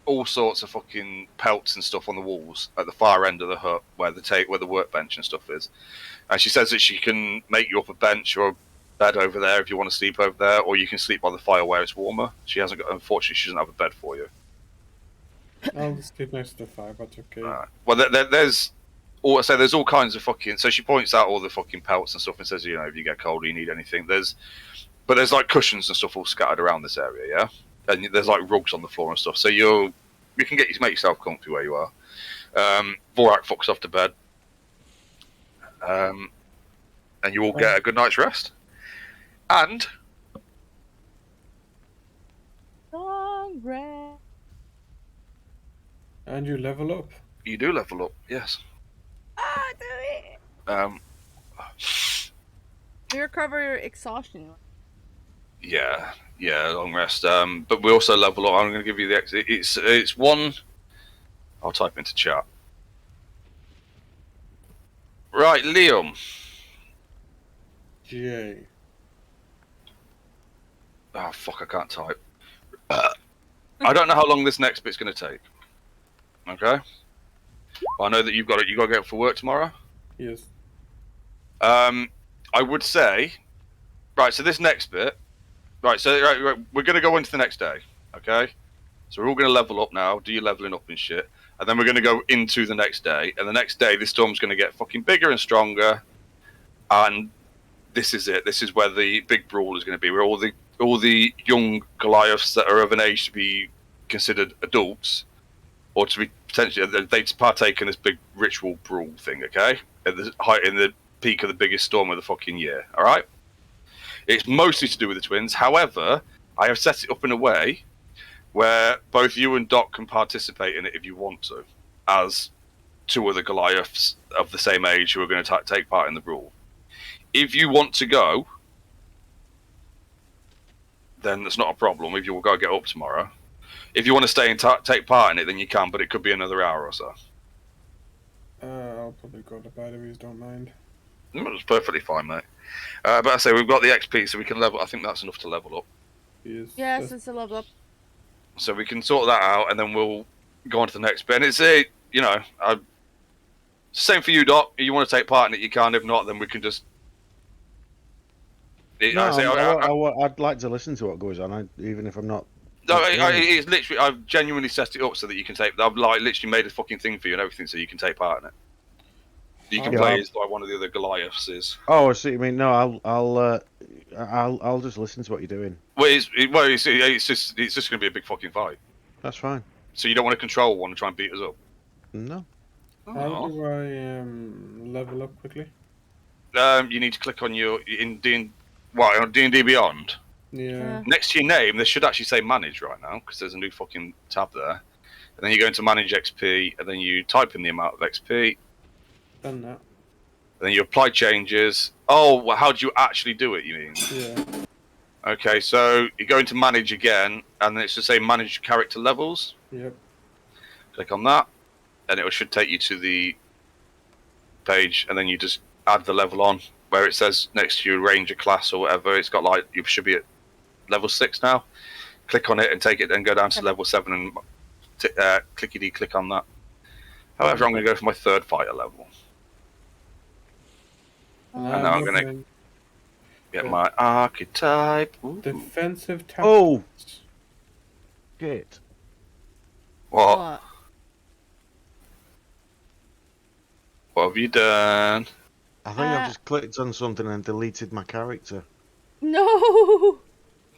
all sorts of fucking pelts and stuff on the walls at the far end of the hut where the workbench and stuff is. And she says that she can make you up a bench or a bed over there if you want to sleep over there, or you can sleep by the fire where it's warmer. Unfortunately, she doesn't have a bed for you. I'll sleep next to the fire, but okay. Well, there's all kinds of fucking. So she points out all the fucking pelts and stuff and says, if you get cold or you need anything, there's like cushions and stuff all scattered around this area, yeah. And there's like rugs on the floor and stuff, so you can make yourself comfy where you are. Vorak fucks off to bed, and you all get a good night's rest. And Long rest. And you level up. You do level up, yes. Do it. You recover your exhaustion. Yeah, long rest. But we also level up. I'm going to give you the exit. It's one. I'll type into chat. Right, Liam. J. Oh fuck! I can't type. I don't know how long this next bit's going to take. Okay. Well, I know that you got to get up for work tomorrow. Yes. I would say. Right. So this next bit. Right, so we're going to go into the next day, okay? So we're all going to level up now, do your leveling up and shit, and then we're going to go into the next day, and the next day this storm's going to get fucking bigger and stronger, and this is it. This is where the big brawl is going to be, where all the young Goliaths that are of an age to be considered adults, or to be potentially they partake in this big ritual brawl thing. Okay, at the height in the peak of the biggest storm of the fucking year. All right. It's mostly to do with the twins. However, I have set it up in a way where both you and Doc can participate in it if you want to, as two other Goliaths of the same age who are going to take part in the brawl. If you want to go, then that's not a problem. If you've got to get up tomorrow. If you want to stay and take part in it, then you can, but it could be another hour or so. I'll probably go to bed if you don't mind. That's perfectly fine, mate. But I say we've got the XP, so we can level. I think that's enough to level up. Yes, it's a level up. So we can sort that out, and then we'll go on to the next bit. And it's same for you, Doc. If you want to take part in it, you can. If not, then we can just. I'd like to listen to what goes on, even if I'm not. No, it's literally. I've genuinely set it up so that you can take. I've literally made a fucking thing for you and everything, so you can take part in it. You can play as like one of the other Goliaths is. Oh, I see. I mean, no, I'll just listen to what you're doing. Well, it's just going to be a big fucking fight. That's fine. So you don't want to control one and try and beat us up? No. How do I level up quickly? You need to click on your on D&D Beyond. Yeah. Next to your name, there should actually say Manage right now because there's a new fucking tab there. And then you go into Manage XP, and then you type in the amount of XP. Done that. And then you apply changes. Oh, well, how do you actually do it? You mean? Yeah. Okay, so you go into Manage again, and then it's to say Manage Character Levels. Yep. Click on that, and it should take you to the page, and then you just add the level on where it says next to your Ranger class or whatever. It's got like you should be at level 6 now. Click on it and take it, and go down to level 7 and click on that. However, I'm going to go for my 3rd fighter level. And now I'm going to get my archetype. Ooh. Defensive tactics. Oh! Shit. What? What have you done? I think I've just clicked on something and deleted my character. No.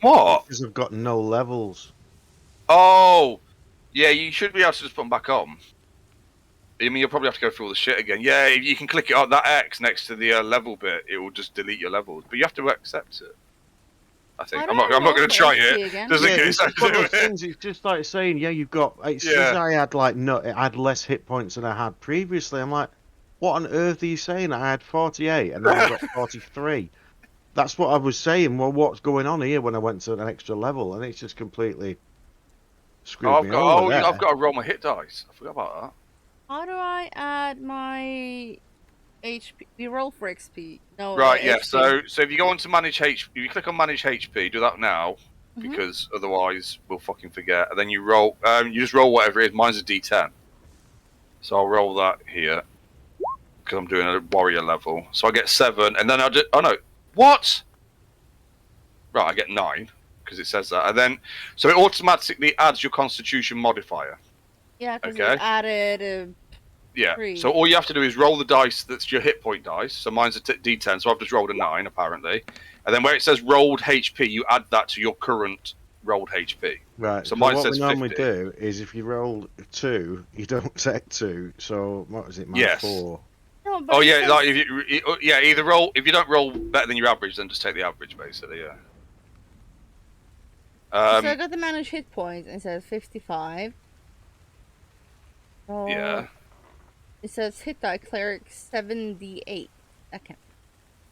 What? Because I've got no levels. Oh! Yeah, you should be able to just put them back on. I mean, you'll probably have to go through all the shit again. Yeah, you can click it on that X next to the level bit. It will just delete your levels, but you have to accept it. I think I'm not going to try it. It's just like saying, yeah, you've got. It says I had I had less hit points than I had previously. I'm like, what on earth are you saying? I had 48 and then I got 43. That's what I was saying. Well, what's going on here when I went to an extra level? And it's just completely screwed me over. I've got to roll my hit dice. I forgot about that. How do I add my HP? We roll for XP. No. Right. Yeah. HP. So if you go on to manage HP, if you click on manage HP, do that now, because otherwise we'll fucking forget. And then you roll. You just roll whatever it is. Mine's a D10. So I'll roll that here because I'm doing a warrior level. So I get 7, and then I'll do. Oh no! What? Right. I get 9 because it says that, and then so it automatically adds your Constitution modifier. Yeah, because it added. Yeah. 3. So all you have to do is roll the dice that's your hit point dice. So mine's a D10, so I've just rolled a 9 apparently. And then where it says rolled HP, you add that to your current rolled HP. Right. So mine what says we normally 50. do is if you roll 2, you don't take 2. So what is it? Yes. 4. No, but Oh it yeah, says- like if you either roll if you don't roll better than your average, then just take the average basically. Yeah. So I got the manage hit points and it says 55. Oh, Yeah. It says hit die cleric 7d8. Okay.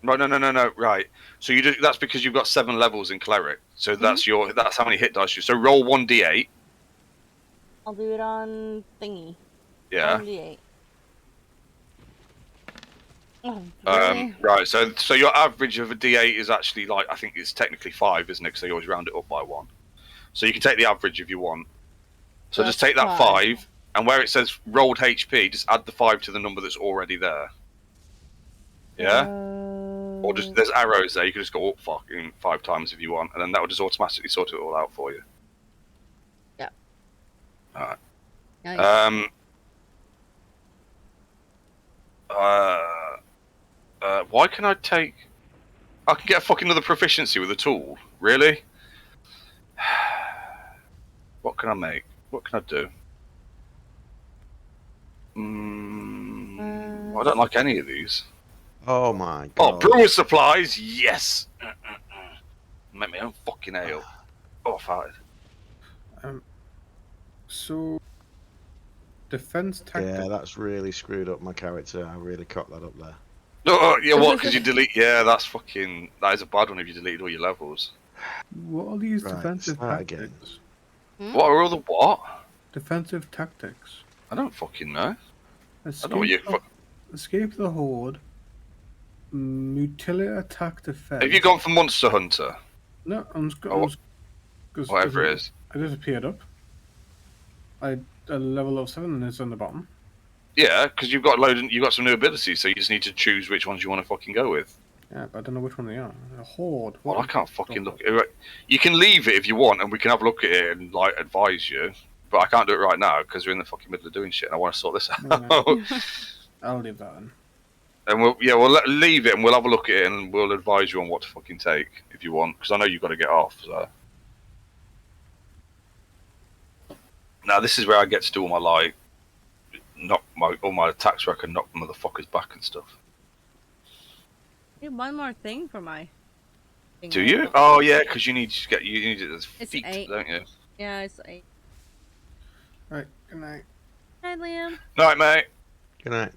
No. Right. So you do. That's because you've got 7 levels in cleric. So that's how many hit dice you. So roll 1d8. I'll do it on thingy. Yeah. 1d8. Oh, really? Right. So your average of a d8 is actually I think it's technically 5, isn't it? Because they always round it up by 1. So you can take the average if you want. So just take that 5. And where it says rolled HP, just add the 5 to the number that's already there. Yeah? Or just there's arrows there, you can just go up fucking 5 times if you want, and then that will just automatically sort it all out for you. Yeah. Alright. Nice. Why can I take I can get a fucking another proficiency with a tool. Really? What can I make? What can I do? I don't like any of these. Oh my Oh, god. brewer supplies, yes. Make my own fucking ale. Oh, I farted. So defense tactics. Yeah, that's really screwed up my character. I really cocked that up there. Oh, yeah, what? Because you delete? Yeah, that's fucking. That is a bad one if you deleted all your levels. What are these Right, defensive start tactics? again. What are all the what? Defensive tactics. I don't fucking know. I Escape, don't know what you. escape the horde. Mutilate attack defense. Have you gone for Monster Hunter? No, I'm just, Oh, cause whatever it is. I just appeared up. I a level of 7 and it's on the bottom. Yeah, because you've got you've got some new abilities, so you just need to choose which ones you want to fucking go with. Yeah, but I don't know which one they are. A horde. Well, I can't fucking look at it. You can leave it if you want, and we can have a look at it and like advise you. But I can't do it right now because we're in the fucking middle of doing shit, and I want to sort this out. Yeah. I'll leave that in. And we'll leave it, and we'll have a look at it, and we'll advise you on what to fucking take if you want, because I know you've got to get off. So now this is where I get to do all my all my attacks where I can knock the motherfuckers back and stuff. Need one more thing for my. Do you? Oh yeah, because you need it as It's feet, 8. don't you? Yeah, it's 8. Right, good night. Hi, Liam. Night, mate. Good night.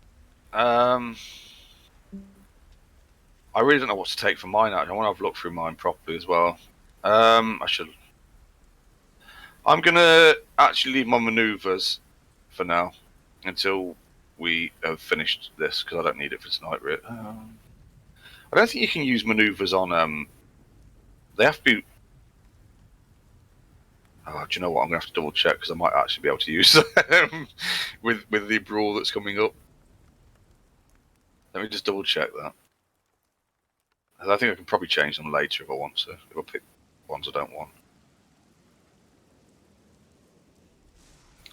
I really don't know what to take for mine out. I want to have a look through mine properly as well. I should. I'm gonna actually leave my maneuvers for now until we have finished this because I don't need it for tonight. Really. I don't think you can use maneuvers on. They have to be. Oh, do you know what? I'm gonna have to double check because I might actually be able to use them with the brawl that's coming up. Let me just double check that. I think I can probably change them later if I want to. If I pick ones I don't want.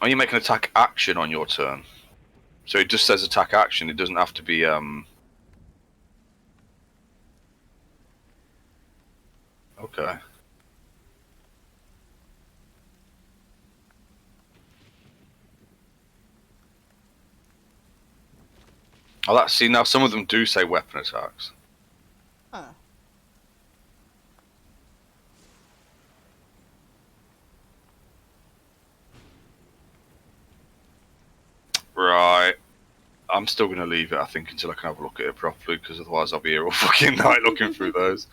Are you making attack action on your turn? So it just says attack action. It doesn't have to be. Okay. Oh, see now some of them do say weapon attacks. Huh. Right. I'm still going to leave it, I think, until I can have a look at it properly, because otherwise I'll be here all fucking night looking through those.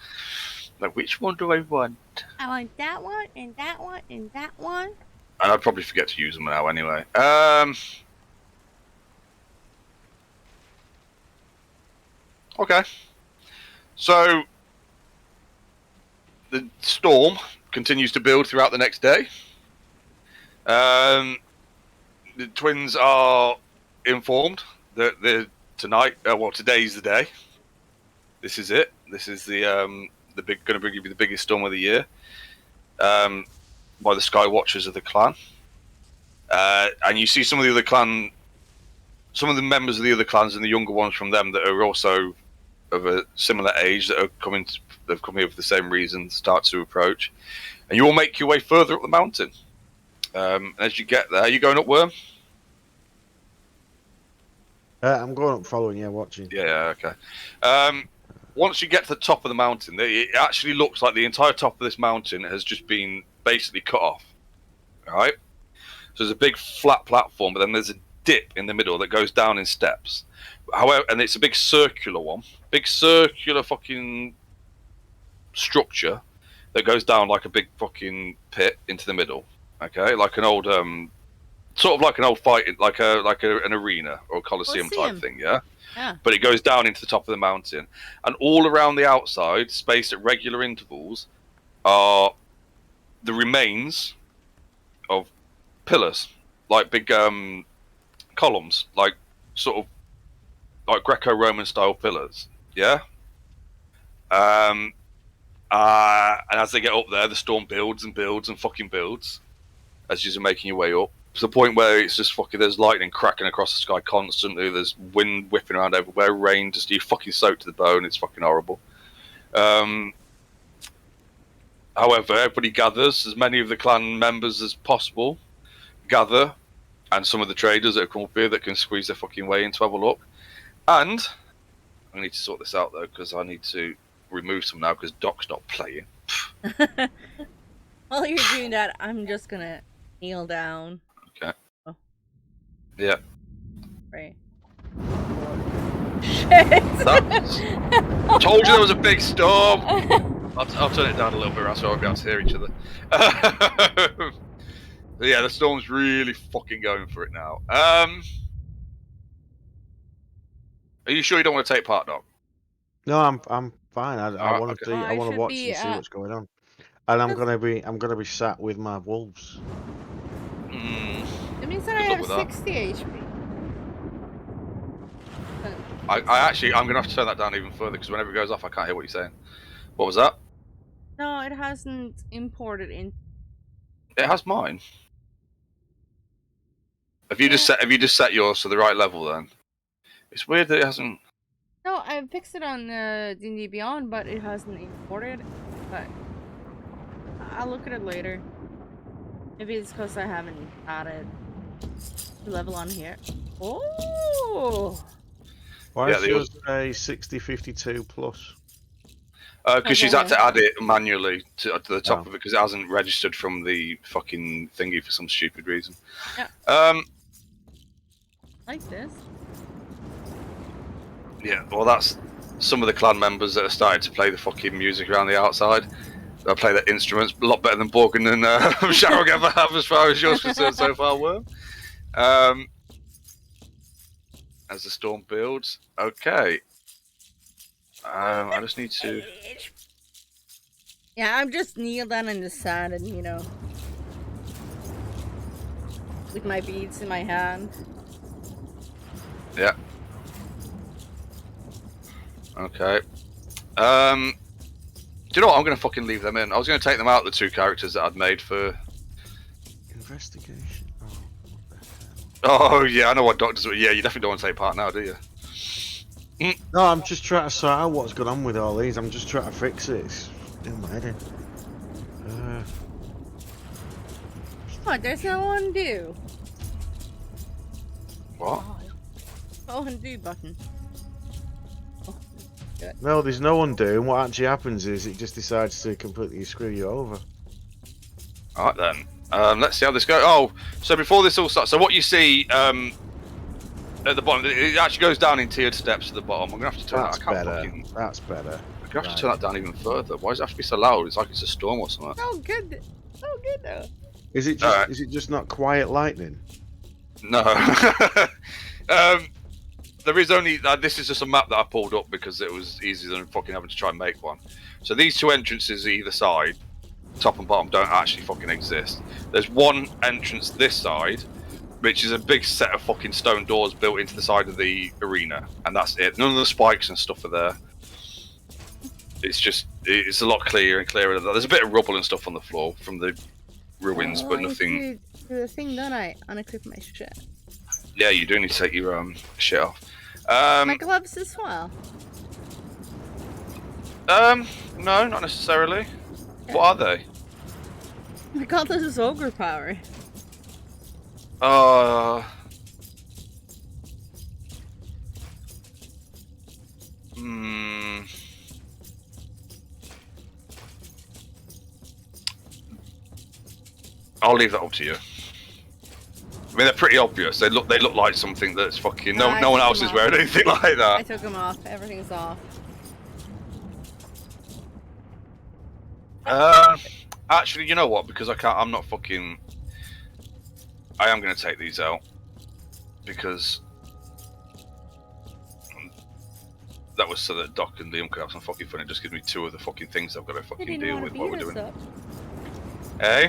Like, which one do I want? I want that one, and that one, and that one. And I'd probably forget to use them now anyway. Okay. So, the storm continues to build throughout the next day. The twins are informed that today's the day. This is it. This is the going to bring you the biggest storm of the year. By the Sky Watchers of the clan, and you see some of the members of the other clans and the younger ones from them that are also of a similar age that are they've come here for the same reason, start to approach, and you all make your way further up the mountain. As you get there, you're going up Worm. I'm going up following you, watching. Yeah, okay. Once you get to the top of the mountain, it actually looks like the entire top of this mountain has just been basically cut off. All right? So there's a big flat platform, but then there's a dip in the middle that goes down in steps. However, and it's a big circular one. Big circular fucking structure that goes down like a big fucking pit into the middle. Okay? Like an old sort of like an old fight, like an arena or a coliseum type thing, yeah? Yeah. But it goes down into the top of the mountain, and all around the outside, spaced at regular intervals, are the remains of pillars, like big columns, like sort of like Greco-Roman style pillars. Yeah. And as they get up there, the storm builds and builds and fucking builds as you're making your way up. To the point where it's just fucking, there's lightning cracking across the sky constantly, there's wind whipping around everywhere, rain, just you fucking soaked to the bone, it's fucking horrible. However, everybody gathers, as many of the clan members as possible gather, and some of the traders that have come up here that can squeeze their fucking way in to have a look. And I need to sort this out though, because I need to remove some now because Doc's not playing. While you're doing that, I'm just gonna kneel down. Okay. Oh. Yeah. Right. Shit! I told you there was a big storm! I'll turn it down a little bit so I won't be able to hear each other. But yeah, the storm's really fucking going for it now. Are you sure you don't want to take part, Doc? No, I'm fine. I Alright, want okay. to I I want to should watch be, and see what's going on. And I'm gonna be sat with my wolves. It means that Good I luck have with that. 60 HP. I'm gonna have to turn that down even further because whenever it goes off, I can't hear what you're saying. What was that? No, it hasn't imported in. It has mine. Have you just set yours to the right level then? It's weird that it hasn't. No, I fixed it on D&D Beyond, but it hasn't imported. But I'll look at it later. Maybe it's because I haven't added the level on here. Oh! Why Yeah, is the yours a 6052 plus? Because she's had to Okay. add it manually to the top Oh. of it because it hasn't registered from the fucking thingy for some stupid reason. Yeah. Like this. Yeah, well, that's some of the clan members that are starting to play the fucking music around the outside. They play their instruments a lot better than Borgin and Sharog ever have, as far as yours concerned so far, Worm. As the storm builds. Okay. I just need to. Yeah, I'm just kneel down in the sand and, with my beads in my hand. Yeah. Okay. Do you know what? I'm going to fucking leave them in. I was going to take them out, the two characters that I'd made for. Investigation. Oh, what the hell? Oh, yeah, I know what doctors. Yeah, you definitely don't want to take part now, do you? No, I'm just trying to sort out what's going on with all these. I'm just trying to fix it. It's doing my head in. What? There's no undo. What? Oh, undo button. No, there's no undo. What actually happens is it just decides to completely screw you over. Alright then. Let's see how this goes. Oh, so before this all starts, so what you see at the bottom, it actually goes down in tiered steps to the bottom. I'm going to have to turn That's that. I can't better. fucking. That's better. I'm going to have to turn that down even further. Why does it have to be so loud? It's like it's a storm or something. Oh, good. Oh, good though. Is it just, Alright. is it just not quiet lightning? No. There is only. This is just a map that I pulled up because it was easier than fucking having to try and make one. So these two entrances either side, top and bottom, don't actually fucking exist. There's one entrance this side, which is a big set of fucking stone doors built into the side of the arena, and that's it. None of the spikes and stuff are there. It's a lot clearer and clearer. There's a bit of rubble and stuff on the floor from the ruins, but nothing. Do the thing, don't I? Unequip my shit. Yeah, you do need to take your shit off. My gloves as well. No, not necessarily. What are they? I call this is ogre power. I'll leave that up to you. I mean, they're pretty obvious. They look like something that's fucking. I No one took else them is off. wearing anything like I that. took them off. Everything's off. Actually, you know what? Because I can't. I'm not fucking. I am going to take these out because that was so that Doc and Liam could have some fucking fun. It just gives me two of the fucking things I've got to You fucking didn't deal want with to while beat we're us doing. up. Eh?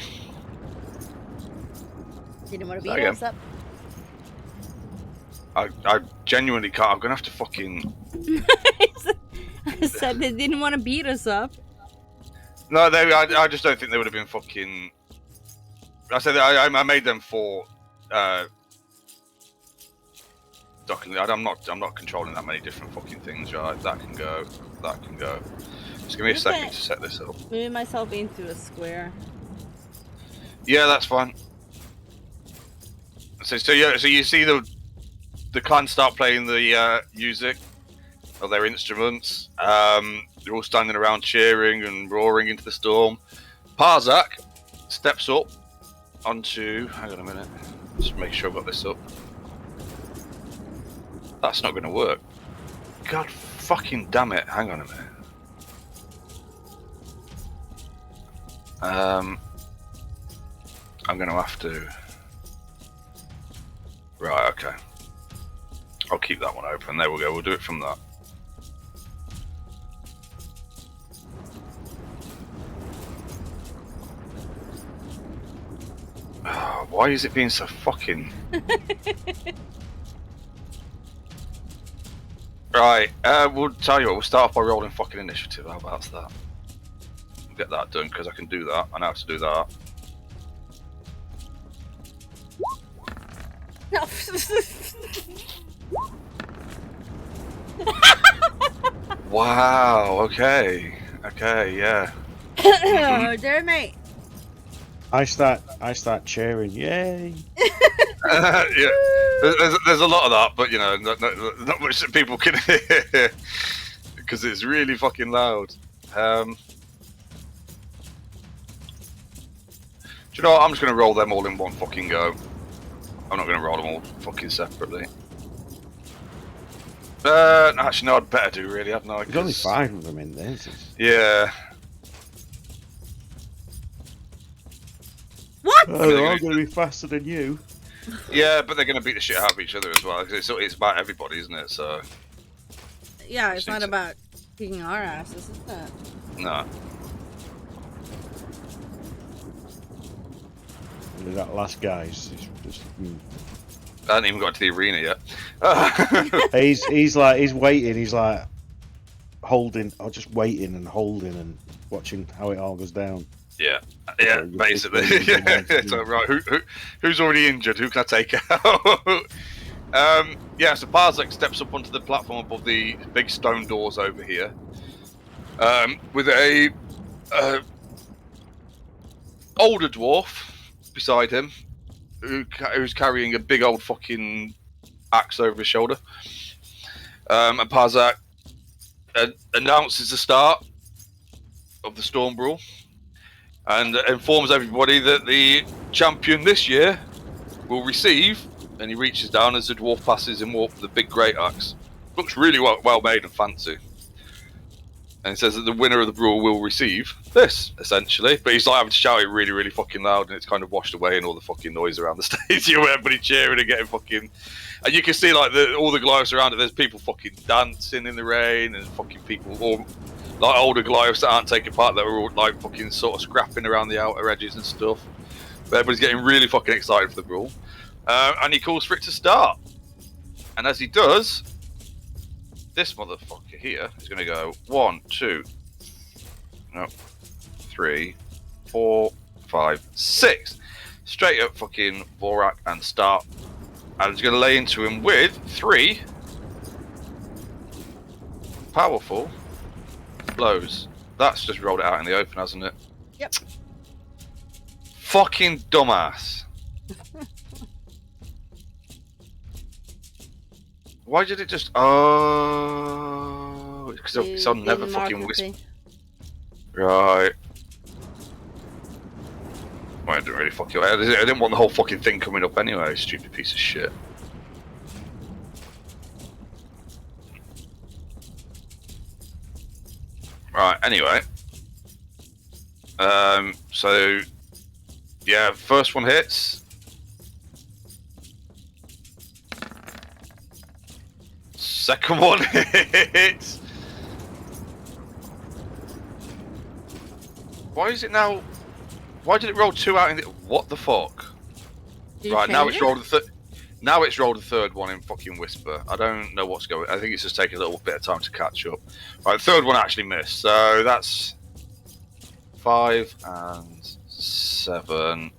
You didn't want to Say beat again. us up. I genuinely can't. I'm gonna have to fucking. I said they didn't want to beat us up. No, I just don't think they would have been fucking. I said that I made them for I'm not controlling that many different fucking things, right? That can go. That can go. Just give me a second to set this up. Moving myself into a square. Yeah, that's fine. So you see the clan start playing the music of their instruments. They're all standing around cheering and roaring into the storm. Parzak steps up onto. Hang on a minute. Just make sure I've got this up. That's not going to work. God fucking damn it! Hang on a minute. I'm going to have to. Right. Okay. I'll keep that one open. There we go. We'll do it from that. Oh, why is it being so fucking... Right, we'll tell you what, we'll start off by rolling fucking initiative. How about that? We'll get that done, because I can do that. I know how to do that. Wow, okay. Okay, yeah. Oh, there, mate. I start cheering, yay! Yeah, there's a lot of that, but you know, not much that people can hear because it's really fucking loud. Do you know what? I'm just gonna roll them all in one fucking go. I'm not gonna roll them all fucking separately. Actually, no, I'd better do really, hadn't I? There's only 5 of them in there. Yeah. What? Oh, they're all going to be faster than you. Yeah, but they're gonna beat the shit out of each other as well. Cause it's about everybody, isn't it? So. Yeah, it's not about kicking our asses, is it? No. And that last guy's just. I haven't even got to the arena yet. He's waiting. He's like holding, or just waiting and holding and watching how it all goes down. Yeah, basically. Yeah, so, right, who's already injured? Who can I take out? Yeah, so Parzak steps up onto the platform above the big stone doors over here, with a older dwarf beside him, who's carrying a big old fucking axe over his shoulder. And Parzak announces the start of the Storm Brawl. And informs everybody that the champion this year will receive, and he reaches down as the dwarf passes him up the big great axe. Looks really well made and fancy. And it says that the winner of the brawl will receive this, essentially. But he's like having to shout it really, really fucking loud, and it's kind of washed away in all the fucking noise around the stadium, everybody cheering and getting fucking... And you can see like all the Goliaths around it, there's people fucking dancing in the rain, and fucking people... all like older Goliaths that aren't taking part, that are all like fucking sort of scrapping around the outer edges and stuff. But everybody's getting really fucking excited for the brawl. And he calls for it to start. And as he does, this motherfucker here is going to go 1, 2, 3, 4, 5, 6. Straight up fucking Vorak and start. And he's going to lay into him with 3 powerful blows. That's just rolled it out in the open, hasn't it? Yep. Fucking dumbass. Why did it just... Oh... Because it's on never fucking whisper. Right. Well, I didn't really fucking... I didn't want the whole fucking thing coming up anyway, stupid piece of shit. Right, anyway. So... Yeah, first one hits. Second one hits. Why is it now? Why did it roll 2 out in the? What the fuck? Right, now it's rolled the now it's rolled the third one in fucking Whisper. I don't know what's going. I think it's just taking a little bit of time to catch up. Right, the third one actually missed. So that's 5 and 7.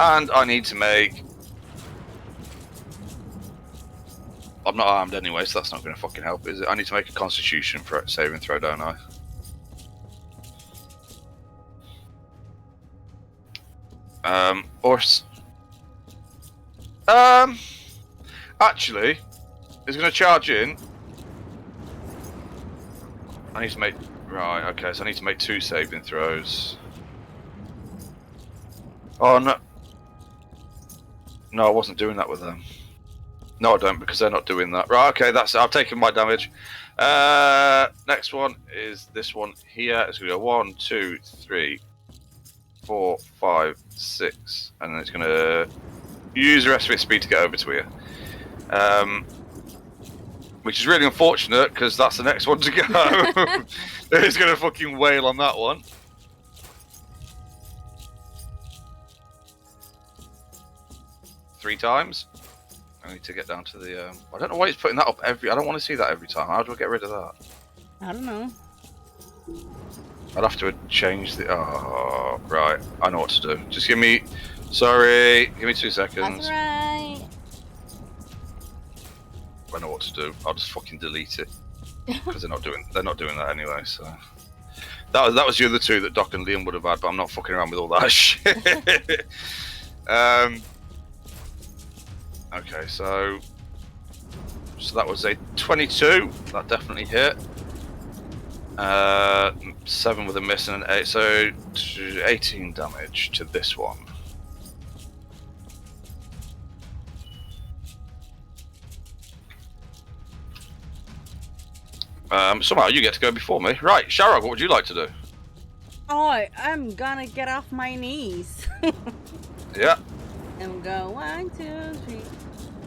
And I need to make... I'm not armed anyway, so that's not going to fucking help, is it? I need to make a constitution for a saving throw, don't I? Actually, it's going to charge in. I need to make... Right, okay, so I need to make 2 saving throws. Oh, no. No, I wasn't doing that with them. No, I don't, because they're not doing that. Right, okay, that's it. I've taken my damage. Next one is this one here. It's going to go 1, 2, 3, 4, 5, 6. And then it's going to use the rest of its speed to get over to here. Which is really unfortunate, because that's the next one to go. It's going to fucking wail on that one. Three times. I need to get down to the... I don't know why it's putting that up every... I don't want to see that every time. How do I get rid of that? I don't know. I'd have to change the... Oh, right. I know what to do. Just give me... Sorry. Give me 2 seconds. That's right. I know what to do. I'll just fucking delete it. Because they're not doing that anyway, so... That was the other 2 that Doc and Liam would have had, but I'm not fucking around with all that shit. Okay, so that was a 22. That definitely hit. 7 with a miss and an 8, so 18 damage to this one. Somehow you get to go before me. Right, Sharog, what would you like to do? I'm gonna get off my knees. Yeah. And we'll go 1, 2, 3.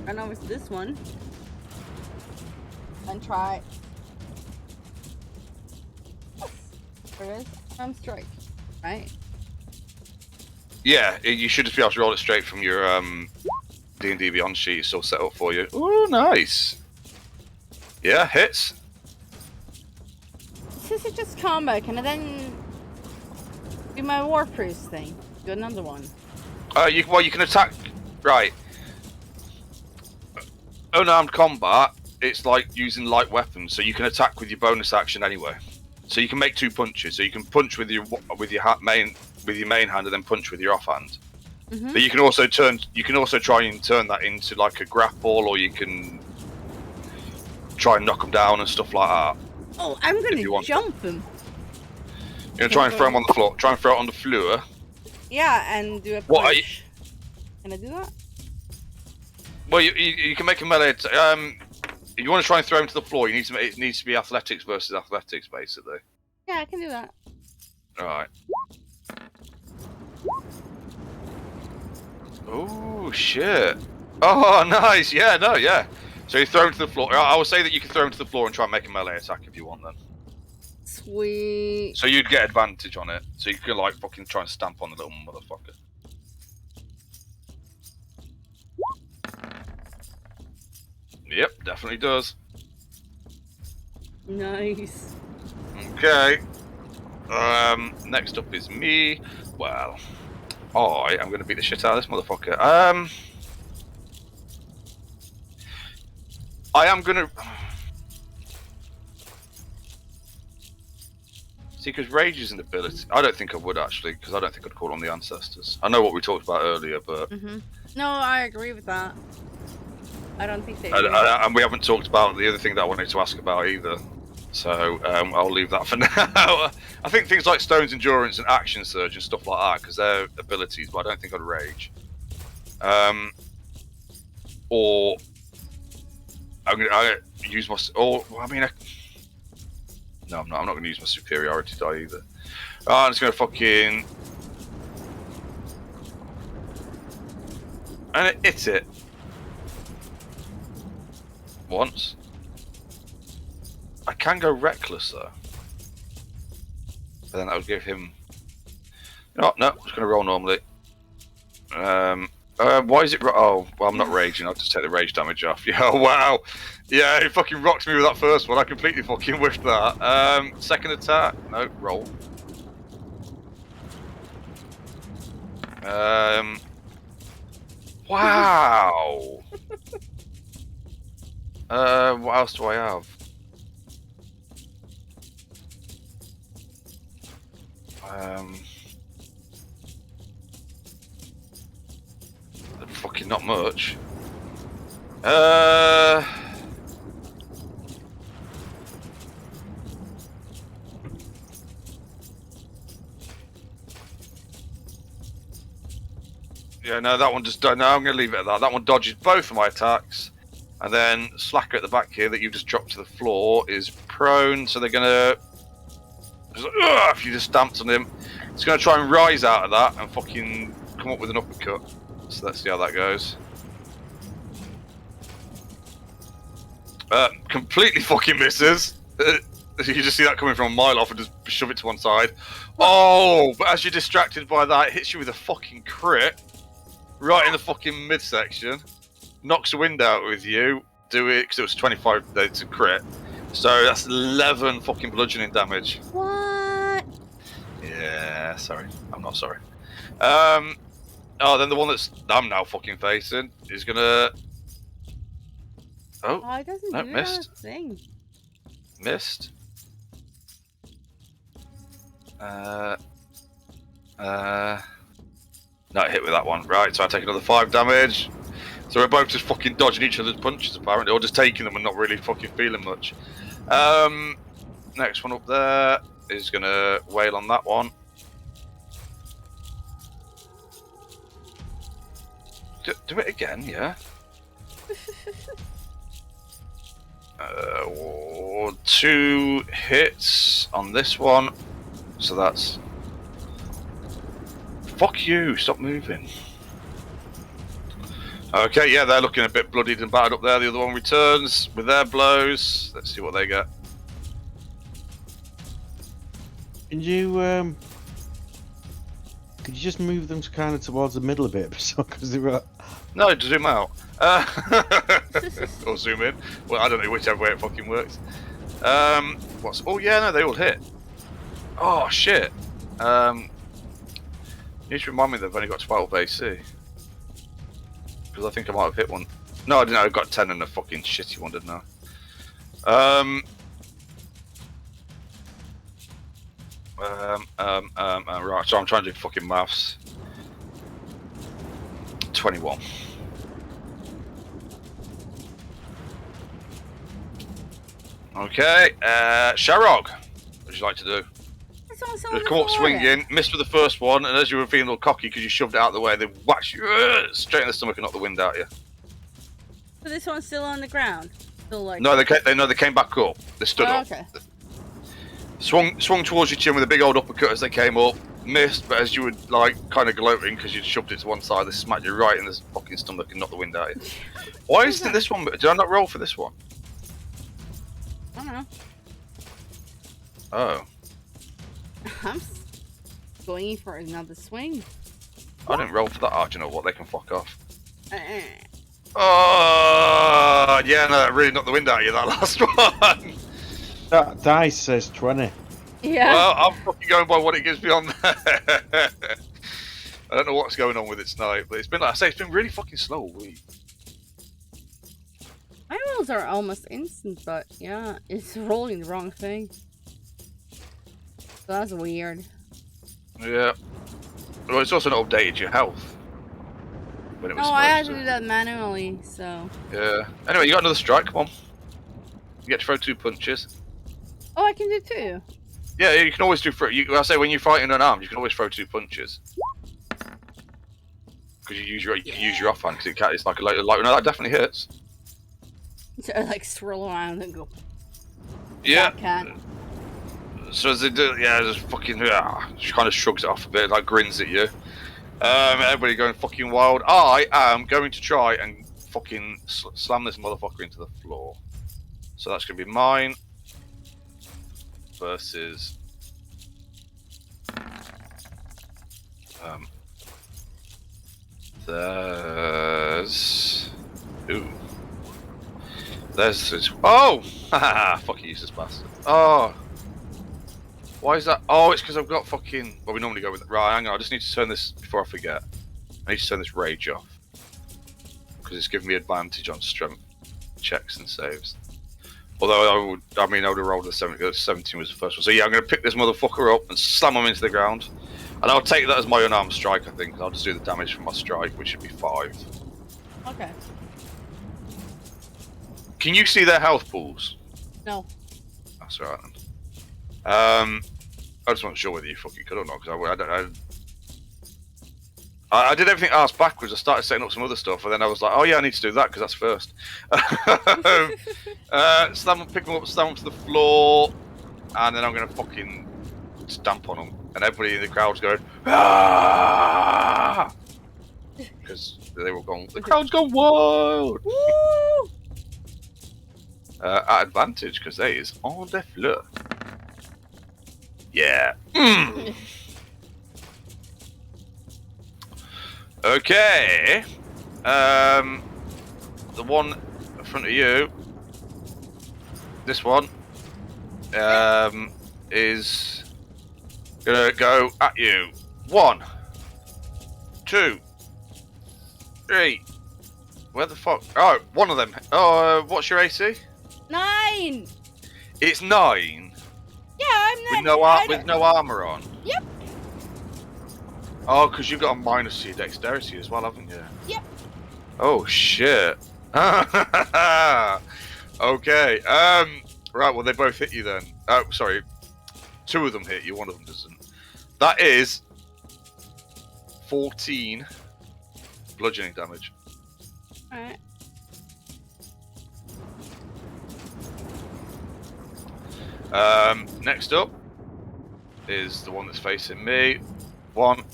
Run over to this one. And try. There is strike, right? Yeah, you should just be able to roll it straight from your D&D Beyond sheet. It's all set up for you. Oh, nice. Yeah, hits. Since it's just combo, can I then do my war priest thing? Do another one. You can attack. Right. Unarmed combat, it's like using light weapons, so you can attack with your bonus action anyway. So you can make 2 punches. So you can punch with your main hand and then punch with your offhand. Mm-hmm. But you can also try and turn that into like a grapple, or you can try and knock them down and stuff like that. Oh, I'm gonna jump him. You're gonna try and throw him on the floor. Try and throw it on the floor. Yeah, and do a push. What are you... Can I do that? Well, you can make a melee. If you want to try and throw him to the floor, it needs to be athletics versus athletics, basically. Yeah, I can do that. All right. Oh shit! Oh, nice. Yeah, no, yeah. So you throw him to the floor. I would say that you can throw him to the floor and try and make a melee attack if you want, then. Sweet. So you'd get advantage on it. So you can like fucking try and stamp on the little motherfucker. Yep, definitely does. Nice. Okay. Next up is me. Well, I am going to beat the shit out of this motherfucker. I am going to... See, because Rage is an ability. I don't think I would, actually, because I don't think I'd call on the Ancestors. I know what we talked about earlier, but... Mm-hmm. No, I agree with that. I don't think they do. And we haven't talked about the other thing that I wanted to ask about either. So I'll leave that for now. I think things like Stone's Endurance and Action Surge and stuff like that, because they're abilities, but I don't think I'd Rage. Or I'm gonna use my... No, I'm not. I'm not going to use my superiority die either. I'm just going to fucking... And it hits it. Once. I can go reckless though. But then that would give him... No, I'm just going to roll normally. Why is it... Oh, well, I'm not raging. I'll just take the rage damage off. Yeah, wow. Yeah, he fucking rocked me with that first one. I completely fucking whiffed that. Second attack. No, roll. Wow. What else do I have? Fucking not much. Yeah, no, that one just no, I'm gonna leave it at that. That one dodges both of my attacks. And then Slacker at the back here that you've just dropped to the floor is prone, so they're gonna if you just stamped on him, it's gonna try and rise out of that and fucking come up with an uppercut. So let's see how that goes. Completely fucking misses. You just see that coming from a mile off and just shove it to one side. Oh, but as you're distracted by that, it hits you with a fucking crit. Right in the fucking midsection. Knocks the wind out with you. Do it, because it was 25, it's a crit. So that's 11 fucking bludgeoning damage. What? Yeah, sorry. I'm not sorry. Oh, then the one I'm now fucking facing is gonna... Oh, Oh, it doesn't no, do missed. that thing. Missed. Not hit with that one. Right, so I take another 5 damage. So we're both just fucking dodging each other's punches apparently, or just taking them and not really fucking feeling much. Next one up there is gonna wail on that one. Do it again, yeah. 2 hits on this one, so that's... Fuck you, stop moving. Okay, yeah, they're looking a bit bloodied and battered up there. The other one returns with their blows. Let's see what they get. Can you could you just move them kind of towards the middle a bit, so because they're No, to zoom out. Or zoom in. Well, I don't know, whichever way it fucking works. What's... Oh, yeah, no, they all hit. Oh, shit. You need to remind me that I've only got 12 AC. Because I think I might have hit one. No, I didn't. I got 10 and a fucking shitty one, didn't I? Right, so I'm trying to do fucking maths. 21. Okay, Sharog, what would you like to do? This one's on Just the come up floor. swinging, missed with the first one, and as you were feeling all cocky because you shoved it out of the way, they whacked you straight in the stomach and knocked the wind out of you. So this one's still on the ground. Still like. No, they came back up. They stood Oh, up. okay. Swung towards your chin with a big old uppercut as they came up. Missed, but as you were like kind of gloating because you'd shoved it to one side, they smacked you right in the fucking stomach and knocked the wind out of you. Why isn't this one? Did I not roll for this one? I don't know. Oh, I'm going for another swing. I didn't roll for that. Oh, do you know what? They can fuck off. Uh, Oh, yeah, no, that really knocked the wind out of you, that last one. that dice says 20. yeah. Well, I'm fucking going by what it gives me on there. I don't know what's going on with it tonight, but it's been, like I say, it's been really fucking slow all week. My rolls are almost instant, but yeah, it's rolling the wrong thing. So that's weird. Yeah. Well, it's also not updated your health. When it was No, I had to supposed do that manually, so. Yeah. Anyway, you got another strike, come on. You get to throw 2 punches. Oh, I can do 2. Yeah, you can always do I say when you're fighting unarmed, you can always throw 2 punches. Because you use your offhand, because it's like a light. No, that definitely hits. So like swirl around and go. Yeah. Cat. So as they do, yeah, just fucking, just kind of shrugs it off a bit, like grins at you. Everybody going fucking wild. I am going to try and fucking slam this motherfucker into the floor. So that's going to be mine versus there's this. Oh, haha, fucking useless bastard. Oh, why is that? Oh, it's because I've got fucking. Well, we normally go with it. Right, hang on. I just need to turn this before I forget. I need to turn this rage off. because it's giving me advantage on strength checks and saves. Although I would have rolled a 17 was the first one. So yeah, I'm going to pick this motherfucker up and slam him into the ground. And I'll take that as my unarmed strike, I think. I'll just do the damage from my strike, which should be 5. Okay. Can you see their health pools? No. That's alright then. I just wasn't sure whether you fucking could or not, because I did everything ass backwards. I started setting up some other stuff, and then I was like, oh yeah, I need to do that, because that's first. Pick them up, slam them to the floor, and then I'm going to fucking stamp on them. And everybody in the crowd's going, ah! Because they were going, the crowd's gone wild! Woo! At advantage, because they is on the floor. Yeah. Okay. The one in front of you, this one, is gonna go at you. 1, 2, 3. Where the fuck? Oh, one of them. Oh, what's your AC? 9. It's 9. Yeah, I'm not. With no armor on. Yep. Oh, because you've got a minus to your dexterity as well, haven't you? Yep. Oh shit. Okay. Right. Well, they both hit you then. Oh, sorry. 2 of them hit you. 1 of them doesn't. That is 14 bludgeoning damage. Alright. Next up is the one that's facing me. 1,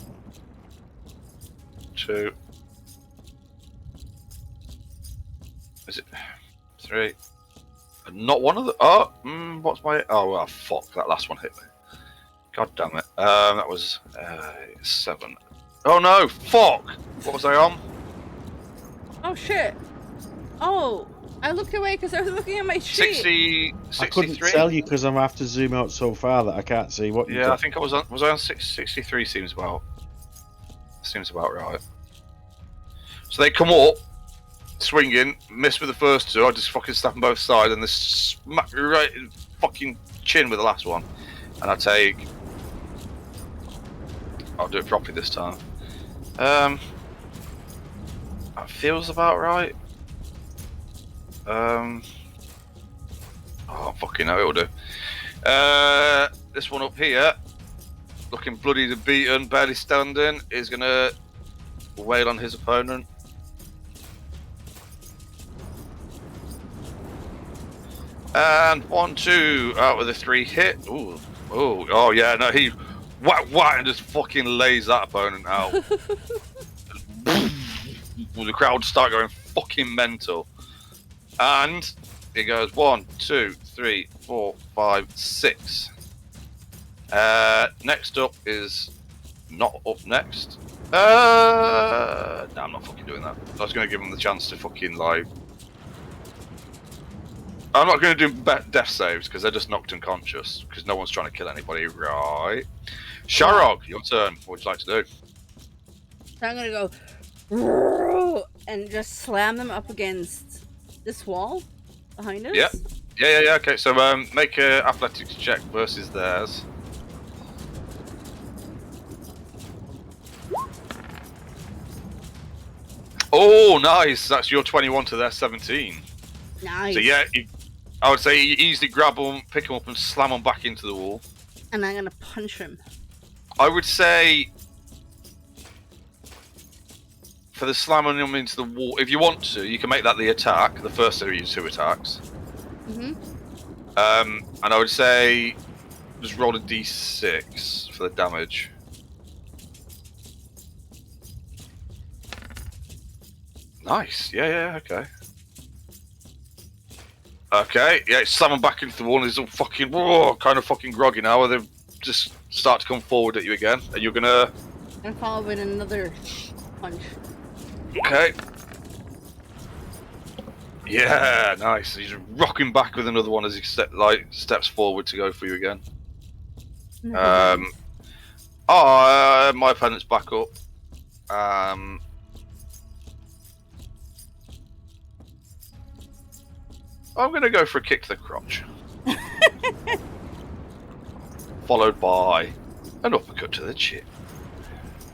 2. Is it 3? Not one of the. Oh, what's my? Oh well, fuck! That last one hit me. God damn it. That was 7. Oh no! Fuck! What was I on? Oh shit. Oh, I looked away because I was looking at my sheet. 60, I couldn't 63? tell you because I'm have to zoom out so far that I can't see what you Yeah, I got. think I was on. Was I on 63? Seems about right. So they come up, swinging, miss with the first 2. I just fucking snap them both sides, and they smack me right in the fucking chin with the last one. And I take. I'll do it properly this time. That feels about right. Oh, fucking hell, it'll do. This one up here, looking bloodied and beaten, barely standing, is gonna wail on his opponent. And 1, 2 out with a 3 hit. Ooh, oh yeah, no, he whack and just fucking lays that opponent out. The crowd start going fucking mental. And it goes 1, 2, 3, 4, 5, 6. Next up is not up next. No, I'm not fucking doing that. I was going to give him the chance to fucking like. I'm not going to do death saves because they're just knocked unconscious because no one's trying to kill anybody, right? Sharog, your turn. What would you like to do? So I'm gonna go and just slam them up against this wall behind us. Yeah. Yeah. Okay, so make a athletics check versus theirs. Oh, nice. That's your 21 to their 17. Nice. So yeah, I would say you easily grab them, pick them up, and slam them back into the wall. And I'm gonna punch him. I would say for the slamming them into the wall, if you want to, you can make that the attack, the first of your 2 attacks. Mhm. And I would say just roll a d6 for the damage. Nice. Yeah. Okay. Okay. Yeah. Slam them back into the wall, and he's all fucking kind of fucking groggy now. They just start to come forward at you again, and you're gonna. And follow with another punch. Okay. Yeah, nice. He's rocking back with another one as he steps forward to go for you again. My opponent's back up. I'm going to go for a kick to the crotch. Followed by an uppercut to the chin.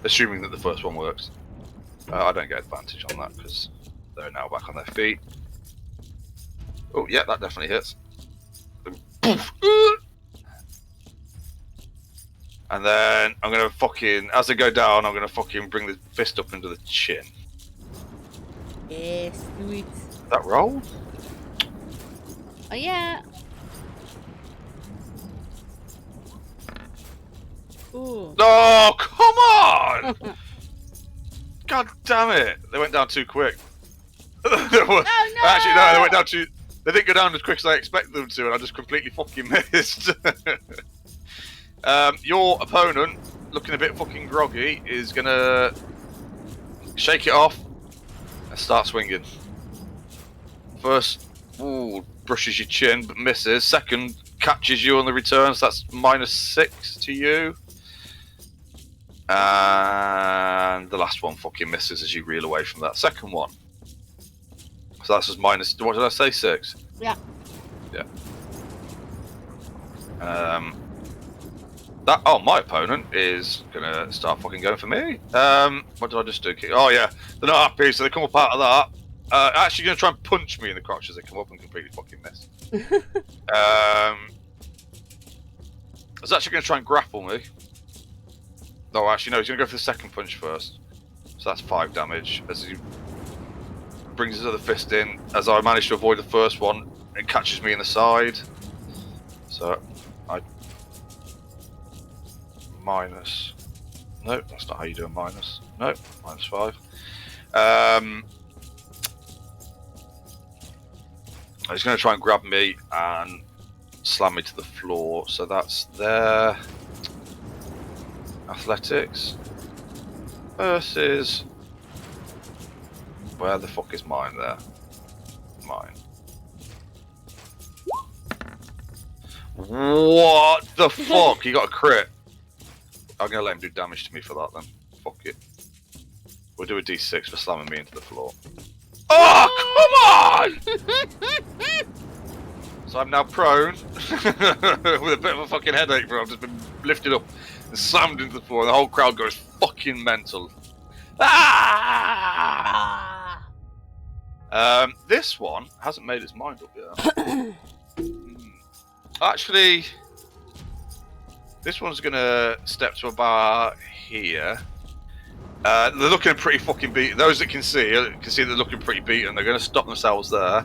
Assuming that the first one works. I don't get advantage on that because they're now back on their feet. Oh, yeah, that definitely hits. And then I'm going to fucking, as they go down, I'm going to fucking bring the fist up into the chin. Yeah, sweet. That roll? Oh yeah. Ooh. Oh, come on! God damn it! They went down too quick. Oh no! Actually, no, they went down too. They didn't go down as quick as I expected them to, and I just completely fucking missed. Your opponent, looking a bit fucking groggy, is gonna shake it off and start swinging. First, ooh, brushes your chin but misses. Second, catches you on the return, so that's -6 to you. And the last one fucking misses as you reel away from that second one. So that's just minus. What did I say? 6. Yeah. Yeah. That. Oh, my opponent is gonna start fucking going for me. What did I just do? Oh yeah, they're not happy, so they come up out of that. Actually, gonna try and punch me in the crotch as they come up and completely fucking miss. I was actually gonna try and grapple me. No, actually, no. He's gonna go for the second punch first. So that's 5 damage as he brings his other fist in. As I manage to avoid the first one, it catches me in the side. So I minus. No, that's not how you do a minus. No, -5. He's going to try and grab me and slam me to the floor. So that's their athletics versus. Where the fuck is mine there? Mine. What the fuck? He got a crit. I'm gonna let him do damage to me for that then. Fuck it. We'll do a d6 for slamming me into the floor. Oh, come on! So I'm now prone with a bit of a fucking headache, bro. I've just been lifted up and slammed into the floor, and the whole crowd goes fucking mental. Ah! This one hasn't made its mind up yet. Actually, this one's gonna step to about here. They're looking pretty fucking beaten. Those that can see they're looking pretty beaten. They're gonna stop themselves there,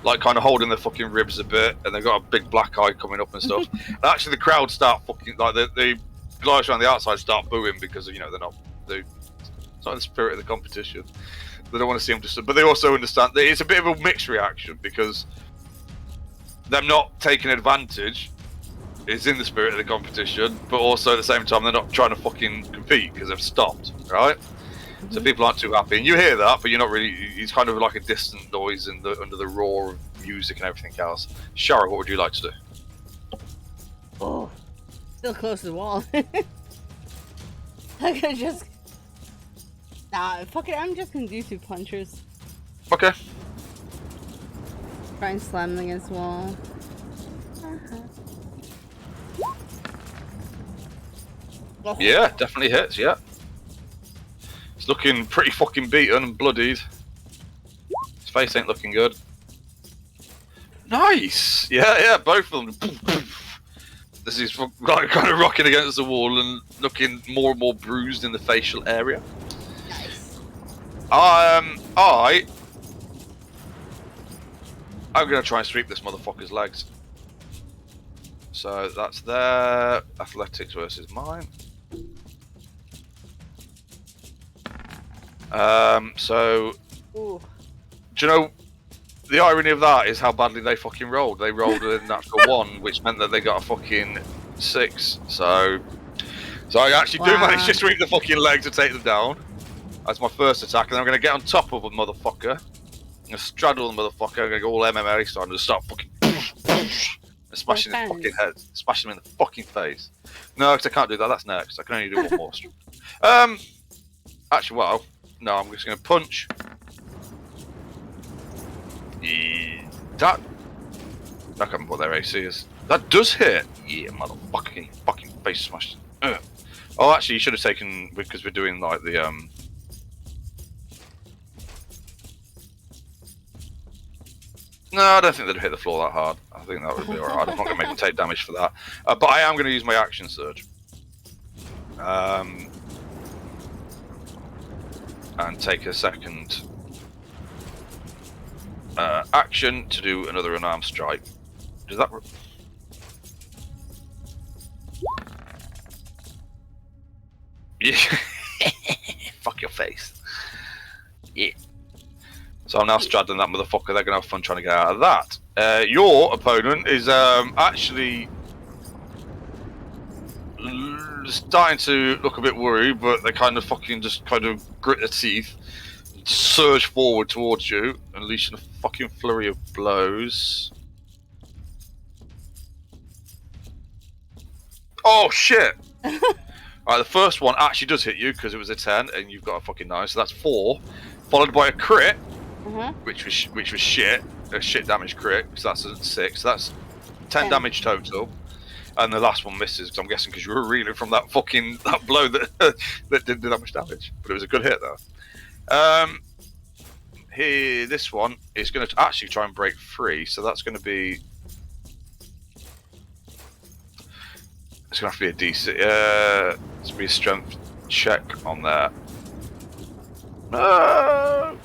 like kind of holding their fucking ribs a bit, and they've got a big black eye coming up and stuff. And actually, the crowd start fucking like the guys around the outside start booing because it's not in the spirit of the competition. They don't want to see them but they also understand that it's a bit of a mixed reaction because them not taking advantage is in the spirit of the competition, but also at the same time they're not trying to fucking compete because they've stopped, right? So people aren't too happy, and you hear that, but you're not really. It's kind of like a distant noise under the roar of music and everything else. Shara, what would you like to do? Oh, still close to the wall. I could just. Nah, fuck it. I'm just gonna do 2 punches. Okay. Try and slam them against the wall. Yeah, definitely hits. Yeah. It's looking pretty fucking beaten and bloodied. His face ain't looking good. Nice. Yeah. Both of them. This is like kind of rocking against the wall and looking more and more bruised in the facial area. Nice. I'm gonna try and sweep this motherfucker's legs. So that's their athletics versus mine. So Ooh. do you know the irony of that is how badly they fucking rolled? They rolled a natural 1, which meant that they got a fucking 6. So I actually do manage to sweep the fucking leg to take them down. That's my first attack, and then I'm gonna get on top of a motherfucker. I'm gonna straddle the motherfucker. I'm gonna go all MMA style and just start fucking and smashing his fucking head, smashing him in the fucking face. No, because I can't do that. That's next. I can only do one more. Actually, well, no, I'm just gonna punch. That I can't remember what their AC is. That does hit. Yeah, motherfucking fucking face smashed. Oh, actually, you should have taken because we're doing like the No, I don't think they'd hit the floor that hard. I think that would be alright. I'm not going to make them take damage for that. But I am going to use my action surge. And take a second action to do another unarmed strike. Does that... Yeah. Fuck your face. Yeah. So I'm now straddling that motherfucker. They're gonna have fun trying to get out of that. Your opponent is actually starting to look a bit worried, but they kind of fucking just kind of grit their teeth, surge forward towards you, unleashing a fucking flurry of blows. Oh shit! Alright, the first one actually does hit you because it was a 10 and you've got a fucking 9, so that's 4. Followed by a crit, which was shit. A shit damage crit, so that's a 6. So that's 10 damage total. And the last one misses, because I'm guessing because you were reeling from that blow that that didn't do that much damage. But it was a good hit though. Here, this one is going to actually try and break free, so that's going to be... It's going to have to be a DC. It's going to be a strength check on there. No,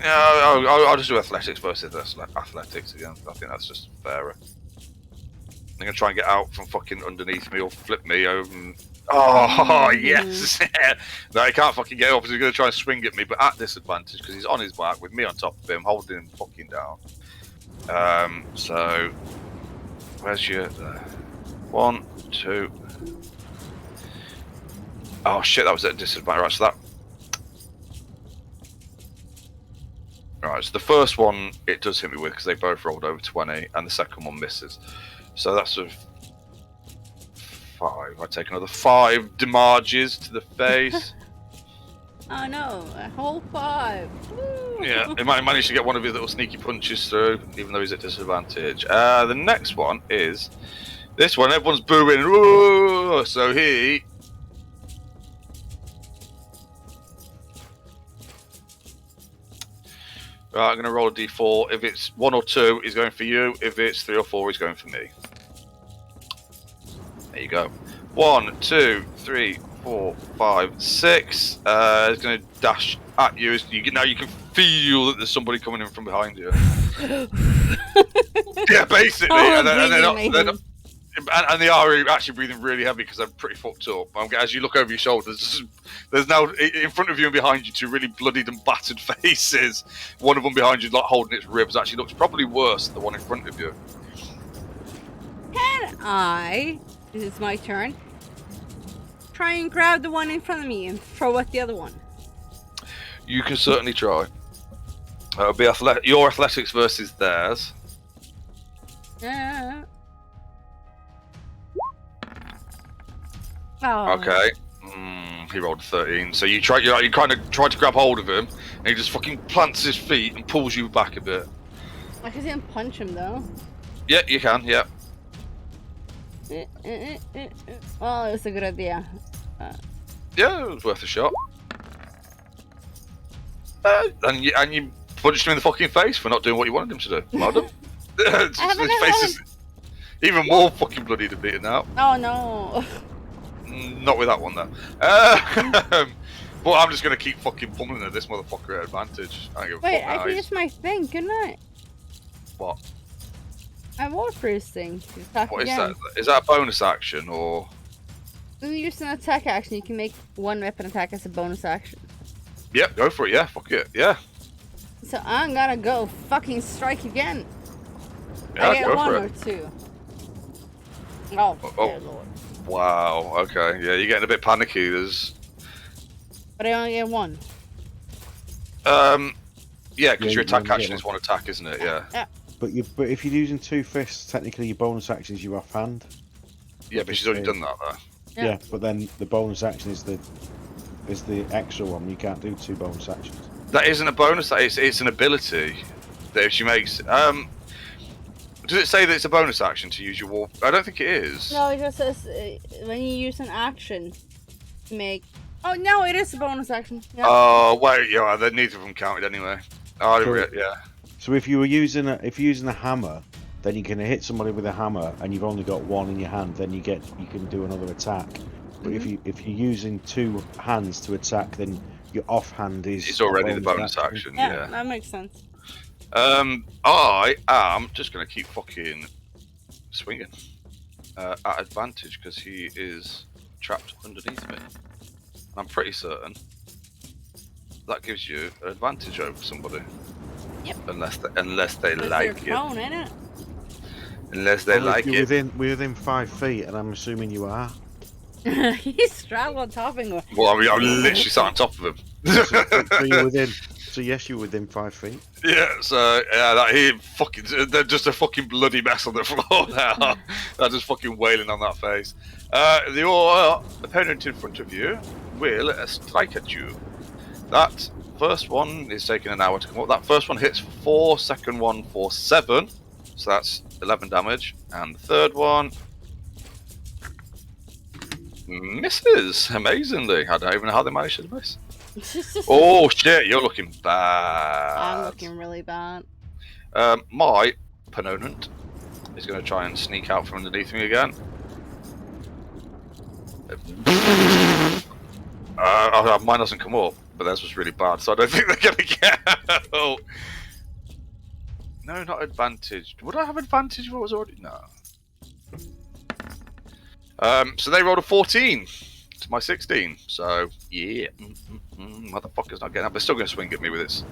I'll just do athletics versus athletics again. I think that's just fairer. They're going to try and get out from fucking underneath me or flip me over. Oh, yes! No, he can't fucking get up. He's going to try and swing at me, but at disadvantage because he's on his back with me on top of him, holding him fucking down. So, where's your... 1, 2. Oh shit, that was at a disadvantage. Right, so that... Right, so the first one it does hit me with because they both rolled over 20, and the second one misses. So that's a 5. I take another 5 damages to the face. Oh no, a whole 5. Woo. Yeah, he might manage to get one of his little sneaky punches through, even though he's at disadvantage. The next one is this one. Everyone's booing. Ooh, so he... Right, I'm going to roll a d4. If it's 1 or 2, he's going for you. If it's 3 or 4, he's going for me. There you go. 1, 2, 3, 4, 5, 6. He's going to dash at you. Now you can feel that there's somebody coming in from behind you. Yeah, basically. And they are actually breathing really heavy because they're pretty fucked up. As you look over your shoulders, there's now in front of you and behind you 2 really bloodied and battered faces. One of them behind you, like holding its ribs, actually looks probably worse than the one in front of you. Can I, this is my turn, try and grab the one in front of me and throw at the other one? You can certainly try. It'll be your athletics versus theirs. Yeah. Oh. Okay. He rolled a 13. So you kind of try to grab hold of him, and he just fucking plants his feet and pulls you back a bit. I couldn't punch him though. Yeah, you can. Yeah. Well, it was a good idea. Yeah, it was worth a shot. And you punched him in the fucking face for not doing what you wanted him to do. Well done. His face is even more fucking bloody than beaten out. Oh no. Not with that one though. But I'm just gonna keep fucking pummeling at this motherfucker at advantage. I don't give a Wait, fuck I now. can use my thing, couldn't I? What? I wore first thing to attack What is again. that? Is that a bonus action or? When you use an attack action, you can make one weapon attack as a bonus action. Yep, go for it. Yeah, fuck it. Yeah. So I'm gonna go fucking strike again. Yeah, I get go 1 for or it. 2. Oh, Oh. dear lord. Wow. Okay. Yeah, you're getting a bit panicky. There's. But I only get 1. Yeah, because Yeah, your you attack only get action is one attack, isn't it? Yeah. But if you're using 2 fists, technically your bonus action is your offhand. Yeah, but she's already done that though. Yeah. Yeah, but then the bonus action is the extra one. You can't do 2 bonus actions. That isn't a bonus. It's an ability that if she makes Does it say that it's a bonus action to use your war? I don't think it is. No, it just says when you use an action to make. Oh no, it is a bonus action. Yeah. Oh wait, yeah, then neither of them counted anyway. Oh, True. yeah. So if you're using a hammer, then you can hit somebody with a hammer, and you've only got one in your hand. Then you can do another attack. But if you're using two hands to attack, then your offhand is. It's already the bonus action. Yeah. That makes sense. I am just gonna keep fucking swinging at advantage because he is trapped underneath me. I'm pretty certain that gives you an advantage over somebody. Yep. Unless they like it. Prone, ain't it? Unless they like you're it. within 5 feet, and I'm assuming you are. He's strapped on top of him. Well, I mean, I'm literally sat on top of him. So you're within. So yes, you're within 5 feet. Yeah, so yeah, that he fucking, they're just a fucking bloody mess on the floor now. They're just fucking wailing on that face. Your opponent in front of you will strike at you. That first one is taking an hour to come up. That first one hits for 4, second one for 7, so that's 11 damage, and the third one misses amazingly. I don't even know how they managed to miss. Oh shit, you're looking bad. I'm looking really bad. My opponent is going to try and sneak out from underneath me again. Mine doesn't come up, but theirs was really bad, so I don't think they're going to get out. No, not advantage. Would I have advantage if I was already... No. So they rolled a 14 to my 16, so yeah. Motherfucker's not getting up. They're still going to swing at me with its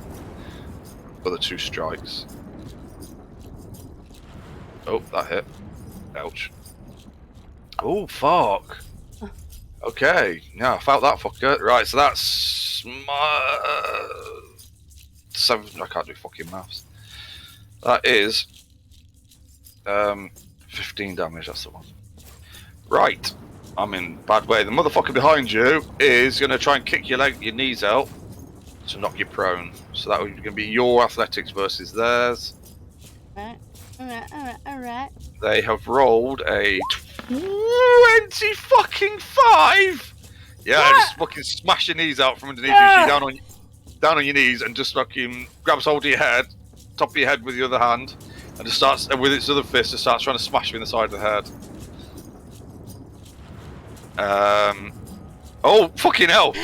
other 2 strikes. Oh, that hit. Ouch. Oh, fuck. Okay, yeah, I felt that fucker. Right, so that's my 7. I can't do fucking maths. That is 15 damage. That's the one. Right, I'm in bad way. The motherfucker behind you is going to try and kick your knees out to knock you prone. So that would going to be your athletics versus theirs. Alright. They have rolled a 20-5. Yeah, just fucking smash your knees out from underneath you. So you're down on your knees and just fucking grabs hold of your head, top of your head with the other hand, and just starts with its other fist. Just starts trying to smash you in the side of the head. Oh fucking hell!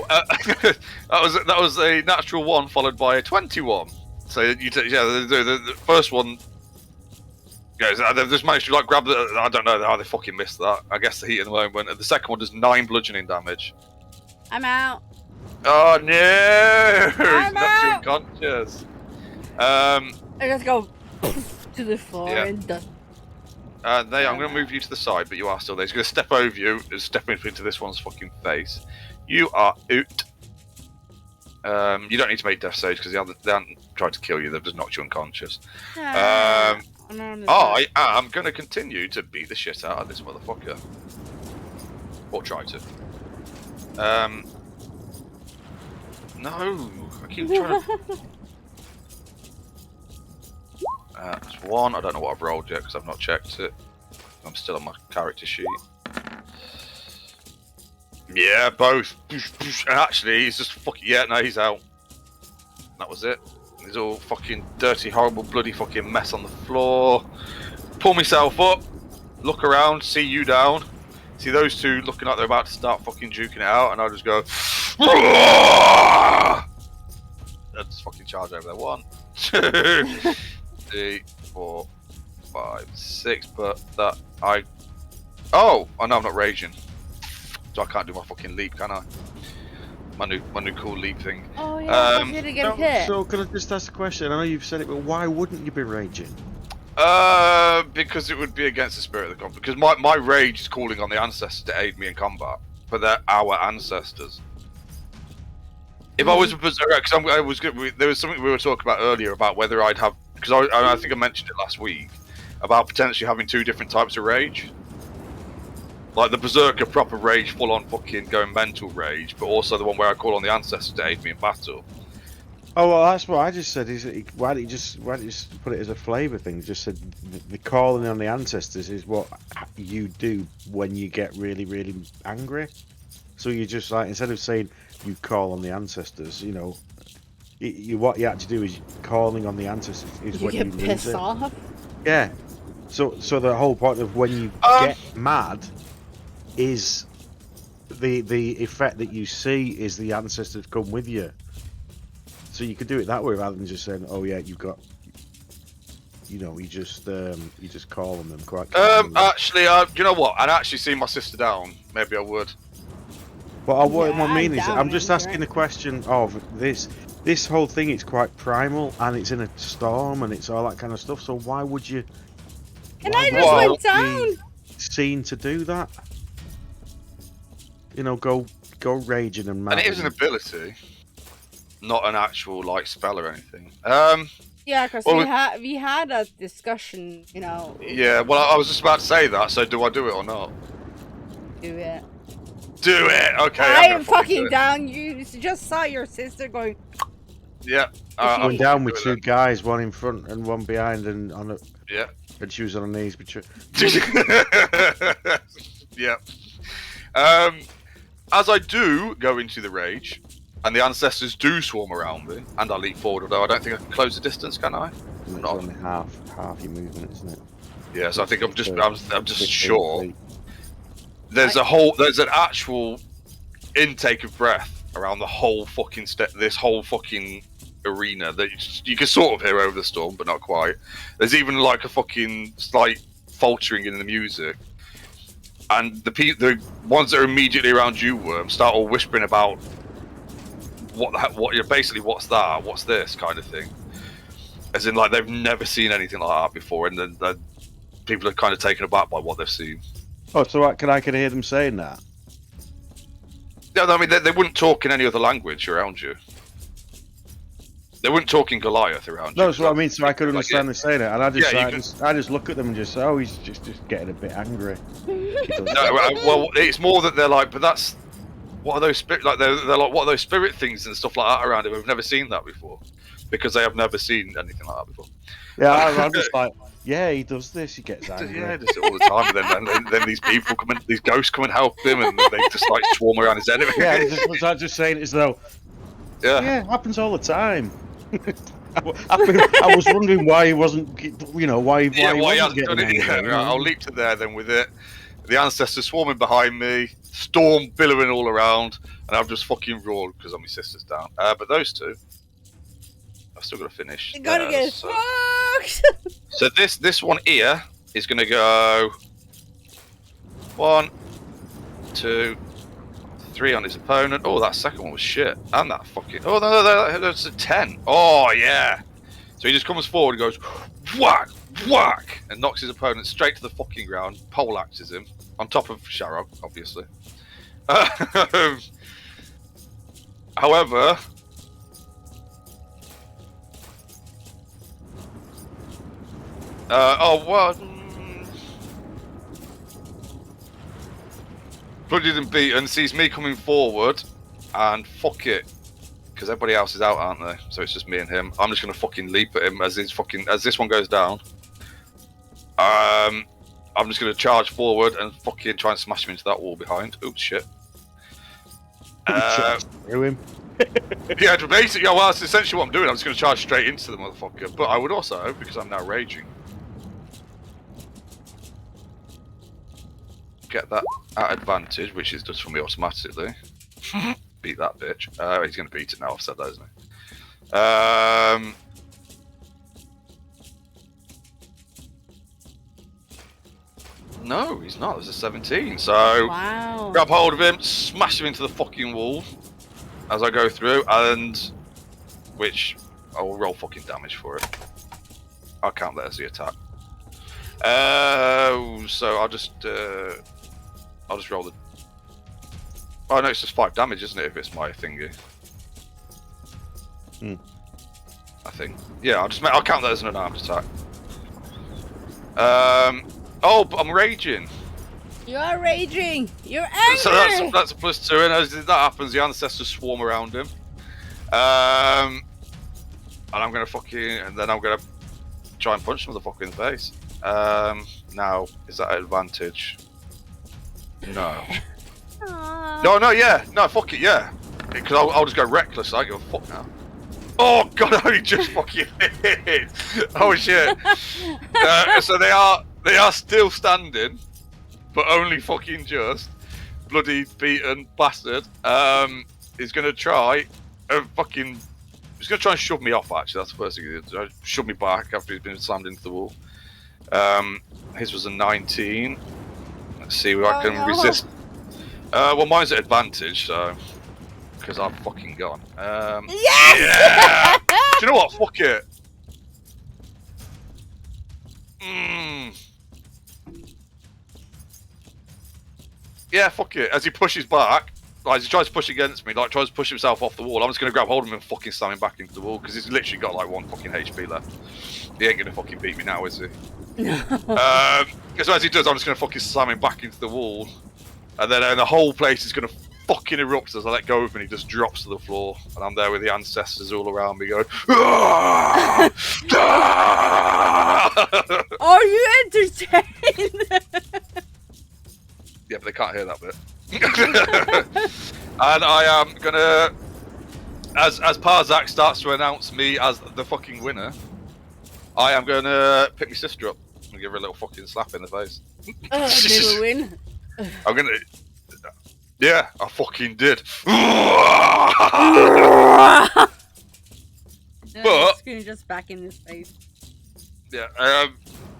That was a natural 1 followed by a 21. So the first one. Yeah, they've just managed to like grab the. I don't know how they fucking missed that. I guess the heat in the moment. And the second one does 9 bludgeoning damage. I'm out. Oh no! I'm That's out. unconscious. I just go to the floor Yeah. and done. I'm going to move you to the side, but you are still there. He's going to step over you and step into this one's fucking face. You are out. You don't need to make death saves because they haven't tried to kill you. They've just knocked you unconscious. I am going to continue to beat the shit out of this motherfucker. Or try to. No, I keep trying to... That's 1. I don't know what I've rolled yet because I've not checked it. I'm still on my character sheet. Yeah, both. Actually, he's just fucking... Yeah, no, he's out. That was it. He's all fucking dirty, horrible, bloody fucking mess on the floor. Pull myself up. Look around. See you down. See those 2 looking like they're about to start fucking juking it out. And I just go... I just fucking charge over there. 1, 2... 3, 4, 5, 6, but that I know I'm not raging, so I can't do my fucking leap, can I? My new cool leap thing. Oh yeah, you didn't get hit. So can I just ask a question? I know you've said it, but why wouldn't you be raging? Because it would be against the spirit of the combat. Because my rage is calling on the ancestors to aid me in combat, but they're our ancestors. If I was a berserker, because there was something we were talking about earlier about whether I'd have. Because I think I mentioned it last week about potentially having 2 different types of rage. Like the berserker proper rage, full on fucking going mental rage, but also the one where I call on the ancestors to aid me in battle. Oh well, that's what I just said. Why don't you just put it as a flavour thing? Just said the calling on the ancestors is what you do when you get really, really angry. So you just like instead of saying you call on the ancestors, you know, what you actually do is calling on the ancestors is You when get you lose pissed it. off. Yeah. So the whole point of when you get mad is the effect that you see is the ancestors come with you. So you could do it that way rather than just saying, "Oh yeah, you've got," you know, you just call on them quite. Actually, you know what? I'd actually see my sister down. Maybe I would. Well, what Yeah, I mean I'm is, down, I'm just man, asking right? the question of this whole thing. It's quite primal, and it's in a storm, and it's all that kind of stuff. So why would you? And why I would just you went not be down. seen to do that? You know, go raging and mad. And it is an ability, not an actual like spell or anything. Yeah, because Well, we had a discussion, you know. Yeah. Well, I was just about to say that. So do I do it or not? Do it. Do it. Okay. I I'm am gonna do fucking it. down. You just saw your sister going. Yeah. I'm Going fucking down with do two it guys, one in front and one behind, and on a, then. Yeah. and she was on her knees. But Yeah. As I do go into the rage, and the ancestors do swarm around me, and I leap forward, although I don't think I can close the distance, can I? it's Not. only half your movement, isn't it? Yeah, so I think I'm just 15 sure. feet. There's an actual intake of breath around the whole fucking this whole fucking arena that you can sort of hear over the storm, but not quite. There's even like a fucking slight faltering in the music. And the ones that are immediately around you, Worm, start all whispering about what you're basically what's that, what's this kind of thing, as in like they've never seen anything like that before, and then people are kind of taken aback by what they've seen. Oh, so I can hear them saying that? Yeah, I mean they wouldn't talk in any other language around you. They wouldn't talk in Goliath around you. No, that's what I mean. So I could understand them saying it, and I just, Yeah, I just look at them and just say, "Oh, he's just getting a bit angry." No, well, it's more that they're like, but that's what are those spirit like? They're like, what are those spirit things and stuff like that around him? We've never seen that before, because they have never seen anything like that before. Yeah, I'm just like, yeah, he does this. He gets angry. Yeah, does it all the time, and then these people come in, these ghosts come and help him, and they just like swarm around his enemy. Yeah, I'm just saying it as though. Yeah. Yeah, it happens all the time. I was wondering why he wasn't, you know, why he wasn't getting angry. Yeah, right, I'll leap to there then with it. The ancestors swarming behind me, storm billowing all around, and I've just fucking roared because my sister's down. But those two, I've still got to finish. You gotta get so, fucked. so this one here is gonna go 1, 2, 3 on his opponent. Oh, that second one was shit. And that fucking... Oh, no, that's a 10. Oh, yeah. So he just comes forward and goes, whack, whack, and knocks his opponent straight to the fucking ground, poleaxes him, on top of Sharrock, obviously. However... Bloodied and beaten, sees me coming forward, and fuck it, because everybody else is out, aren't they? So it's just me and him. I'm just gonna fucking leap at him as this one goes down. I'm just gonna charge forward and fucking try and smash him into that wall behind. Oops, shit. Through him. Yeah, basically, well, that's essentially what I'm doing. I'm just gonna charge straight into the motherfucker. But I would also, because I'm now raging, get that at advantage, which is just for me automatically. Beat that bitch. He's going to beat it now, I've said that, isn't he? No, he's not. There's a 17. So, Wow. grab hold of him, smash him into the fucking wall as I go through, and which I will roll fucking damage for it. I'll count that as the attack. So I'll just roll the. Oh no, it's just 5 damage, isn't it? If it's my thingy. I think. Yeah, I'll count that as an unarmed attack. Oh, but I'm raging. You are raging. You're angry. So that's a +2, and as that happens, the ancestors swarm around him. I'm gonna try and punch the motherfucker in the face. Now, is that an advantage? No. Aw. No, yeah. No, fuck it, yeah. Because I'll just go reckless. I don't give a fuck now. Oh, God, I only just fucking hit. Oh, shit. So they are still standing, but only fucking just. Bloody beaten bastard. Is going to try He's going to try and shove me off, actually. That's the first thing he did. Shove me back after he's been slammed into the wall. His was a 19. Let's see if I can resist. Well, mine's at advantage, so... Because I've fucking gone. Yes! Yeah! Do you know what? Fuck it. Yeah, fuck it. As he pushes back, like, as he tries to push against me, like, tries to push himself off the wall, I'm just going to grab hold of him and fucking slam him back into the wall, because he's literally got, like, 1 fucking HP left. He ain't going to fucking beat me now, is he? No. So as he does, I'm just going to fucking slam him back into the wall. And then the whole place is going to fucking erupt as I let go of him and he just drops to the floor. And I'm there with the ancestors all around me going, "Ah! Ah!" Are you entertained? Yeah, but they can't hear that bit. And I am going to, as Parzak starts to announce me as the fucking winner, I am going to pick my sister up and give her a little fucking slap in the face. Never win. I'm gonna. Yeah, I fucking did. But Screen just back in his face. yeah,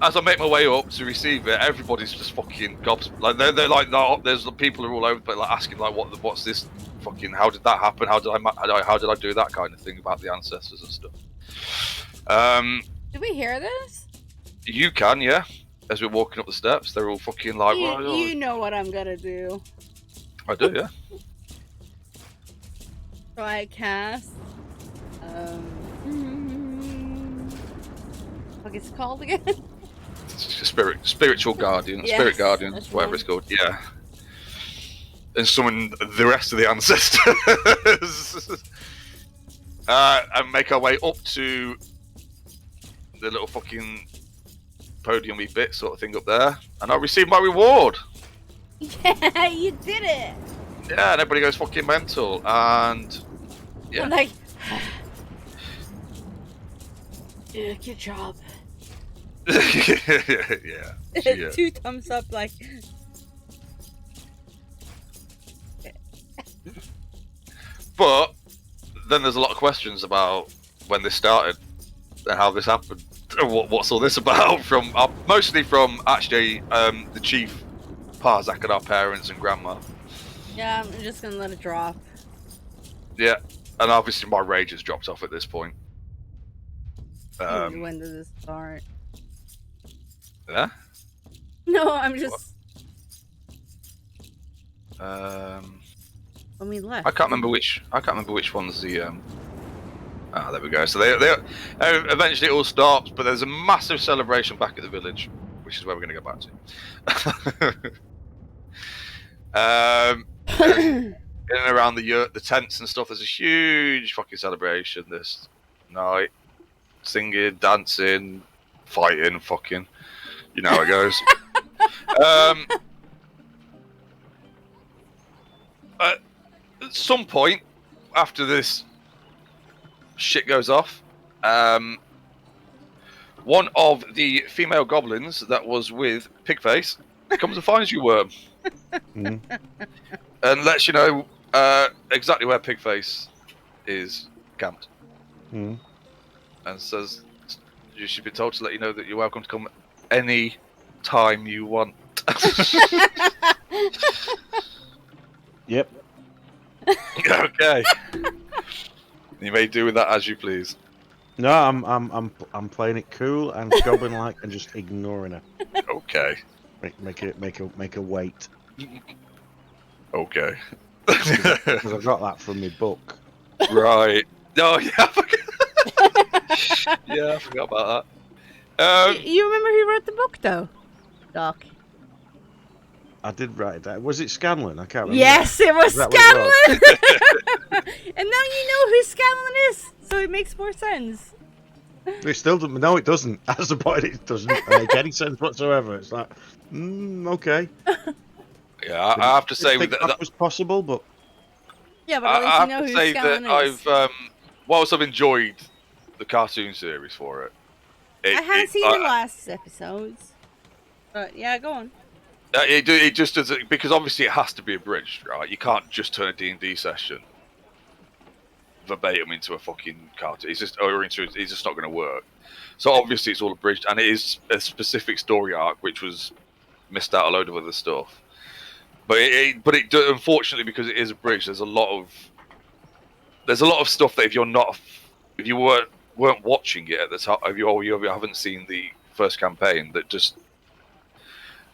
as I make my way up to receive it, everybody's just fucking gobs. Like they're like, no, there's the people who are all over, but like asking like, what's this fucking? How did that happen? How did I do that kind of thing about the ancestors and stuff? Did we hear this? You can, yeah. As we're walking up the steps, they're all fucking like, You know what I'm gonna do. I do, yeah. So I cast. What is it called again? Spiritual guardian, Yes, spirit guardian, that's whatever right. it's called. Yeah. And summon the rest of the ancestors, and make our way up to the little fucking podium-y bit sort of thing up there, and I'll receive my reward. Yeah, you did it. Yeah, and everybody goes fucking mental, and yeah. I'm like, yeah, good job. Yeah. 2 thumbs up, like. But then there's a lot of questions about when this started and how this happened. What's all this about? From mostly from actually the chief, Parzak, and our parents and grandma. Yeah, I'm just gonna let it drop. Yeah, and obviously my rage has dropped off at this point. When did this start? Yeah. No, I'm just. When we left. I can't remember which one's the. Ah, there we go. So they eventually it all stops, but there's a massive celebration back at the village, which is where we're going to go back to. In and around the tents and stuff, there's a huge fucking celebration this night. Singing, dancing, fighting, fucking. You know how it goes. At some point after this shit goes off, one of the female goblins that was with Pigface comes and finds you, Worm, and lets you know exactly where Pigface is camped, and says you should be told to let you know that you're welcome to come any time you want. Yep. Okay. You may do with that as you please. No, I'm playing it cool and goblin like and just ignoring her. Okay. Make her wait. Okay. Because I've got that from my book. Right. Oh yeah. Yeah, I forgot about that. You remember who wrote the book, though? Doc. I did write it down. Was it Scanlan? I can't remember. Yes, it was Is that what it Scanlan! And now you know who Scanlan is, so it makes more sense. It still doesn't. No, it doesn't. That's the point. It doesn't make any sense whatsoever. It's like, okay. Yeah, I have to say Think with that was possible, but Yeah, but at least I you have know to who say Scanlan that is. whilst I've enjoyed the cartoon series for it, I haven't seen the last episodes. But yeah, go on. it just doesn't, because obviously it has to be abridged, right? You can't just turn a D&D session verbatim into a fucking cartoon. It's just not going to work. So obviously it's all abridged, and it is a specific story arc which was missed out a load of other stuff. But unfortunately, because it is abridged, there's a lot of stuff that if you weren't watching it at the time, if you haven't seen the first campaign, that just,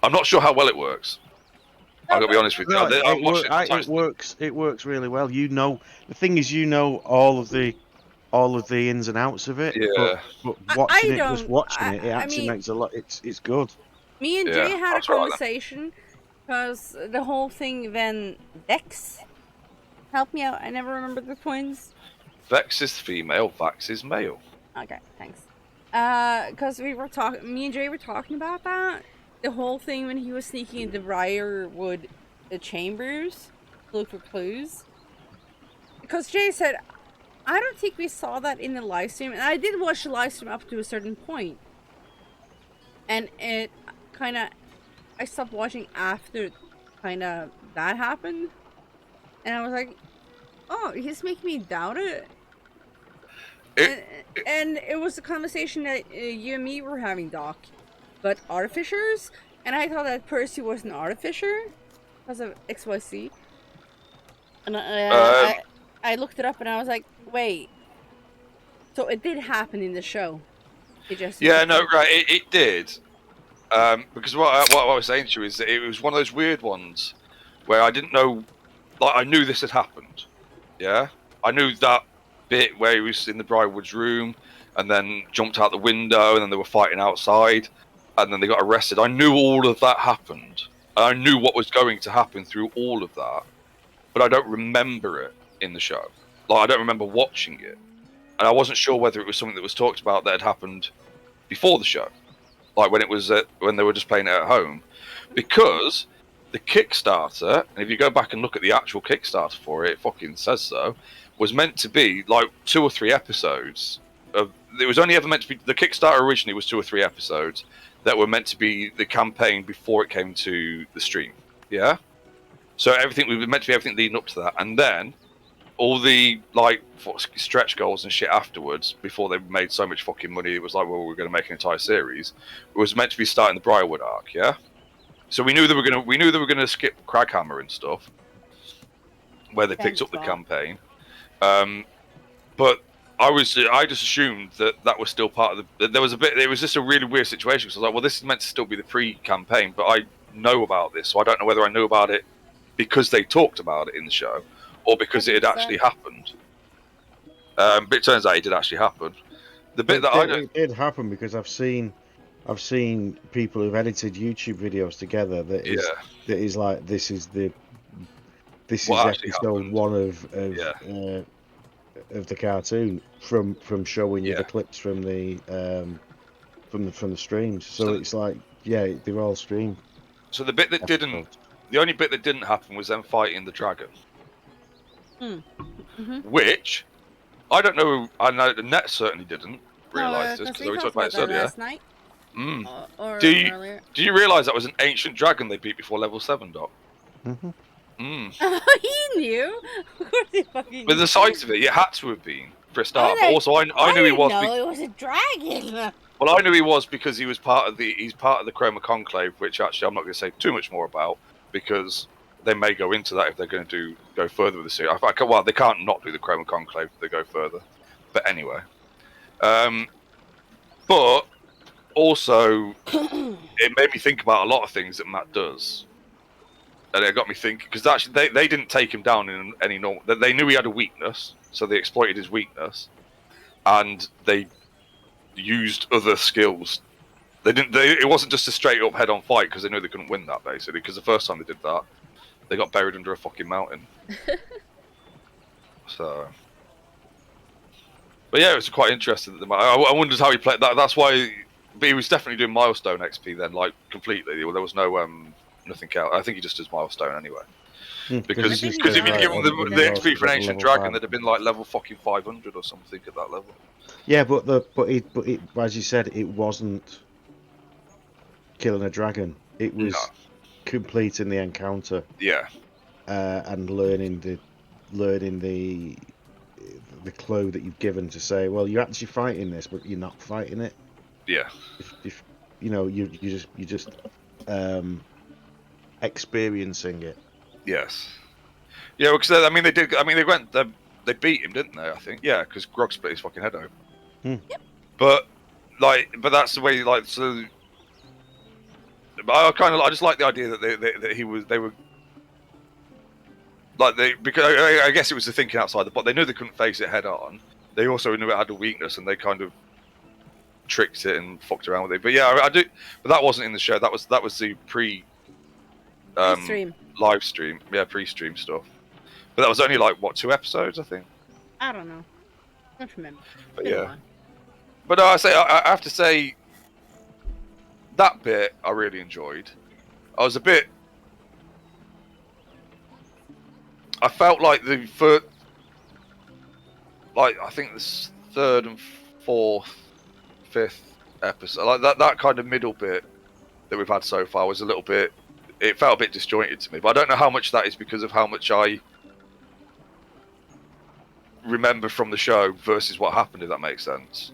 I'm not sure how well it works. I've got to be honest with you. no, I'm watching it works. It works really well. You know, the thing is, you know all of the ins and outs of it. Yeah. But watching it, don't. just watching it, it I actually mean, makes a lot. It's good. me and Yeah, Jay had a that's right then. conversation because the whole thing then Vex. Help me out. I never remember the twins. Vex is female, Vax is male. Okay, thanks. Because me and Jay were talking about that. The whole thing when he was sneaking into Briarwood chambers to look for clues. Because Jay said, I don't think we saw that in the live stream. And I did watch the live stream up to a certain point. And it kind of, I stopped watching after kind of that happened. And I was like, oh, he's making me doubt it. And it was a conversation that you and me were having, Doc. But artificers? And I thought that Percy was an artificer because of XYZ. And I looked it up and I was like, wait. So it did happen in the show. It just Yeah, no, right, it did. Because what I was saying to you is that it was one of those weird ones where I didn't know, like, I knew this had happened. Yeah? I knew that bit where he was in the Briarwood's room and then jumped out the window and then they were fighting outside and then they got arrested. I knew all of that happened. And I knew what was going to happen through all of that. But I don't remember it in the show. Like, I don't remember watching it. And I wasn't sure whether it was something that was talked about that had happened before the show. Like when when they were just playing it at home. Because the Kickstarter, and if you go back and look at the actual Kickstarter for it, it fucking says so, was meant to be like 2 or 3 episodes. It was only ever meant to be, the Kickstarter originally was 2 or 3 episodes that were meant to be the campaign before it came to the stream. Yeah? So everything was meant to be everything leading up to that. And then all the like stretch goals and shit afterwards, before they made so much fucking money, it was like, well, we're going to make an entire series. It was meant to be starting the Briarwood arc, yeah. So we knew they were going to skip Craghammer and stuff, where they picked up the campaign. But I just assumed that was still part of the. There was a bit. It was just a really weird situation. So I was like, well, this is meant to still be the pre-campaign, but I know about this, so I don't know whether I knew about it because they talked about it in the show, or because it had actually happened. But it turns out it did actually happen. The bit it did happen because I've seen people who've edited YouTube videos together that is like this is episode 1 of the cartoon from showing you the clips from the streams. So it's like they're all streamed. So the bit that the only bit that didn't happen was them fighting the dragon. Which I don't know. I know the net certainly didn't realise this because we talked about it earlier. Last night. Or do you realise that was an ancient dragon they beat before level 7, Doc? He knew. Of course he fucking. With the size of it, it had to have been for a start. But also, I knew he was. It was a dragon. Well, I knew he was because he was part of the Chroma Conclave, which actually I'm not going to say too much more about because they may go into that if they're going to go further with the series. Well, they can't not do the Chroma Conclave if they go further. But anyway, but also it made me think about a lot of things that Matt does. And it got me thinking, because actually they didn't take him down in any normal. They knew he had a weakness, so they exploited his weakness, and they used other skills. It wasn't just a straight up head on fight because they knew they couldn't win that basically. Because the first time they did that, they got buried under a fucking mountain. So, But yeah, it was quite interesting. I wondered how he played that. That's why. But he was definitely doing milestone XP then, like completely. There was no nothing else. I think he just does milestone anyway. Because he's if you just give him the right, XP for an ancient dragon, they'd have been like level fucking 500 or something at that level. Yeah, but as you said, it wasn't killing a dragon. It was completing the encounter. Yeah. And learning the clue that you've given to say, well, you're actually fighting this, but you're not fighting it. Yeah. If you know, you're just experiencing it. Yes. Yeah, because I mean, they did. I mean, they beat him, didn't they? I think. Yeah, because Grog split his fucking head open. Yep. But that's the way. Like, so. I just like the idea that they were. Like because I guess it was the thinking outside the box. They knew they couldn't face it head on. They also knew it had a weakness, and they kind of tricked it and fucked around with it. But yeah, I do. But that wasn't in the show. That was the Stream. live stream. Yeah, pre-stream stuff. But that was only like what 2 episodes, I think. I don't know. I don't remember. But Been a yeah. while. But no, I have to say that bit I really enjoyed. I was a bit. I felt like the first, like I think the 3rd and 4th, 5th episode, like that kind of middle bit that we've had so far was a little bit. It felt a bit disjointed to me, but I don't know how much that is because of how much I remember from the show versus what happened. If that makes sense.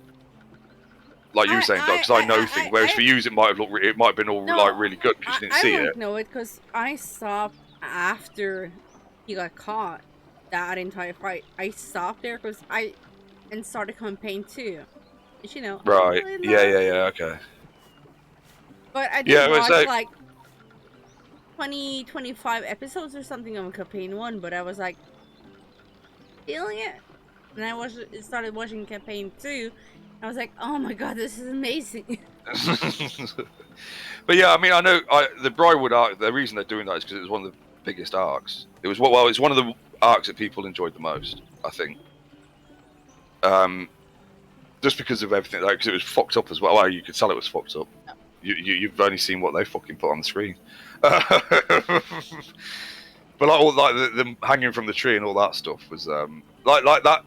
Like you were saying, because I know things. Whereas for you, it might have been all like really good because you didn't see it. I don't know it because I stopped after he got caught. That entire fight, I stopped there because and started campaign 2. You know. Right. Yeah. Okay. But I did watch like 20, 25 episodes or something of campaign 1. But I was like feeling it, and I started watching campaign 2. I was like, oh my god, this is amazing. But yeah, I mean, I know the Briarwood arc. The reason they're doing that is because it was one of the biggest arcs. It was it's one of the arcs that people enjoyed the most, I think. Just because of everything, like, because it was fucked up as well. Well, you could tell it was fucked up. You've only seen what they fucking put on the screen. But like all like them hanging from the tree and all that stuff was like that.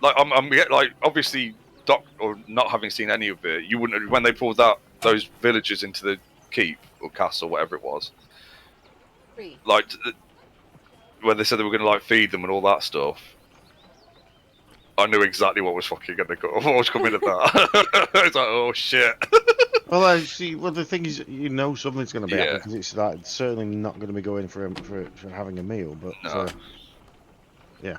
Like I'm like obviously. Or not having seen any of it, you wouldn't when they pulled those villagers into the keep or castle, whatever it was. Like when they said they were going to like feed them and all that stuff, I knew exactly what was fucking going to go. What was coming at that? It's like, oh shit. Well, I see. Well, the thing is, you know, something's going to be happening because it's like certainly not going to be going for having a meal. But no. Yeah.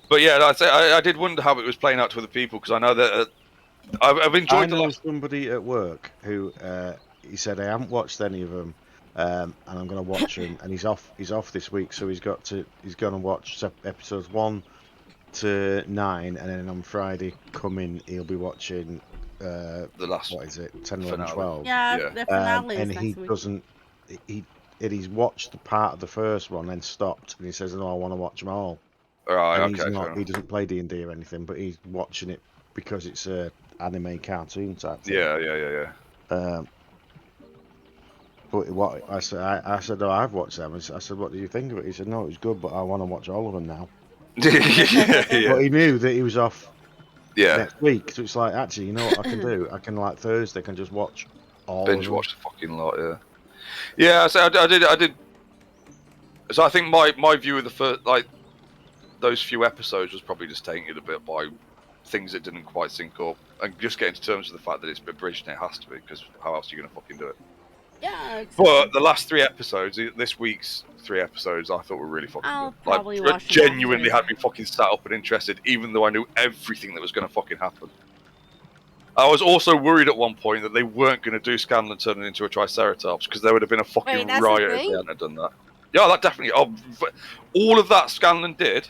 But yeah, I'd say I did wonder how it was playing out to other people because I know that I've enjoyed. I know somebody at work who he said I haven't watched any of them, and I'm going to watch them. And he's off this week, so he's going to watch episodes 1 to 9, and then on Friday coming he'll be watching the last. What is it? 10, 11, 12. Yeah, the finale and is he next week. doesn't. He's watched the part of the first one, then stopped, and he says, "No, I want to watch them all." Right, And okay. he doesn't play D&D or anything, but he's watching it because it's a anime cartoon type thing. Yeah. But what I said, oh, I've watched them. I said, what do you think of it? He said, no, it was good, but I want to watch all of them now. Yeah. But he knew that he was off Yeah. next week, so it's like, actually, you know what I can do? I can, like, Thursday, I can just watch all of them. Binge watch the fucking lot, yeah. Yeah, so I did. So I think my view of the first, like, those few episodes was probably just tainted a bit by things that didn't quite sync up, and just getting to terms with the fact that it's abridged and it has to be, because how else are you going to fucking do it? Yeah. But the last 3 episodes, this week's 3 episodes, I thought were really fucking I'll good. probably Like, watch them genuinely after. had me fucking sat up and interested, even though I knew everything that was going to fucking happen. I was also worried at one point that they weren't going to do Scanlan turning into a Triceratops, because there would have been a fucking Wait, that's a riot if thing? they hadn't done that. Yeah, that definitely. All of that Scanlan did,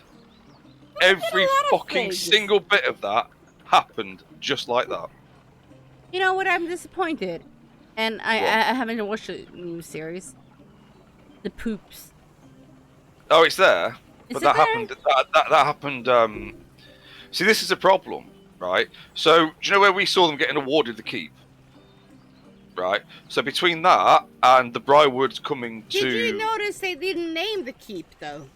every lot of fucking things. single bit of that happened just like that. You know what? I'm disappointed, and I haven't watched the new series. The poops. Oh, it's there, Is but it that there? happened. That happened. See, this is a problem, right? So, do you know where we saw them getting awarded the keep? Right? So, between that and the Briarwoods coming to... Did you notice they didn't name the keep, though?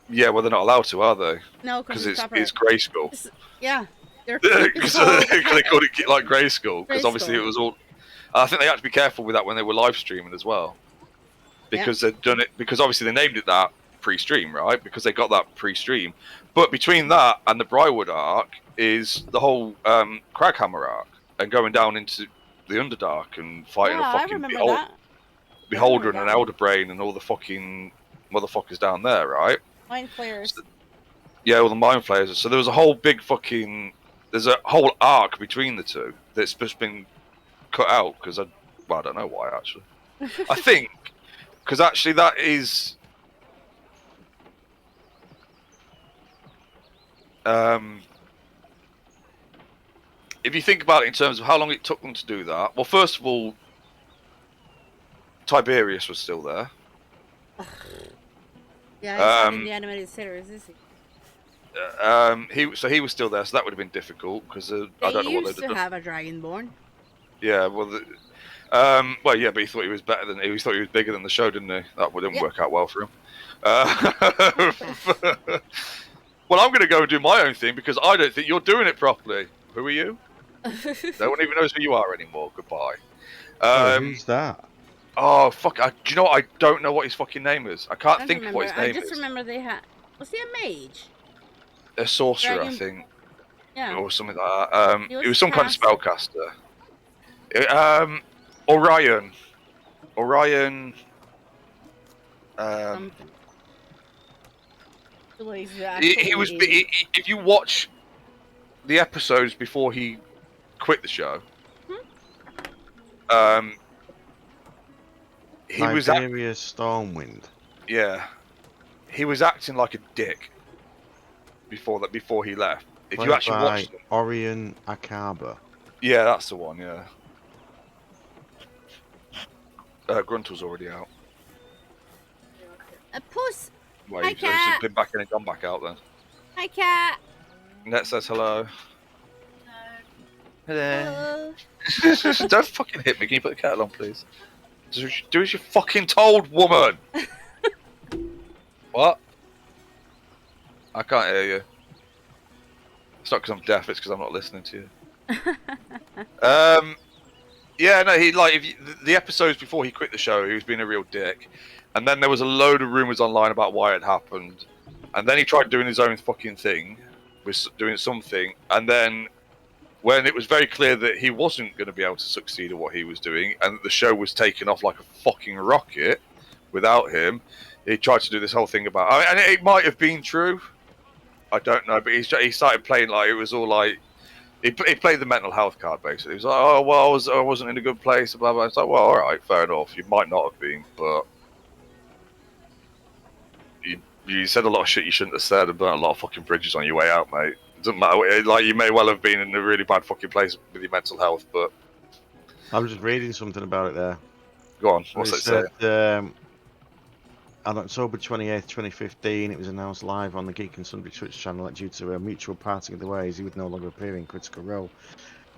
Yeah, well, they're not allowed to, are they? No, Because because it's Grayskull. Yeah. Their keep is Because called- they called it like Grayskull. Because obviously Grayskull. it was all... I think they had to be careful with that when they were live streaming as well. Because they'd done it... Because obviously they named it that pre-stream, right? Because they got that pre-stream. But between that and the Briarwood arc is the whole Craghammer arc. And going down into the Underdark and fighting Yeah, a I fucking remember behold- that. Beholder and I an remember Elderbrain and all the fucking motherfuckers down there, right? Mind flayers. Yeah, all the mind flayers. So there was a whole big fucking... There's a whole arc between the two that's just been cut out because I don't know why, actually. I think... Because actually that is... if you think about it in terms of how long it took them to do that... Well, first of all, Tiberius was still there. Yeah, he's not in the animated series, is he? He was still there, so that would have been difficult because I They don't know what used they'd to done. have a Dragonborn. Yeah, well, well, yeah, but he thought he was better than he thought he was bigger than the show, didn't he? That wouldn't work out well for him. Well, I'm going to go and do my own thing because I don't think you're doing it properly. Who are you? No one even knows who you are anymore. Goodbye. Who's that? Oh fuck! Do you know what? I don't know what his fucking name is. I can't think of what his I name just is. remember they had. Was he a mage? A sorcerer, I Dragon- think, Yeah. or something like that. He It was was some kind of caster. spellcaster. Orion. Something. Like He was. If you watch the episodes before he quit the show, he was. Tiberius Stormwind. Yeah, he was acting like a dick before that. Before he left, if you Played actually by watch them, Orion Akaba. yeah, that's the one. Yeah, Gruntel's already out. A puss. Well, Hi, he's cat. been back in and gone back out then. Hi, cat. Net says hello. Hello. Don't fucking hit me. Can you put the kettle on, please? Do as you're fucking told, woman. What? I can't hear you. It's not because I'm deaf. It's because I'm not listening to you. Yeah, no. He if you, the episodes before he quit the show, he was being a real dick, and then there was a load of rumors online about why it happened, and then he tried doing his own fucking thing, was doing something, and then when it was very clear that he wasn't going to be able to succeed at what he was doing, and that the show was taking off like a fucking rocket without him, he tried to do this whole thing about. And it might have been true. I don't know, but he started playing like it was all like he played the mental health card basically. He was like, oh well, I wasn't in a good place, blah blah. It's like, well, all right, fair enough. You might not have been, but you said a lot of shit you shouldn't have said and burnt a lot of fucking bridges on your way out, mate. It doesn't matter. Like you may well have been in a really bad fucking place with your mental health, but I'm just reading something about it there. go on. What's it say? On October 28th, 2015, it was announced live on the Geek and Sundry Twitch channel that due to a mutual parting of the ways, he would no longer appear in Critical Role.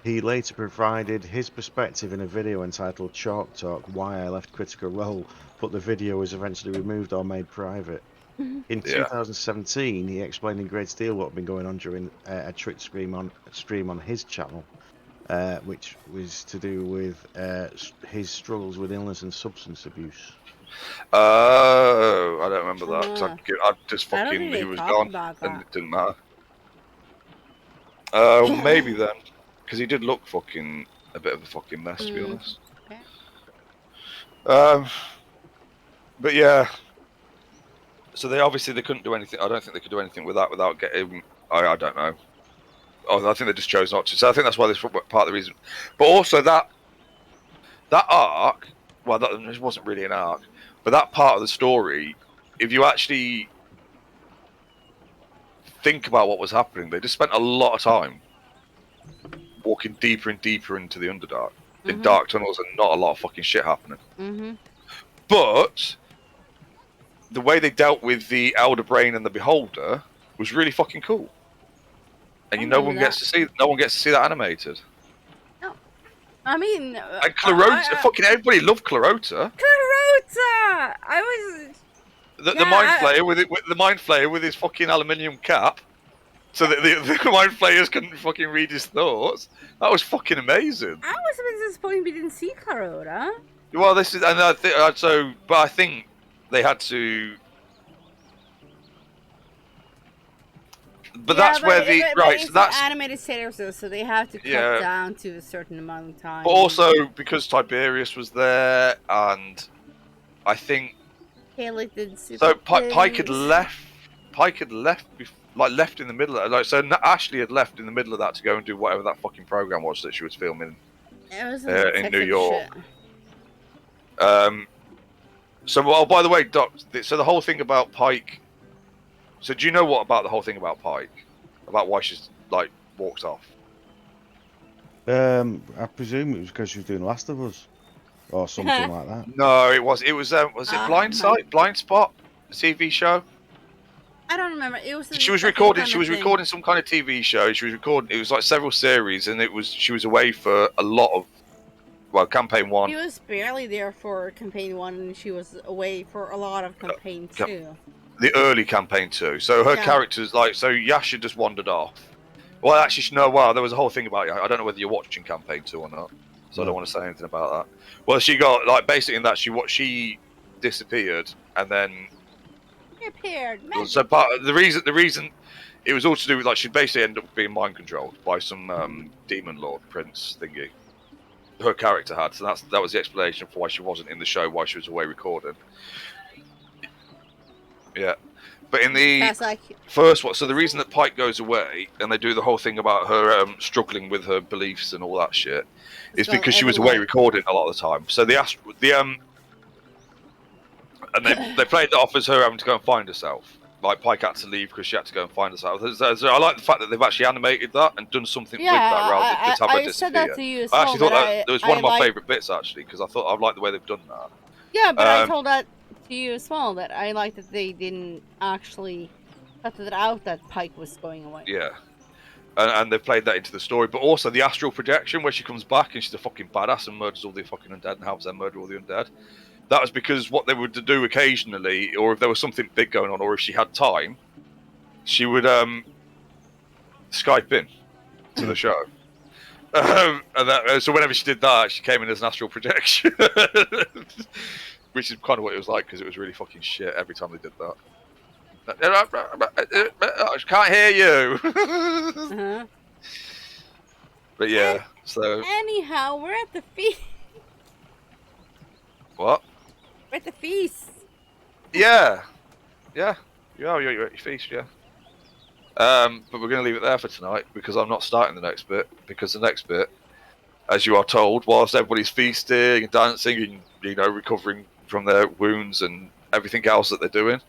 He later provided his perspective in a video entitled Chalk Talk, Why I Left Critical Role, but the video was eventually removed or made private. In 2017, he explained in great detail what had been going on during a Twitch stream on his channel, which was to do with his struggles with illness and substance abuse. Oh, I don't remember that. 'Cause Ah. I just I don't fucking think they he was talked gone, about and that. it didn't matter. Well, maybe then, because he did look fucking a bit of a fucking mess, to be honest. Okay. But yeah. So they couldn't do anything. I don't think they could do anything with that without getting. I don't know. Oh, I think they just chose not to. So I think that's why this part of the reason. But also that arc. Well, that wasn't really an arc, but that part of the story. If you actually think about what was happening, they just spent a lot of time walking deeper and deeper into the Underdark in dark tunnels, and not a lot of fucking shit happening. But the way they dealt with the Elder Brain and the Beholder was really fucking cool. and I no remember one gets to see that animated. I mean, And Clarota, fucking everybody loved Clarota. Clarota! I was. The mind flayer with the mind flayer with his fucking aluminium cap, so that the mind flayers couldn't fucking read his thoughts. That was fucking amazing. I was a bit disappointed we didn't see Clarota. Well, this is, and I think so, but I think they had to. But that's where the right. So that's animated series, though, so they have to cut Yeah. down to a certain amount of time. but also because Tiberius was there, and I think Haley did super so. Pike had things. left. Pike had left, left in the middle. So Ashley had left in the middle of that to go and do whatever that fucking program was that she was filming. It was in New York. Shit. So, well, by the way, Doc. So the whole thing about Pike. So do you know what about the whole thing about Pike? About why she's like walked off? I presume it was because she was doing Last of Us or something like that. No, it was. It was it Blind Spot, the TV show? I don't remember. It was. She was recording. She was recording some kind of TV show. She was recording. It was like several series, and she was away for a lot of. Well, campaign 1. She was barely there for campaign 1, and she was away for a lot of campaign 2. The early campaign 2. So her Yeah. character's like, so Yasha just wandered off. Well, actually, no. Wow, there was a whole thing about it. I don't know whether you're watching campaign 2 or not, so I don't want to say anything about that. Well, she got like basically in that she disappeared, and then Appeared. so the reason it was all to do with like she basically ended up being mind controlled by some demon lord prince thingy. Her character had, so that was the explanation for why she wasn't in the show, why she was away recording. Yeah, but in the That's like first one, so the reason that Pike goes away and they do the whole thing about her struggling with her beliefs and all that shit is gone because she was away everywhere. recording a lot of the time. So and they played that off as her having to go and find herself. Like Pike had to leave because she had to go and find herself. So I like the fact that they've actually animated that and done something with that rather than just have her I said that to disappear. you as I well. actually thought that was one of my like, favourite bits actually because I thought I liked the way they've done that. Yeah, but I Um, told that to you as well, that I like that they didn't actually cut it out that Pike was going away. Yeah. And they've played that into the story, but also the astral projection where she comes back and she's a fucking badass and murders all the fucking undead and helps them murder all the undead. That was because what they would do occasionally, or if there was something big going on, or if she had time, she would Skype in to the show. So whenever she did that, she came in as an astral projection, which is kind of what it was like because it was really fucking shit every time they did that. I can't hear you. Uh-huh. But yeah, so Anyhow, we're at the feast. what? We're at the feast. Yeah, you're at your feast, yeah. But we're going to leave it there for tonight because I'm not starting the next bit because the next bit, as you are told, whilst everybody's feasting and dancing and recovering from their wounds and everything else that they're doing,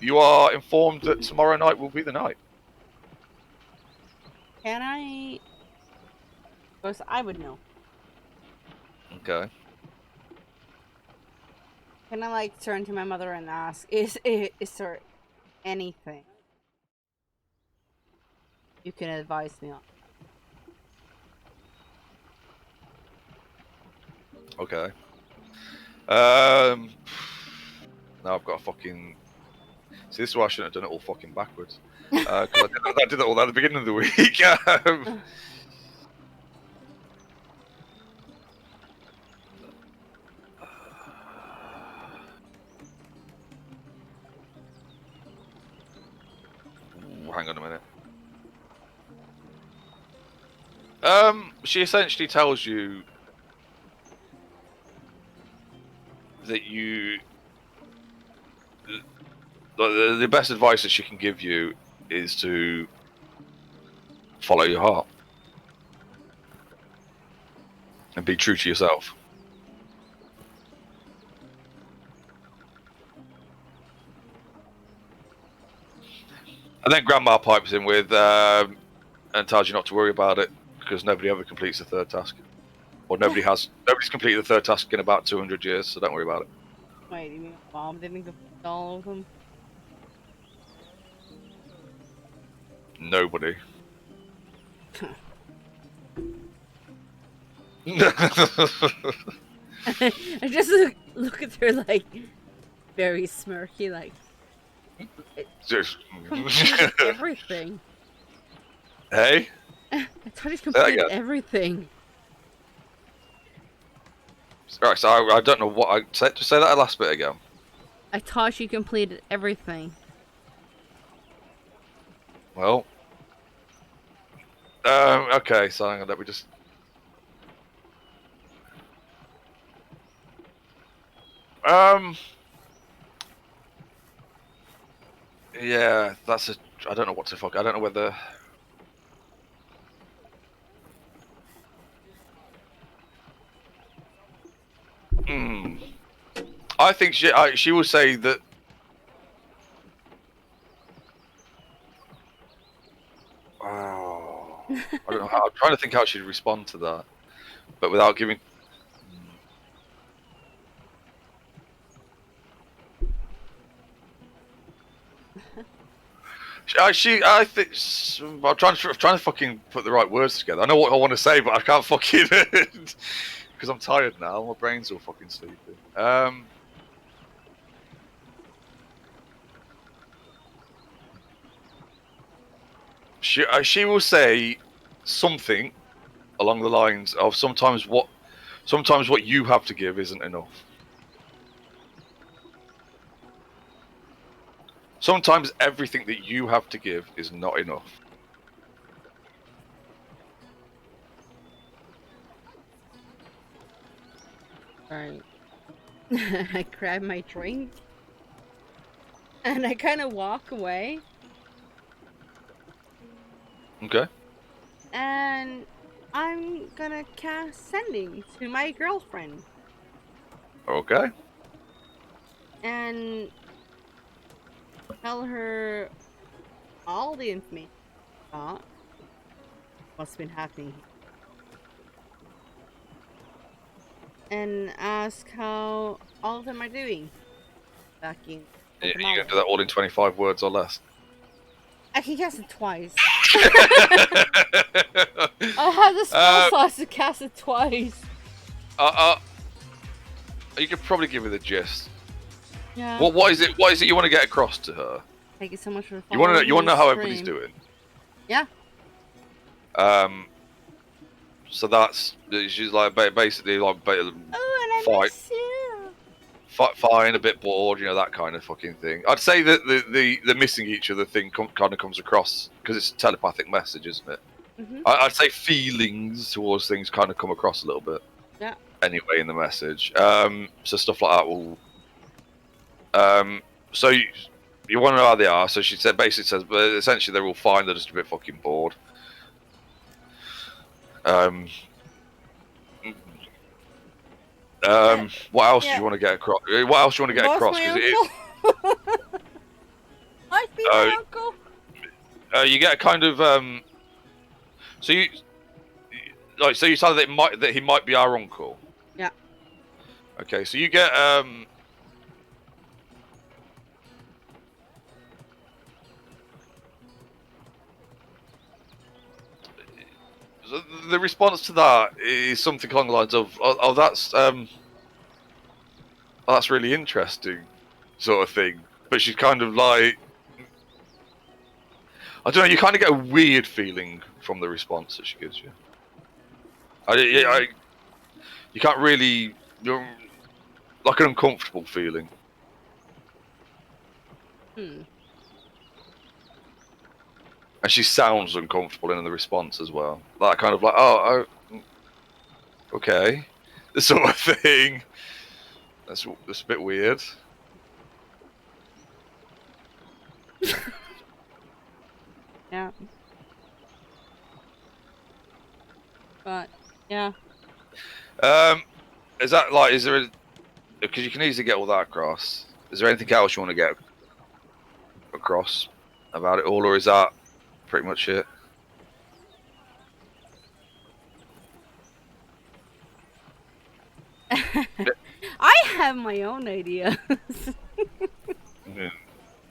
you are informed that tomorrow night will be the night. Can I? Because I would know. Okay. Can I turn to my mother and ask, is there anything you can advise me on? Okay. Now I've got a fucking. See, this is why I shouldn't have done it all fucking backwards. Because I did that all at the beginning of the week. Hang on a minute. She essentially tells you that the best advice that she can give you is to follow your heart and be true to yourself. And then Grandma pipes in with and tells you not to worry about it because nobody ever completes the third task, or nobody's completed the third task in about 200 years, so don't worry about it. Wait, you mean Mom didn't complete all of them? Nobody. I just look at her like very smirky, like Just. completed everything. Hey? I thought he that completed again. everything. Right, so I don't know what I said. Just say that last bit again. I thought she completed everything. Well. Okay, so hang on, let me just. Yeah, that's a. I don't know what to fuck. I don't know whether. Hmm. I think she will say that. Oh, I don't know how. I'm trying to think how she'd respond to that, but without giving. I think. I'm trying to fucking put the right words together. I know what I want to say, but I can't fucking because I'm tired now. My brain's all fucking sleepy. She will say something along the lines of sometimes what you have to give isn't enough. Sometimes everything that you have to give is not enough. Right. I grab my drink and I kind of walk away. Okay. And I'm gonna cast sending to my girlfriend Okay. and tell her all the information about what's been happening and ask how all of them are doing back in You Guatemala. can do that all in 25 words or less. I can cast it twice. I have the spell slots to cast it twice. You could probably give her the gist. Yeah. What is it? What is it you want to get across to her? Thank you so much for You following want to know? You want to know how the everybody's stream. doing? Yeah. So that's she's like basically like Oh, and I Fight. miss you. fine, a bit bored, you know, that kind of fucking thing. I'd say that the missing each other thing kind of comes across because it's a telepathic message, isn't it? Mhm. I'd say feelings towards things kind of come across a little bit. Yeah. Anyway, in the message, so stuff like that will. So you want to know how they are? So she said, basically says, but essentially they're all fine. They're just a bit fucking bored. What else do Yeah. you want to get across? What else do you want to get Lost across? my 'Cause it is, uncle. Might be my uncle. you get a kind of so you like so you said that he might be our uncle. Yeah. Okay, so you get so the response to that is something along the lines of that's really interesting, sort of thing. But she's kind of like, I don't know. You kind of get a weird feeling from the response that she gives you. You can't really, you're like an uncomfortable feeling. Hmm. And she sounds uncomfortable in the response as well. That kind of like, oh okay, this sort of thing. That's a bit weird. Yeah. But yeah. Is that like, is there because you can easily get all that across. Is there anything else you want to get across about it all, or is that pretty much it? I have my own idea.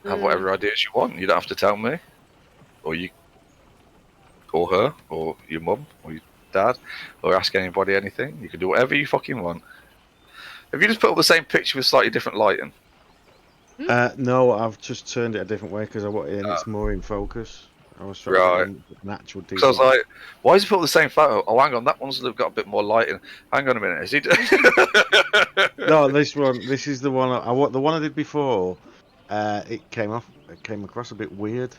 Have whatever ideas you want. You don't have to tell me, or you or her, or your mum, or your dad, or ask anybody anything. You can do whatever you fucking want. Have you just put up the same picture with slightly different lighting? No, I've just turned it a different way because I want it, and it's more in focus. I was trying to get an actual Because I was decent. like, why has he put up the same photo? Oh, hang on, that one's got a bit more lighting. Hang on a minute, is he? No, this one. This is the one. The one I did before. It came across a bit weird,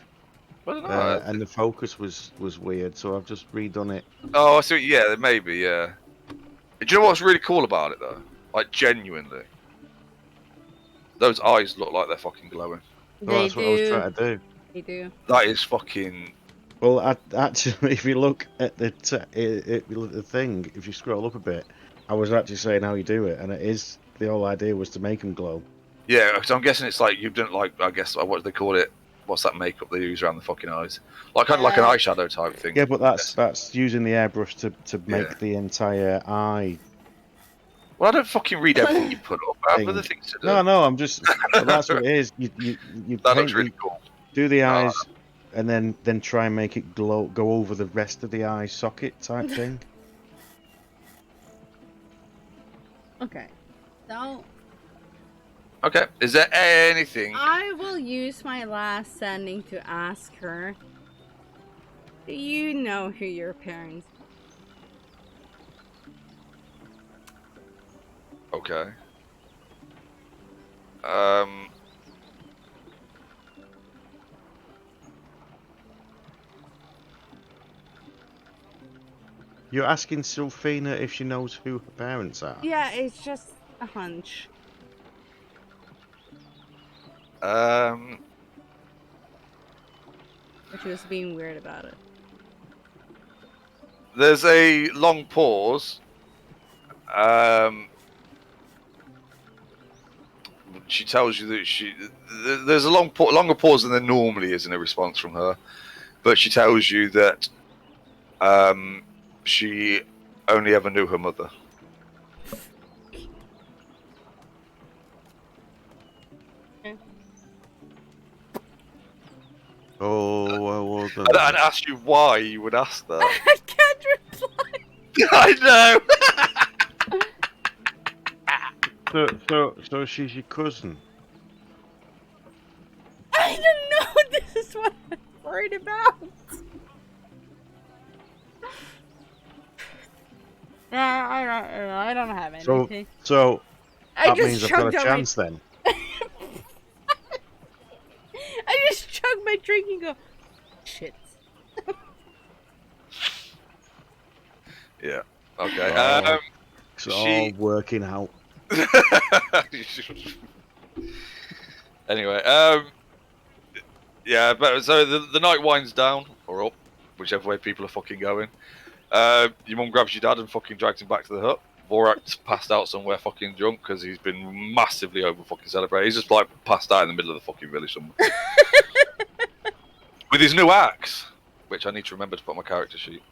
I don't know. and the focus was weird. So I've just redone it. Oh, I see. Yeah, maybe. Yeah. Do you know what's really cool about it though? Like genuinely, those eyes look like they're fucking glowing. Well, They that's what I was do. trying to do. They do. That is fucking. Well, actually, if you look at the thing, if you scroll up a bit, I was actually saying how you do it, and it is the whole idea was to make them glow. Yeah, because I'm guessing it's like you've done like I guess what do they call it? What's that makeup they use around the fucking eyes? Like kind of like an eyeshadow type thing. Yeah, but that's using the airbrush to make the entire eye. Well, I don't fucking read everything you put up. I have other things to do. No, I'm just. Well, that's what it is. You That looks really cool. do the eyes, and then try and make it glow, go over the rest of the eye socket type thing. Okay. So Okay, is there anything? I will use my last standing to ask her. Do you know who your parents? Okay. You're asking Sylphina if she knows who her parents are. Yeah, it's just a hunch. Uh, But she was being weird about it. There's a long pause. She tells you that there's a longer pause than there normally is in a response from her, but she tells you that she only ever knew her mother. Oh, well done. I'd ask you why you would ask that. I can't reply. I know. So she's your cousin. I don't know. This is what I'm worried about. I don't have anything. So I that just means I've got a chugged chance then. I just chugged my drink and go, shit. Yeah. Okay. Oh. It's all working out. Anyway, yeah, but so the night winds down or up, whichever way people are fucking going. Your mum grabs your dad and fucking drags him back to the hut. Vorak's passed out somewhere fucking drunk because he's been massively over fucking celebrating. He's just like passed out in the middle of the fucking village somewhere. With his new axe, which I need to remember to put on my character sheet.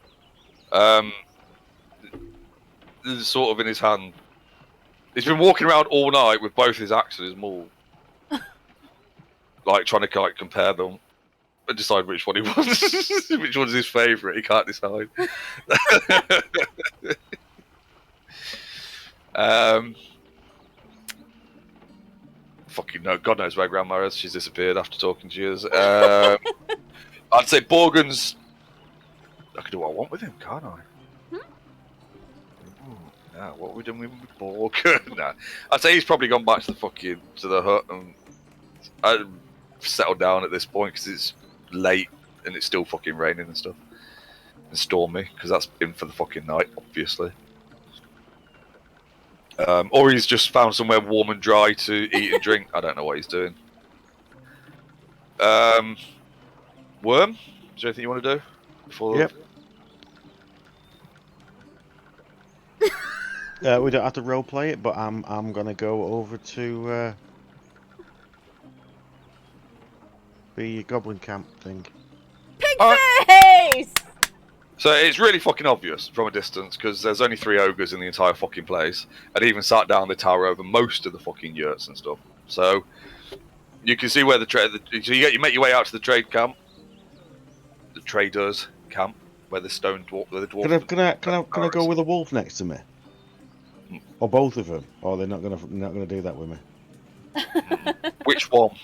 This is sort of in his hand. He's been walking around all night with both his axe and his maul. Like trying to like compare them and decide which one he wants. Which one's his favourite, he can't decide. Fucking no, God knows where Grandma is. She's disappeared after talking to you. I'd say Borgen's. I can do what I want with him, can't I? Nah, what are we doing with Borgen? Nah. I'd say he's probably gone back to the hut and settled down at this point because it's late and it's still fucking raining and stuff and stormy because that's in for the fucking night, obviously. Or he's just found somewhere warm and dry to eat and drink. I don't know what he's doing. Worm, is there anything you want to do before? Yep. We don't have to roleplay it, but I'm gonna go over to the goblin camp thing. Pig face! So it's really fucking obvious from a distance because there's only 3 ogres in the entire fucking place, and even sat down the tower over most of the fucking yurts and stuff. So you can see where so you make your way out to the trade camp, the traders camp, where the stone dwarf, where the dwarf. Can I go with a wolf next to me? Or both of them? Or they're not gonna do that with me. Which one?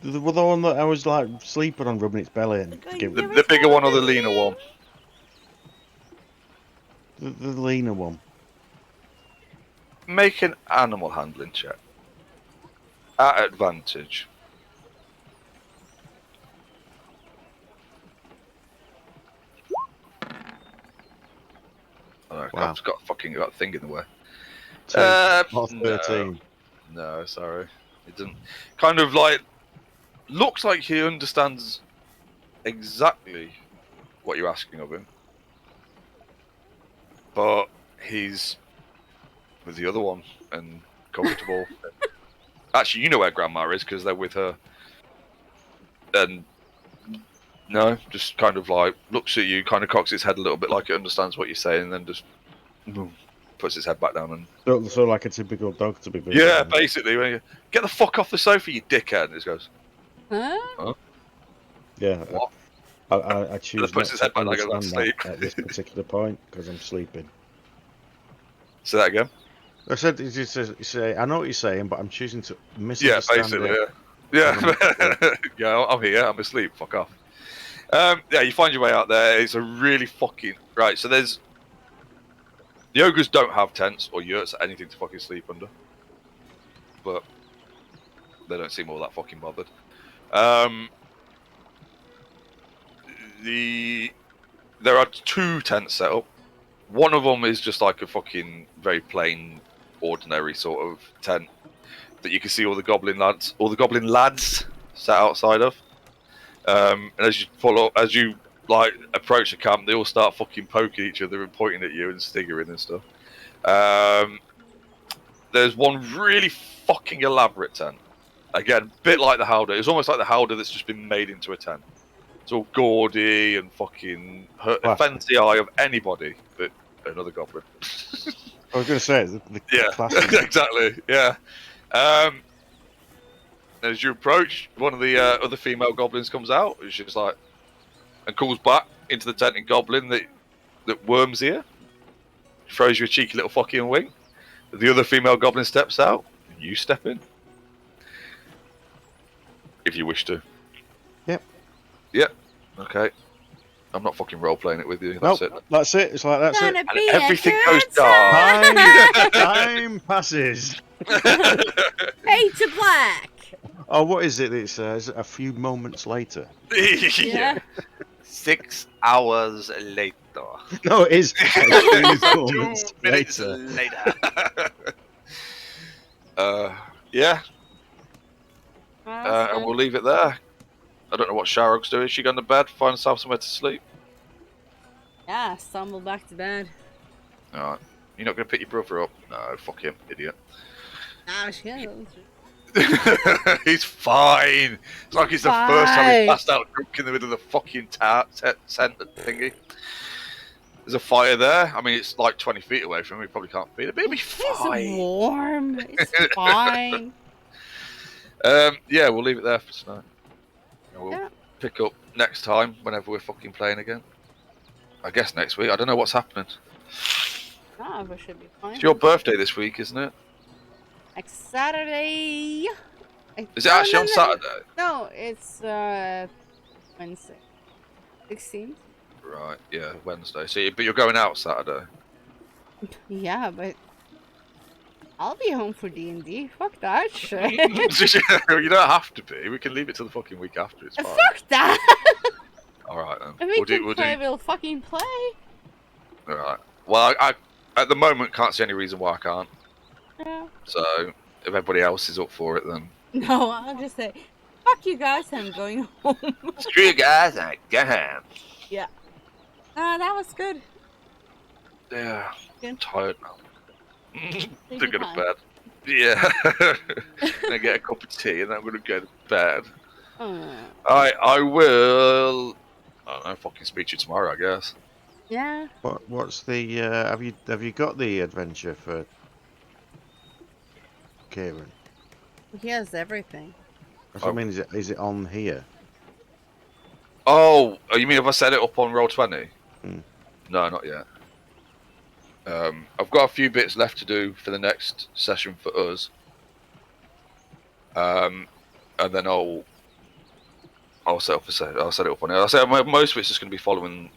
The one that I was like sleeping on, rubbing its belly and The bigger one or the leaner one? the leaner one. Make an animal handling check. At advantage. Oh, Wow. I've got a thing in the way. Or 13. No, sorry. It doesn't. Kind of like looks like he understands exactly what you're asking of him, but he's with the other one and comfortable. Actually, you know where Grandma is because they're with her. And no, just kind of like looks at you, kind of cocks its head a little bit like it understands what you're saying, and then just puts its head back down and. So like a typical dog to be. Yeah, basically. When you get the fuck off the sofa, you dickhead. And it goes. Huh? Yeah. What? I choose Just puts not his head to back like I'm understand asleep. that at this particular point because I'm sleeping. Say that again. I said, you say, I know what you're saying, but I'm choosing to Yeah, misunderstand basically. it. Yeah. Yeah, I'm here. I'm asleep. Fuck off. Yeah, you find your way out there. It's a really fucking right. So there's the ogres don't have tents or yurts or anything to fucking sleep under, but they don't seem all that fucking bothered. There are 2 tents set up. One of them is just like a fucking very plain, ordinary sort of tent that you can see all the goblin lads sat outside of. And as you like approach the camp, they all start fucking poking each other and pointing at you and stiggering and stuff. There's one really fucking elaborate tent. Again, bit like the Howdah. It's almost like the Howdah that's just been made into a tent. It's all gaudy and fucking offends the eye of anybody but another goblin. I was going to say, the Yeah, classic. exactly. Yeah. As you approach, one of the other female goblins comes out. It's just like and calls back into the tent in goblin that Worm's here. Throws you a cheeky little fucking wink. The other female goblin steps out. And you step in. If you wish to. Yep. Yep. Okay. I'm not fucking role playing it with you. That's it. That's it. It's like that's Gonna it. be And everything a goes good dark. Time passes. Fade to black. Oh, what is it? It says a few moments later. Yeah. 6 hours later. No, it is. A few 2 moments minutes later. later. Yeah. And we'll leave it there. I don't know what Sharog's doing. Is she going to bed? Find herself somewhere to sleep? Yeah, stumble back to bed. Alright. You're not going to pick your brother up? No, fuck him, idiot. Ah, shit. He's fine. It's like it's the first time Fine. he passed out drunk in the middle of the fucking tent thingy. There's a fire there. I mean, it's like 20 feet away from him. We probably can't feel it, but it'll be It's fine. warm. It's fine. Yeah, we'll leave it there for tonight. And we'll Yeah. pick up next time whenever we're fucking playing again. I guess next week. I don't know what's happening. Ah, but should be fine. It's your birthday this week, isn't it? Next Saturday. Is it actually on Saturday? No, it's Wednesday. 16th. Right, yeah, Wednesday. But you're going out Saturday. Yeah, but I'll be home for D&D. Fuck that shit. You don't have to be. We can leave it till the fucking week after. It's fine. Fuck that. Alright then. If we can play, we'll fucking play. Alright. Well, I at the moment can't see any reason why I can't. Yeah. So, if everybody else is up for it, then. No, I'll just say, fuck you guys, I'm going home. Screw you guys, I get home. Yeah. That was good. Yeah. I'm Good. tired now. Take to your go to time. bed. Yeah. Then get a cup of tea and then I'm going to go to bed. I will. I don't know, fucking speak to you tomorrow, I guess. Yeah. What's the? Have you got the adventure for Kieran? He has everything. That's what I mean. Is it on here? Oh, you mean if I set it up on Roll20? No, not yet. I've got a few bits left to do for the next session for us. And then I'll set up I'll set it up on it. I'll say most of it's just going to be following.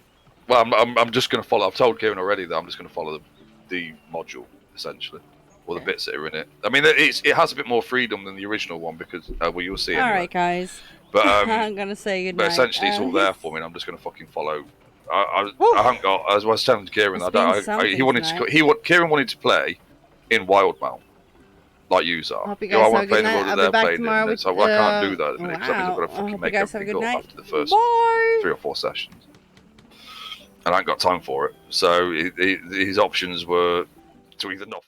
Well, I'm just going to follow. I've told Kieran already that I'm just going to follow the module essentially, or the bits that are in it. I mean, it has a bit more freedom than the original one because well, you'll see. Anyway. All right, guys. But I'm gonna say goodnight. But essentially, it's all there for me, and I'm just going to fucking follow. I haven't got. As I was telling Kieran, Kieran wanted to play in Wildmount, like you are. Hope you guys have a good night. I'll be back tomorrow with. So I can't do that at the minute because I've got to fucking make everything up after the first 3 or 4 sessions, and I ain't got time for it. So his options were to either not